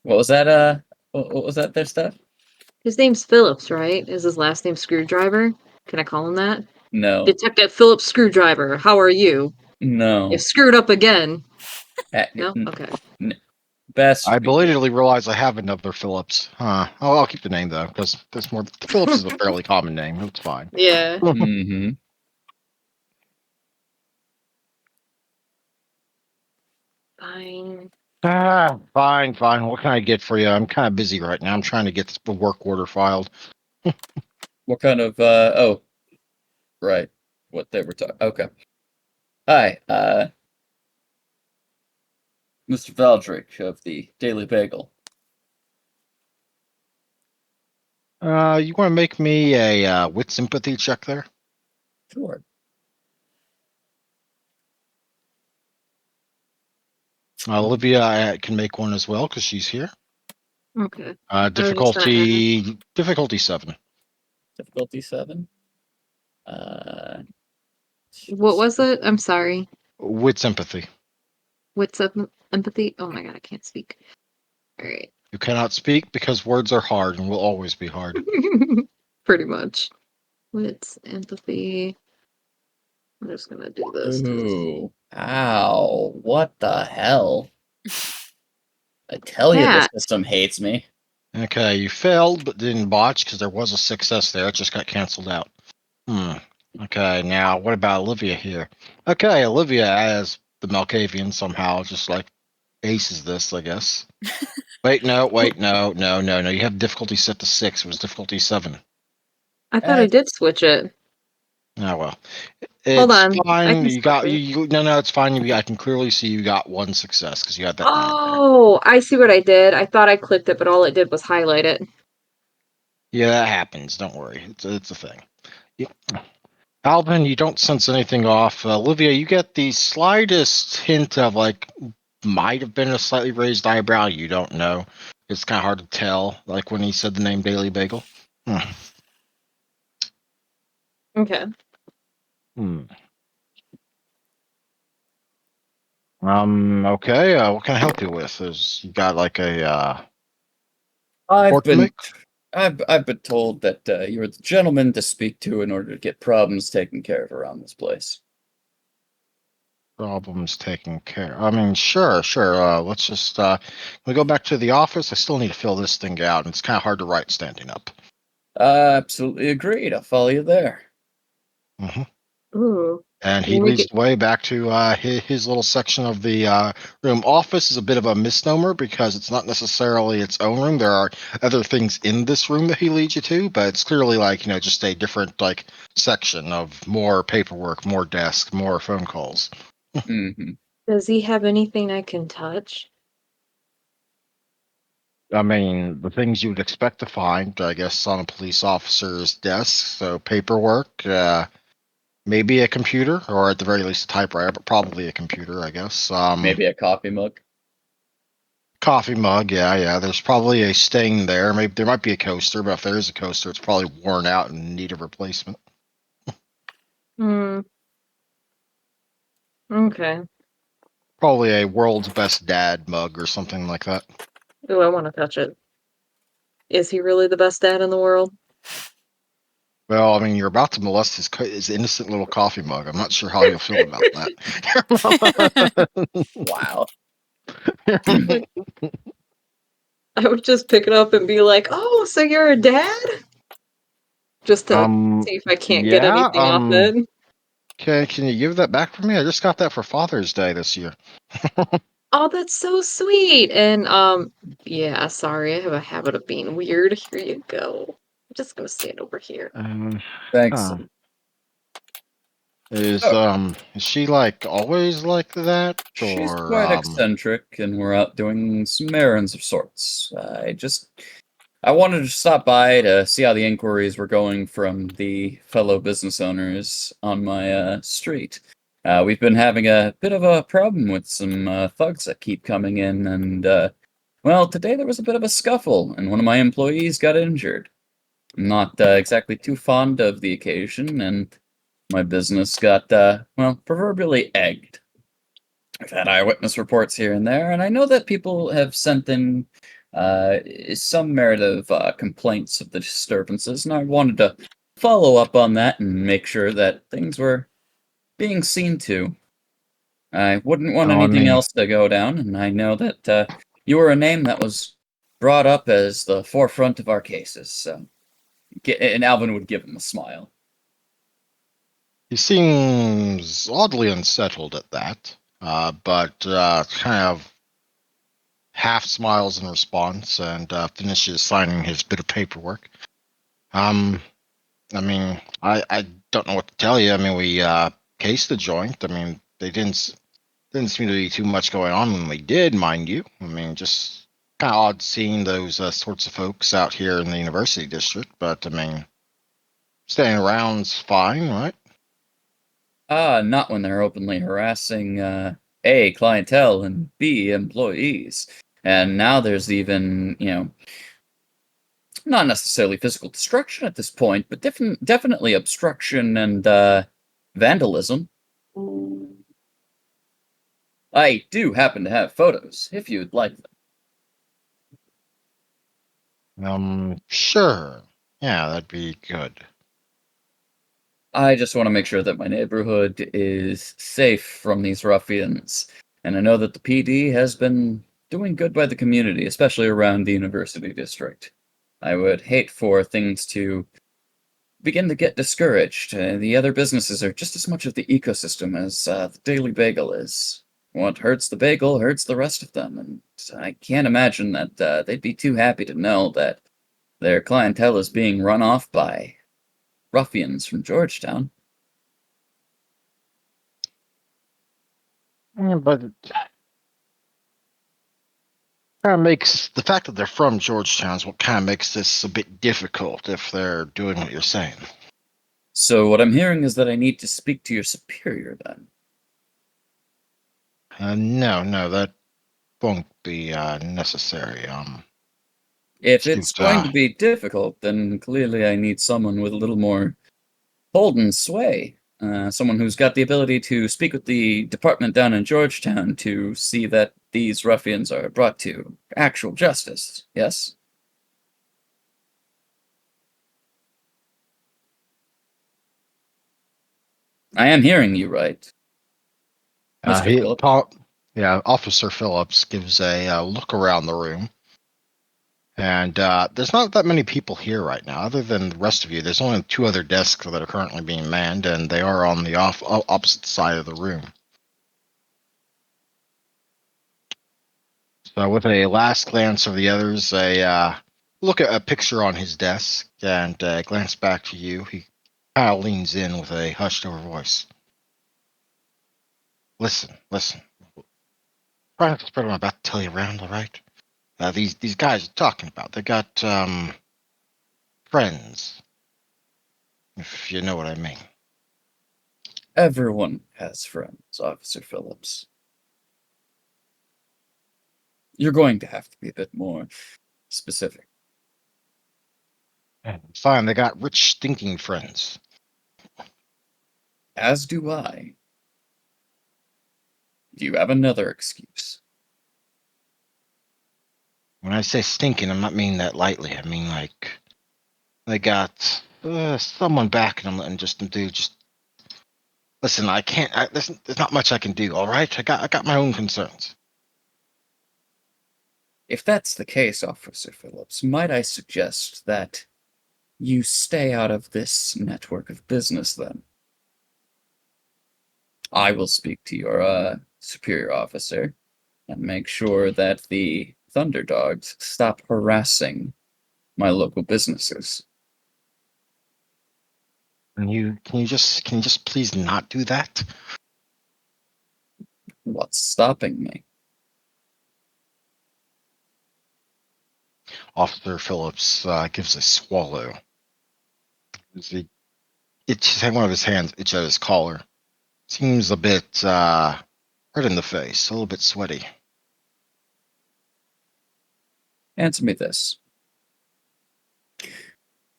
What was that? What was that there, Steph? His name's Phillips, right? Is his last name Screwdriver? Can I call him that? No, Detective Phillips Screwdriver, how are you? You no. screwed up again. Uh, No? n- Okay. I Best we do. belatedly realize I have another Phillips. Huh. Oh, I'll keep the name though, because there's more. Phillips is a fairly common name. It's fine. Yeah. Mm-hmm. Fine. Fine, fine. What can I get for you? I'm kind of busy right now. I'm trying to get the work order filed. What kind of oh, right. What they were talking. Okay. Hi, Mr. Valdrick of the Daily Bagel. You want to make me a wit sympathy check there? Sure. Olivia can make one as well because she's here. Okay. I was just gonna ask. Difficulty 7. Difficulty 7. Uh, What was it? I'm sorry. Wit sympathy. What's up? Empathy? Oh my god, I can't speak. Alright. You cannot speak because words are hard and will always be hard. Pretty much. What's empathy? I'm just gonna do this. ooh. Ow. What the hell? I tell you, this Cat. system hates me. Okay, you failed but didn't botch because there was a success there. It just got canceled out. Okay, now what about Olivia here? Okay, Olivia as the Malkavian somehow just like aces this, I guess. Wait, no. You have difficulty set to 6. It was difficulty 7. I thought I Eh, did switch it. Oh well. Hold It's on. I fine. can You switch got it. no, it's fine. I can clearly see you got one success because you had that 9 there. Oh, I see what I did. I thought I clicked it, but all it did was highlight it. Yeah, that happens. Don't worry. It's a thing. Yeah. Alvin, you don't sense anything off. Olivia, you get the slightest hint of like might have been a slightly raised eyebrow. You don't know. It's kind of hard to tell. Like when he said the name Daily Bagel. Hmm. Okay. Hmm. Okay. What can I help you with? You got like a I've report to been make? I've been told that you're the gentleman to speak to in order to get problems taken care of around this place. Problems taken care. I mean, sure. Let's just we go back to the office. I still need to fill this thing out, and it's kind of hard to write standing up. Absolutely agreed. I'll follow you there. Hmm. Ooh, And he you make leads it. the way back to his little section of the room. Office is a bit of a misnomer because it's not necessarily its own room. There are other things in this room that he leads you to, but it's clearly like just a different like section of more paperwork, more desk, more phone calls. Hmm. Does he have anything I can touch? I mean, the things you would expect to find, I guess, on a police officer's desk. So paperwork, maybe a computer, or at the very least a typewriter, but probably a computer, I guess. Maybe a coffee mug. Coffee mug, yeah. There's probably a stain there. Maybe there might be a coaster, but if there is a coaster, it's probably worn out and in need of replacement. Hmm. Okay. Probably a world's best dad mug or something like that. Ooh, I want to touch it. Is he really the best dad in the world? Well, I mean, you're about to molest his innocent little coffee mug. I'm not sure how you'll feel about that. Wow. Like, I would just pick it up and be like, "Oh, so you're a dad?" Just to um, see if I can't get yeah. anything off it. Can you give that back for me? I just got that for Father's Day this year. Oh, that's so sweet. And yeah, sorry, I have a habit of being weird. Here you go. I'm just gonna stand over here. Um, Thanks. huh. Oh, Is she like always like that, she's or quite eccentric, and we're out doing some errands of sorts. I wanted to stop by to see how the inquiries were going from the fellow business owners on my street. We've been having a bit of a problem with some thugs that keep coming in, and well, today there was a bit of a scuffle, and one of my employees got injured. I'm not exactly too fond of the occasion, and my business got, well, proverbially egged. I've had eyewitness reports here and there, and I know that people have sent in uh, some merit of complaints of the disturbances, and I wanted to follow up on that and make sure that things were being seen to. I wouldn't want oh, I anything mean, else to go down, and I know that you were a name that was brought up as the forefront of our cases. So, and Alvin would give him a smile. he seems oddly unsettled at that, but kind of half smiles in response and finishes signing his bit of paperwork. Um, I mean, I don't know what to tell you. I mean, we cased the joint. I mean, they didn't seem to be too much going on when we did, mind you. I mean, just kind of odd seeing those sorts of folks out here in the university district, but I mean, staying around's fine, right? Not when they're openly harassing A, clientele, and B, employees. And now there's even, not necessarily physical destruction at this point, but definitely obstruction and vandalism. I do happen to have photos, if you'd like them. Sure. Yeah, that'd be good. I just want to make sure that my neighborhood is safe from these ruffians. And I know that the PD has been doing good by the community, especially around the University District. I would hate for things to begin to get discouraged. The other businesses are just as much of the ecosystem as the Daily Bagel is. What hurts the bagel hurts the rest of them, and I can't imagine that they'd be too happy to know that their clientele is being run off by ruffians from Georgetown. Yeah, but it kind of makes the fact that they're from Georgetown is what kind of makes this a bit difficult if they're doing what you're saying. So what I'm hearing is that I need to speak to your superior then. No, that won't be necessary. If it's Shoot, going to be difficult, then clearly I need someone with a little more hold and sway. Someone who's got the ability to speak with the department down in Georgetown to see that these ruffians are brought to actual justice, yes? I am hearing you right, Mr. He, Phillips. yeah, Officer Phillips gives a look around the room, and there's not that many people here right now, other than the rest of you. There's only 2 other desks that are currently being manned, and they are on the opposite side of the room. So, with a last glance of the others, a look at a picture on his desk, and glance back to you, he kind of leans in with a hushed over voice. Listen, listen. Try not to spread what I'm about to tell you around, all right? These guys you're talking about, they got friends, if you know what I mean. Everyone has friends, Officer Phillips. You're going to have to be a bit more specific. Fine, they got rich, stinking friends. As do I. Do you have another excuse? When I say stinking, I'm not meaning that lightly. I mean like they got someone backing them and just listen. I can't. Listen, there's not much I can do. All right, I got my own concerns. If that's the case, Officer Phillips, might I suggest that you stay out of this network of business then? I will speak to your superior officer and make sure that the Thunderdogs stop harassing my local businesses. Can you just please not do that? What's stopping me? Officer Phillips gives a swallow. As he one of his hands itch at his collar. Seems a bit red in the face, a little bit sweaty. Answer me this.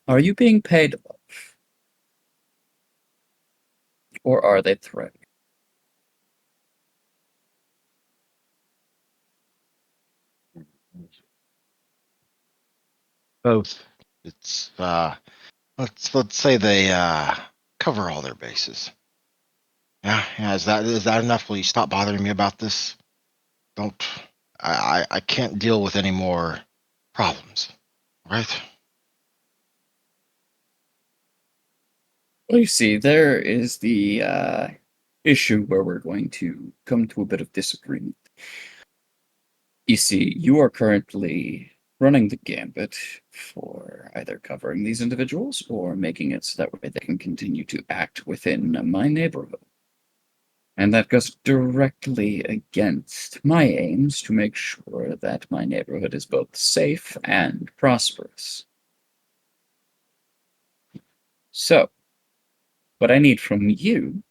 Are you being paid off? Or are they threatening? Both. It's let's say they cover all their bases. Yeah. Is that enough? Will you stop bothering me about this? Don't. I can't deal with any more problems. Right? Well, you see, there is the issue where we're going to come to a bit of disagreement. You see, you are currently running the gambit for either covering these individuals or making it so that way they can continue to act within my neighborhood. And that goes directly against my aims to make sure that my neighborhood is both safe and prosperous. So, what I need from you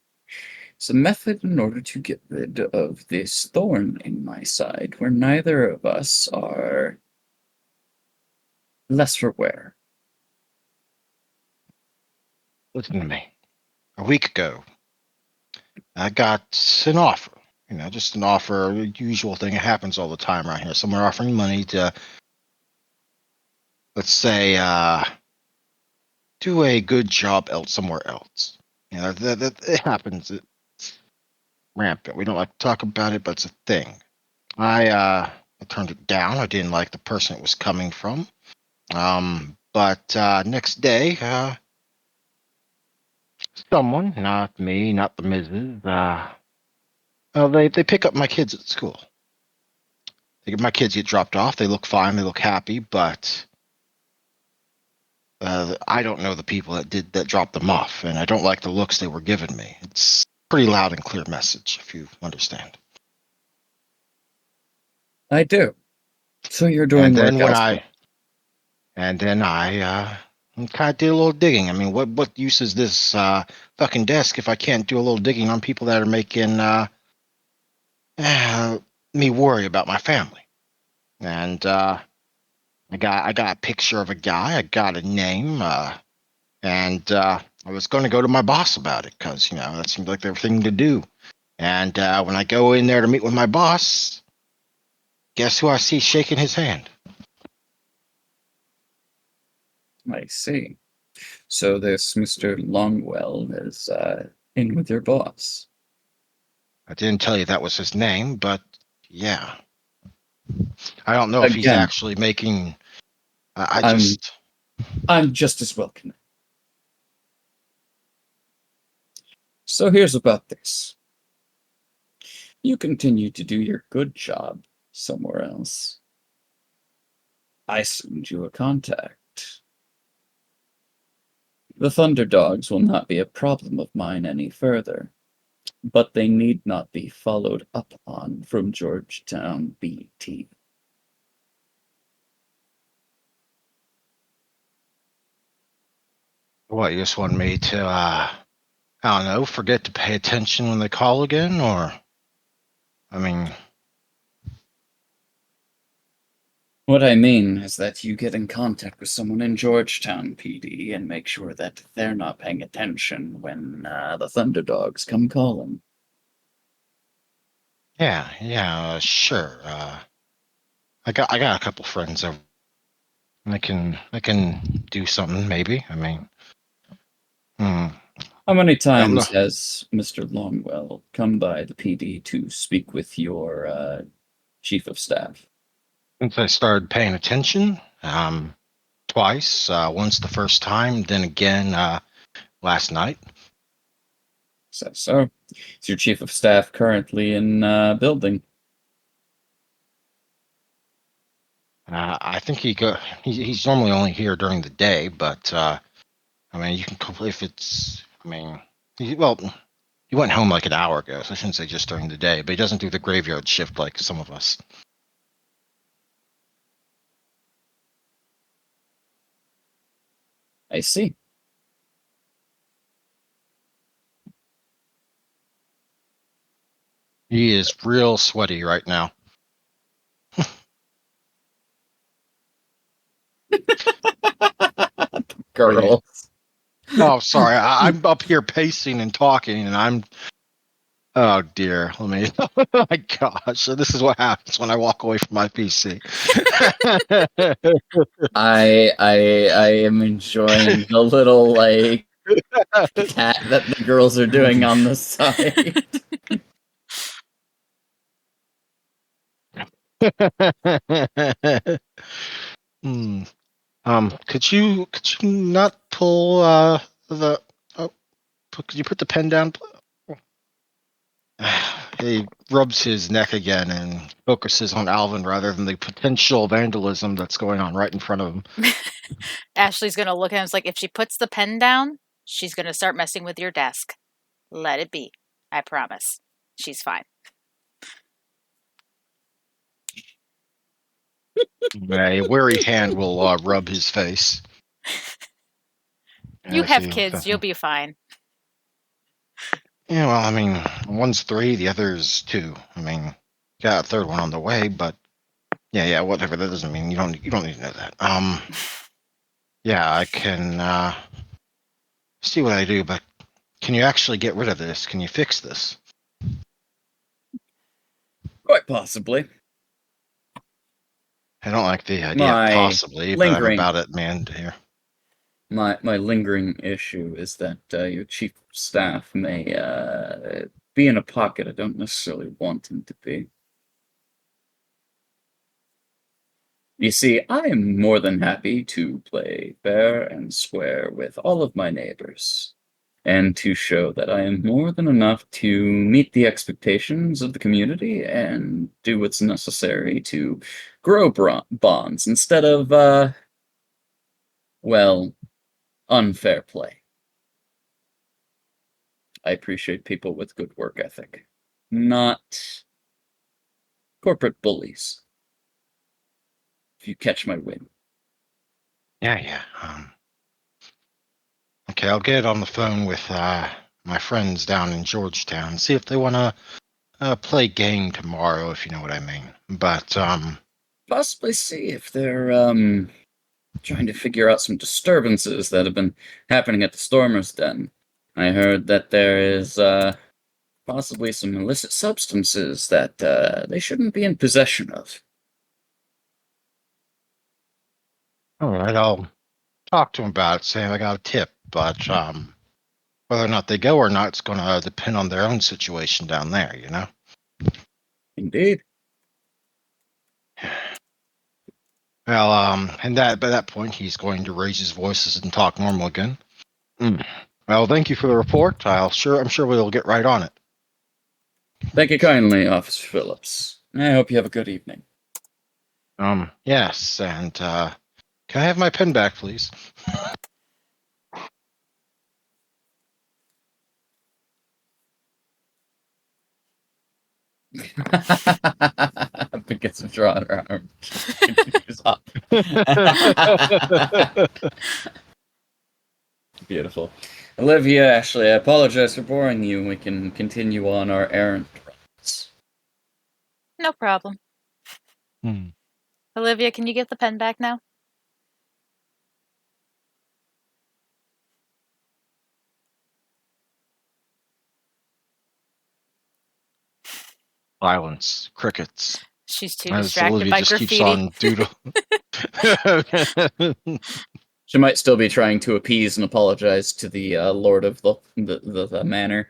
is a method in order to get rid of this thorn in my side where neither of us are less for wear. Listen to me. A week ago, I got an offer. You know, just an offer, a usual thing. It happens all the time around here. Someone offering money to, let's say, do a good job somewhere else. You know, that it happens. It's rampant. We don't like to talk about it, but it's a thing. I turned it down. I didn't like the person it was coming from. But next day, someone, not me, not the missus, well, they pick up my kids at school. My kids get dropped off. They look fine. They look happy, but I don't know the people that dropped them off, and I don't like the looks they were giving me. It's a pretty loud and clear message, if you understand. I do. So you're And doing then work when elsewhere. I and then I kind of did a little digging. I mean, what use is this fucking desk if I can't do a little digging on people that are making uh, me worry about my family? And I got a picture of a guy. I got a name. And I was going to go to my boss about it because that seemed like the thing to do. And when I go in there to meet with my boss, guess who I see shaking his hand? I see. So this Mr. Longwell is in with your boss. I didn't tell you that was his name, but yeah. I don't know if he's Again, actually making. I I'm just. I'm just as well connected. So here's about this. You continue to do your good job somewhere else. I send you a contact. The Thunderdogs will not be a problem of mine any further, but they need not be followed up on from Georgetown BT. What, you just want me to, I don't know, forget to pay attention when they call again? Or, I mean, What I mean is that you get in contact with someone in Georgetown PD and make sure that they're not paying attention when the Thunderdogs come calling. yeah, sure. I got a couple friends over. I can do something, maybe. I mean, hmm, How many I don't know. times has Mr. Longwell come by the PD to speak with your chief of staff? Since I started paying attention, twice. Once the first time, then again last night. So, is your chief of staff currently in building? I think he's normally only here during the day, but I mean, you can if it's. I mean, well, he went home like an hour ago, so I shouldn't say just during the day, but he doesn't do the graveyard shift like some of us. I see. He is real sweaty right now. Wait. Girls. Oh, sorry. I'm up here pacing and talking, and I'm. Oh dear. Let me. Oh my gosh. So this is what happens when I walk away from my PC. I am enjoying the little like cat that the girls are doing on the side. Hmm. Could you not pull the oh, could you put the pen down? He rubs his neck again and focuses on Alvin rather than the potential vandalism that's going on right in front of him. Ashley's gonna look at him. It's like if she puts the pen down, she's gonna start messing with your desk. Let it be. I promise. She's fine. A wary hand will rub his face. You As have he, kids. You'll be fine. yeah, well, I mean, one's 3, the other's 2. I mean, got a third one on the way, but yeah, whatever. That doesn't mean you don't need to know that. Yeah, I can see what I do, but can you actually get rid of this? Can you fix this? Quite possibly. I don't like the idea of My possibly, but I'm lingering about it, man. Here. my lingering issue is that your chief of staff may be in a pocket I don't necessarily want him to be. You see, I am more than happy to play fair and square with all of my neighbors, and to show that I am more than enough to meet the expectations of the community and do what's necessary to grow bonds instead of, well, unfair play. I appreciate people with good work ethic, not corporate bullies, if you catch my win. Yeah. Okay, I'll get on the phone with my friends down in Georgetown, see if they want to play game tomorrow, if you know what I mean. But Possibly see if they're trying to figure out some disturbances that have been happening at the Stormer's Den. I heard that there is possibly some illicit substances that they shouldn't be in possession of. All right, I'll talk to him about it, saying I got a tip, but whether or not they go or not, it's going to depend on their own situation down there, you know? Indeed. Well, and that by that point, he's going to raise his voices and talk normal again. Well, thank you for the report. I'm sure we'll get right on it. Thank you kindly, Officer Phillips. I hope you have a good evening. Yes, and can I have my pen back, please? Begins to draw her arm. Continues up. Beautiful. Olivia, Ashley, I apologize for boring you. We can continue on our errand runs. No problem. Hmm. Olivia, can you get the pen back now? Silence. Crickets. She's too As distracted Olivia by just keeps graffiti. on doodle. She might still be trying to appease and apologize to the lord of the manor.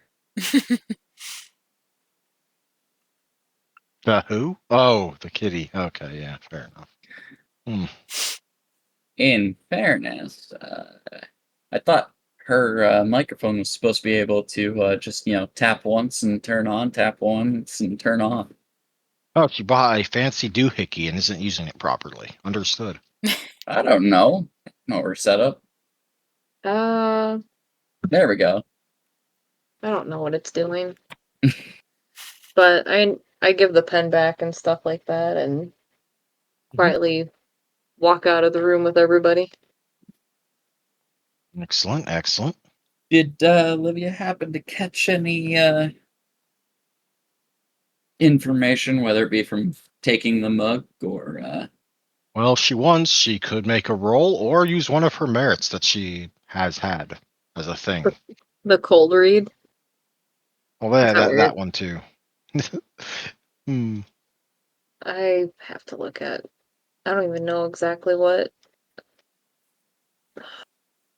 The who? Oh, the kitty. Okay, yeah, fair enough. In fairness, I thought her microphone was supposed to be able to just, tap once and turn on, tap once and turn off. Oh, she bought a fancy doohickey and isn't using it properly. Understood. I don't know. Know her setup. Uh, There we go. I don't know what it's doing. But I give the pen back and stuff like that and quietly walk out of the room with everybody. Excellent, excellent. Did Olivia happen to catch any information, whether it be from taking the mug or Well, if she could make a roll or use one of her merits that she has had as a thing. The cold read. Well, Is that weird? that one too. Hmm. I have to look at. I don't even know exactly what.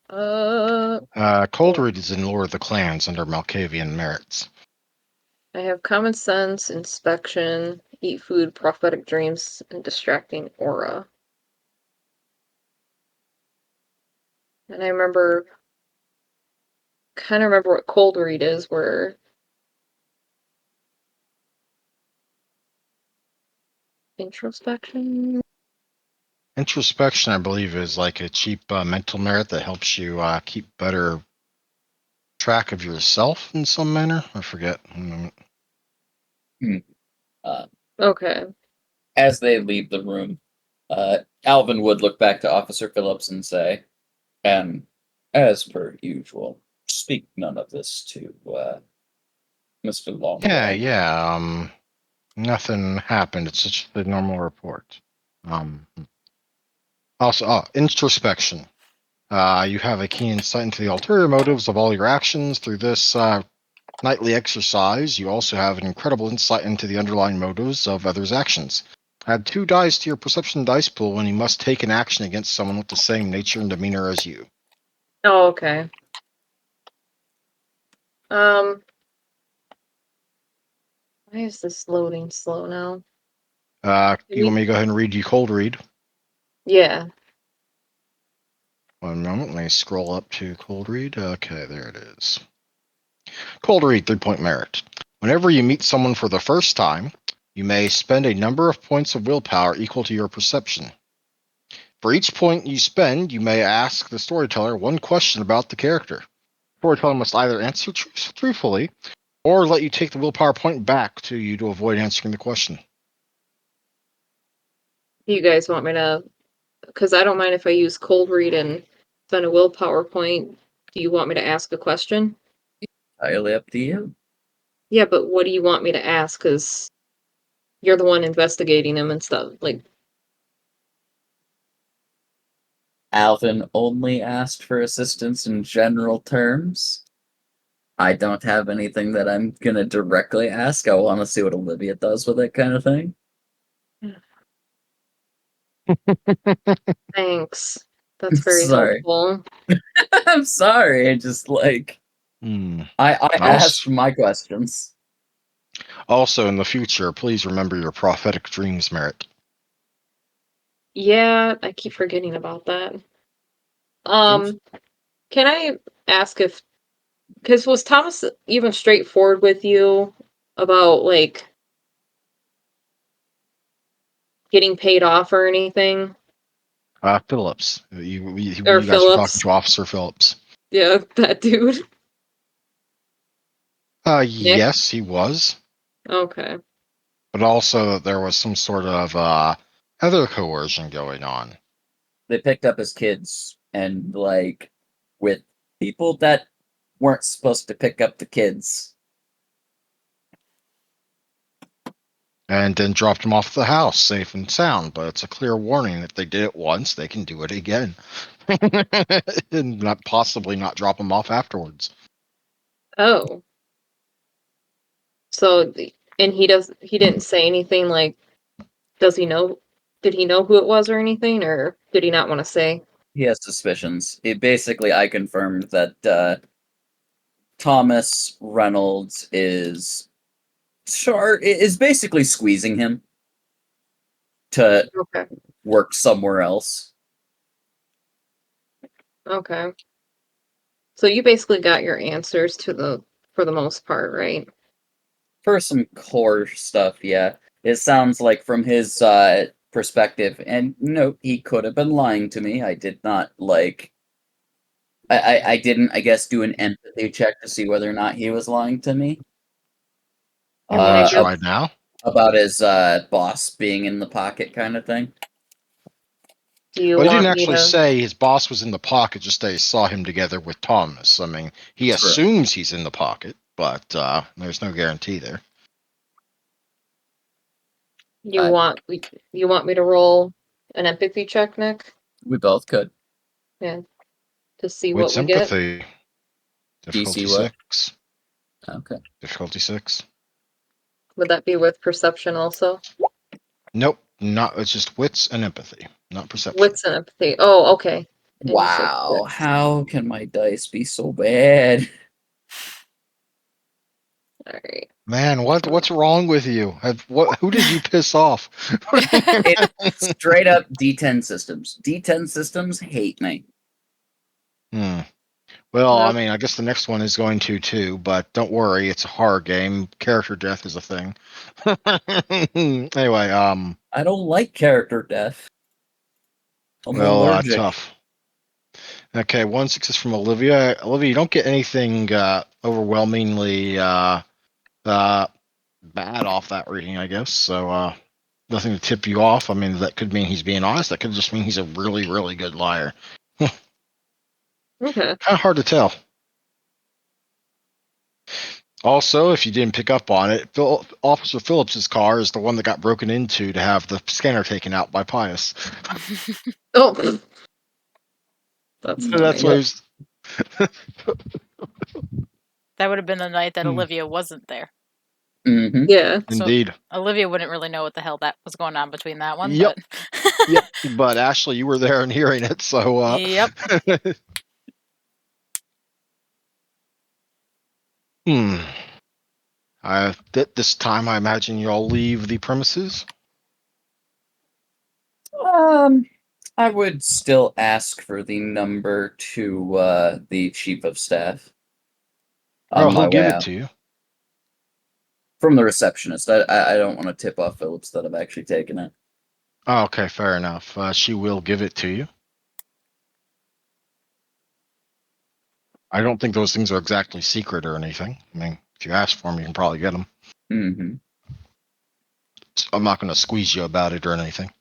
Cold read is in Lord of the Clans under Malkavian merits. I have common sense, inspection, eat food, prophetic dreams, and distracting aura. And I kind of remember what cold read is, where introspection. Introspection, I believe, is like a cheap mental merit that helps you keep better track of yourself in some manner. I forget. Okay. as they leave the room, Alvin would look back to Officer Phillips and say, and as per usual, speak none of this to Mr. Yeah, Longwell. yeah. Nothing happened. It's just a normal report. Also, introspection. You have a keen insight into the ulterior motives of all your actions through this nightly exercise. You also have an incredible insight into the underlying motives of others' actions. Add 2 dice to your perception dice pool when you must take an action against someone with the same nature and demeanor as you. Oh, okay. Why is this loading slow now? You want me to go ahead and read you cold read? Yeah. One moment. Let me scroll up to cold read. Okay, there it is. Cold read, 3-point merit. Whenever you meet someone for the first time, you may spend a number of points of willpower equal to your perception. For each point you spend, you may ask the storyteller one question about the character. The storyteller must either answer truthfully or let you take the willpower point back to you to avoid answering the question. Do you guys want me to? Because I don't mind if I use cold read and spend a willpower point. Do you want me to ask a question? Entirely up to you. Yeah, but what do you want me to ask? Because you're the one investigating him and stuff. Like, Alvin only asked for assistance in general terms. I don't have anything that I'm gonna directly ask. I want to see what Olivia does with it, kind of thing. Thanks. That's very Sorry. helpful. I'm sorry. I just like Hmm. I asked Also, my questions. also, in the future, please remember your prophetic dreams, Merritt. Yeah, I keep forgetting about that. Oops. Can I ask if, because was Thomas even straightforward with you about like getting paid off or anything? Phillips. Or You guys are talking Phillips? to Officer Phillips. Yeah, that dude. Nick? Yes, he was. Okay. But also, there was some sort of other coercion going on. They picked up his kids and like with people that weren't supposed to pick up the kids. And then dropped him off at the house, safe and sound. But it's a clear warning: if they did it once, they can do it again, and not possibly not drop him off afterwards. Oh. So, and he didn't say anything like, does he know, did he know who it was or anything, or did he not want to say? He has suspicions. It basically I confirmed that Thomas Reynolds is basically squeezing him to Okay. work somewhere else. Okay. So you basically got your answers for the most part, right? For some core stuff, yeah. It sounds like from his perspective, and note he could have been lying to me. I did not like I didn't, I guess, do an empathy check to see whether or not he was lying to me. You want I to Uh, guess try now? about his boss being in the pocket kind of thing. do you Well, he didn't want me actually to say his boss was in the pocket, just that he saw him together with Thomas. I mean, he True. assumes he's in the pocket, but there's no guarantee there. you Uh, want you want me to roll an empathy check, Nick? we both could. Yeah, to see With what we get. sympathy, DC difficulty what? 6. Okay. Difficulty 6. Would that be with perception also? Nope, not. It's just wits and empathy, not perception. Wits and empathy. Oh, okay. And you said Wow, six. how can my dice be so bad? All right. Man, what's wrong with you? Who did you piss off? It's straight up D10 systems. D10 systems hate me. Hmm. Well, I No, mean, I guess the next one is going to too, but don't worry, it's a horror game. Character death is a thing. Anyway, I don't like character death. I'm well, allergic. tough. Okay, one success from Olivia. Olivia, you don't get anything overwhelmingly bad off that reading, I guess. So, nothing to tip you off. I mean, that could mean he's being honest. That could just mean he's a really, really good liar. okay. Kind of hard to tell. Also, if you didn't pick up on it, Officer Phillips's car is the one that got broken into to have the scanner taken out by Pius. Oh, that's That's funny. why Yep. he's. That would have been the night that Hmm. Olivia wasn't there. Mm-hmm. Yeah. So Indeed. Olivia wouldn't really know what the hell that was going on between that one, Yep. but Yep. But Ashley, you were there and hearing it, so. yep. Hmm. This time, I imagine you'll leave the premises. Um, I would still ask for the number to the chief of staff on Oh, he'll my way give it out to you. from the receptionist. I don't want to tip off Phillips that I've actually taken it. Oh, okay, fair enough. She will give it to you. I don't think those things are exactly secret or anything. I mean, if you ask for them, you can probably get them. Mm-hmm. I'm not going to squeeze you about it or anything.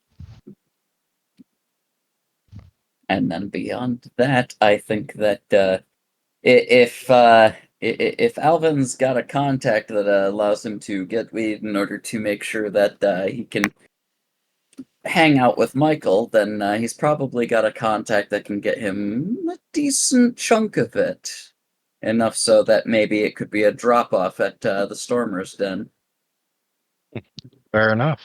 And then beyond that, I think that if Alvin's got a contact that allows him to get weed in order to make sure that he can hang out with Michael, then he's probably got a contact that can get him a decent chunk of it. Enough so that maybe it could be a drop off at the Stormer's Den. Fair enough.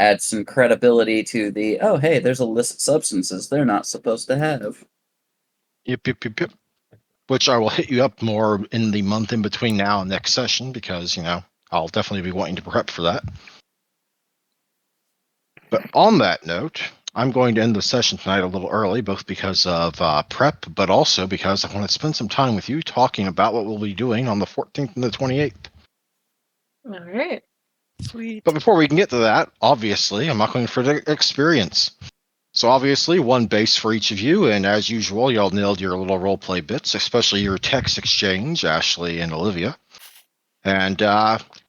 Add some credibility to the, oh, hey, there's illicit substances they're not supposed to have. Yep, yep, yep, yep. Which I will hit you up more in the month in between now and next session because, I'll definitely be wanting to prep for that. But on that note, I'm going to end the session tonight a little early, both because of prep, but also because I want to spend some time with you talking about what we'll be doing on the 14th and the 28th. All right. Sweet. But before we can get to that, obviously, I'm not going for the experience. So obviously, one base for each of you, and as usual, y'all nailed your little roleplay bits, especially your text exchange, Ashley and Olivia. And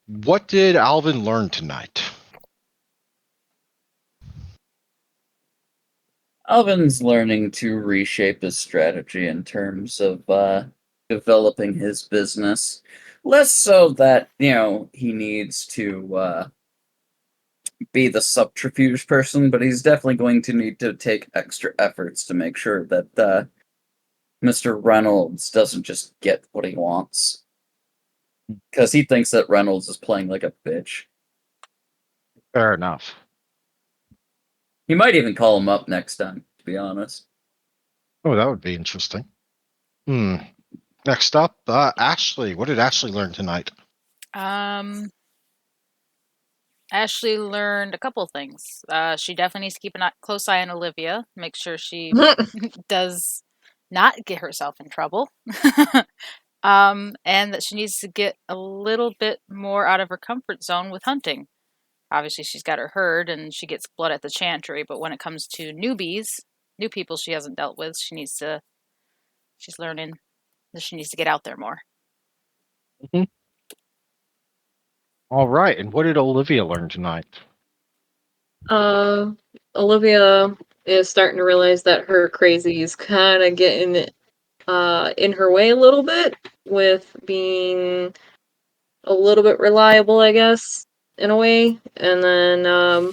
what did Alvin learn tonight? Alvin's learning to reshape his strategy in terms of developing his business. Less so that, he needs to be the subterfuge person, but he's definitely going to need to take extra efforts to make sure that Mr. Reynolds doesn't just get what he wants. Because he thinks that Reynolds is playing like a bitch. Fair enough. He might even call him up next time, to be honest. Oh, that would be interesting. Next up, Ashley. What did Ashley learn tonight? Ashley learned a couple things. She definitely needs to keep a close eye on Olivia, make sure she does not get herself in trouble. And that she needs to get a little bit more out of her comfort zone with hunting. Obviously, she's got her herd and she gets blood at the chantry, but when it comes to newbies, new people she hasn't dealt with, she's learning that she needs to get out there more. Mm-hmm. All right, and what did Olivia learn tonight? Olivia is starting to realize that her crazy is kind of getting in her way a little bit with being a little bit reliable, I guess, in a way. And then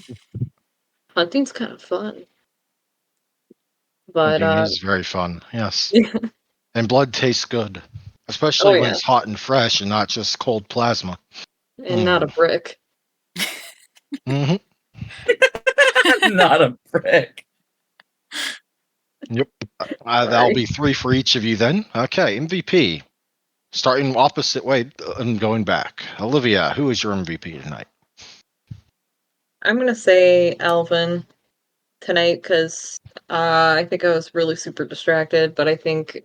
hunting's kind of fun. But Hunting is very fun, yes. oh And blood tastes good, especially when yeah, it's hot and fresh and not just cold plasma. and not a brick. Mm-hmm. Not a prick. Yep. That'll be 3 for each of you then. Okay, MVP. Starting opposite way and going back. Olivia, who is your MVP tonight? I'm gonna say Alvin tonight because I think I was really super distracted, but I think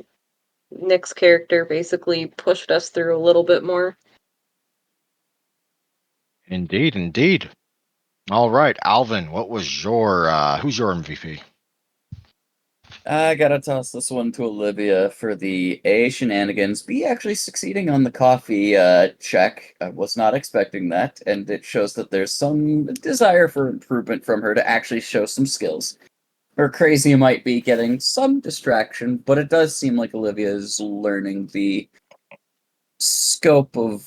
Nick's character basically pushed us through a little bit more. Indeed, indeed. All right, Alvin, what was your who's your MVP? I gotta toss this one to Olivia for the A shenanigans. B actually succeeding on the coffee check. I was not expecting that, and it shows that there's some desire for improvement from her to actually show some skills. Her crazy might be getting some distraction, but it does seem like Olivia is learning the scope of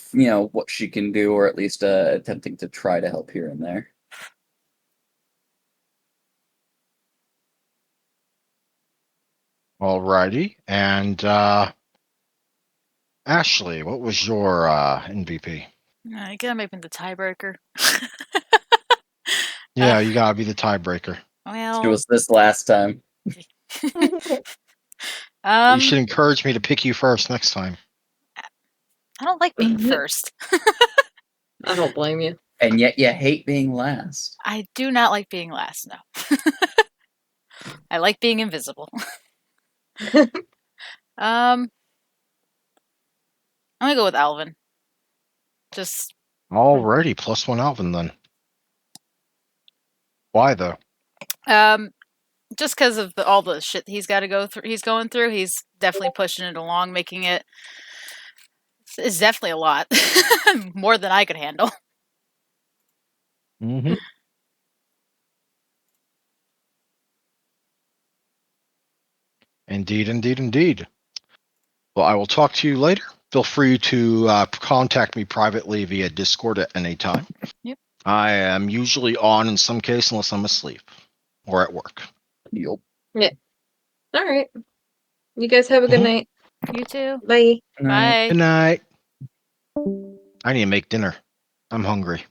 what she can do, or at least attempting to try to help here and there. All righty, and Ashley, what was your MVP? You gotta make me the tiebreaker. Yeah, you gotta be the tiebreaker. She Well, was this last time. You should encourage me to pick you first next time. I don't like being first. I don't blame you. And yet you hate being last. I do not like being last, no. I like being invisible. I'm gonna go with Alvin. Just Alrighty, +1 Alvin then. Why though? just because of all the shit he's got to go through. He's going through. He's definitely pushing it along, making it. It's definitely a lot, more than I could handle. Mm-hmm. Indeed, indeed, indeed. Well, I will talk to you later. Feel free to contact me privately via Discord at any time. Yep. I am usually on in some case unless I'm asleep or at work. Yup. All right. You guys have a good Mhm. night. You too. Bye. Bye. Good night. I need to make dinner. I'm hungry.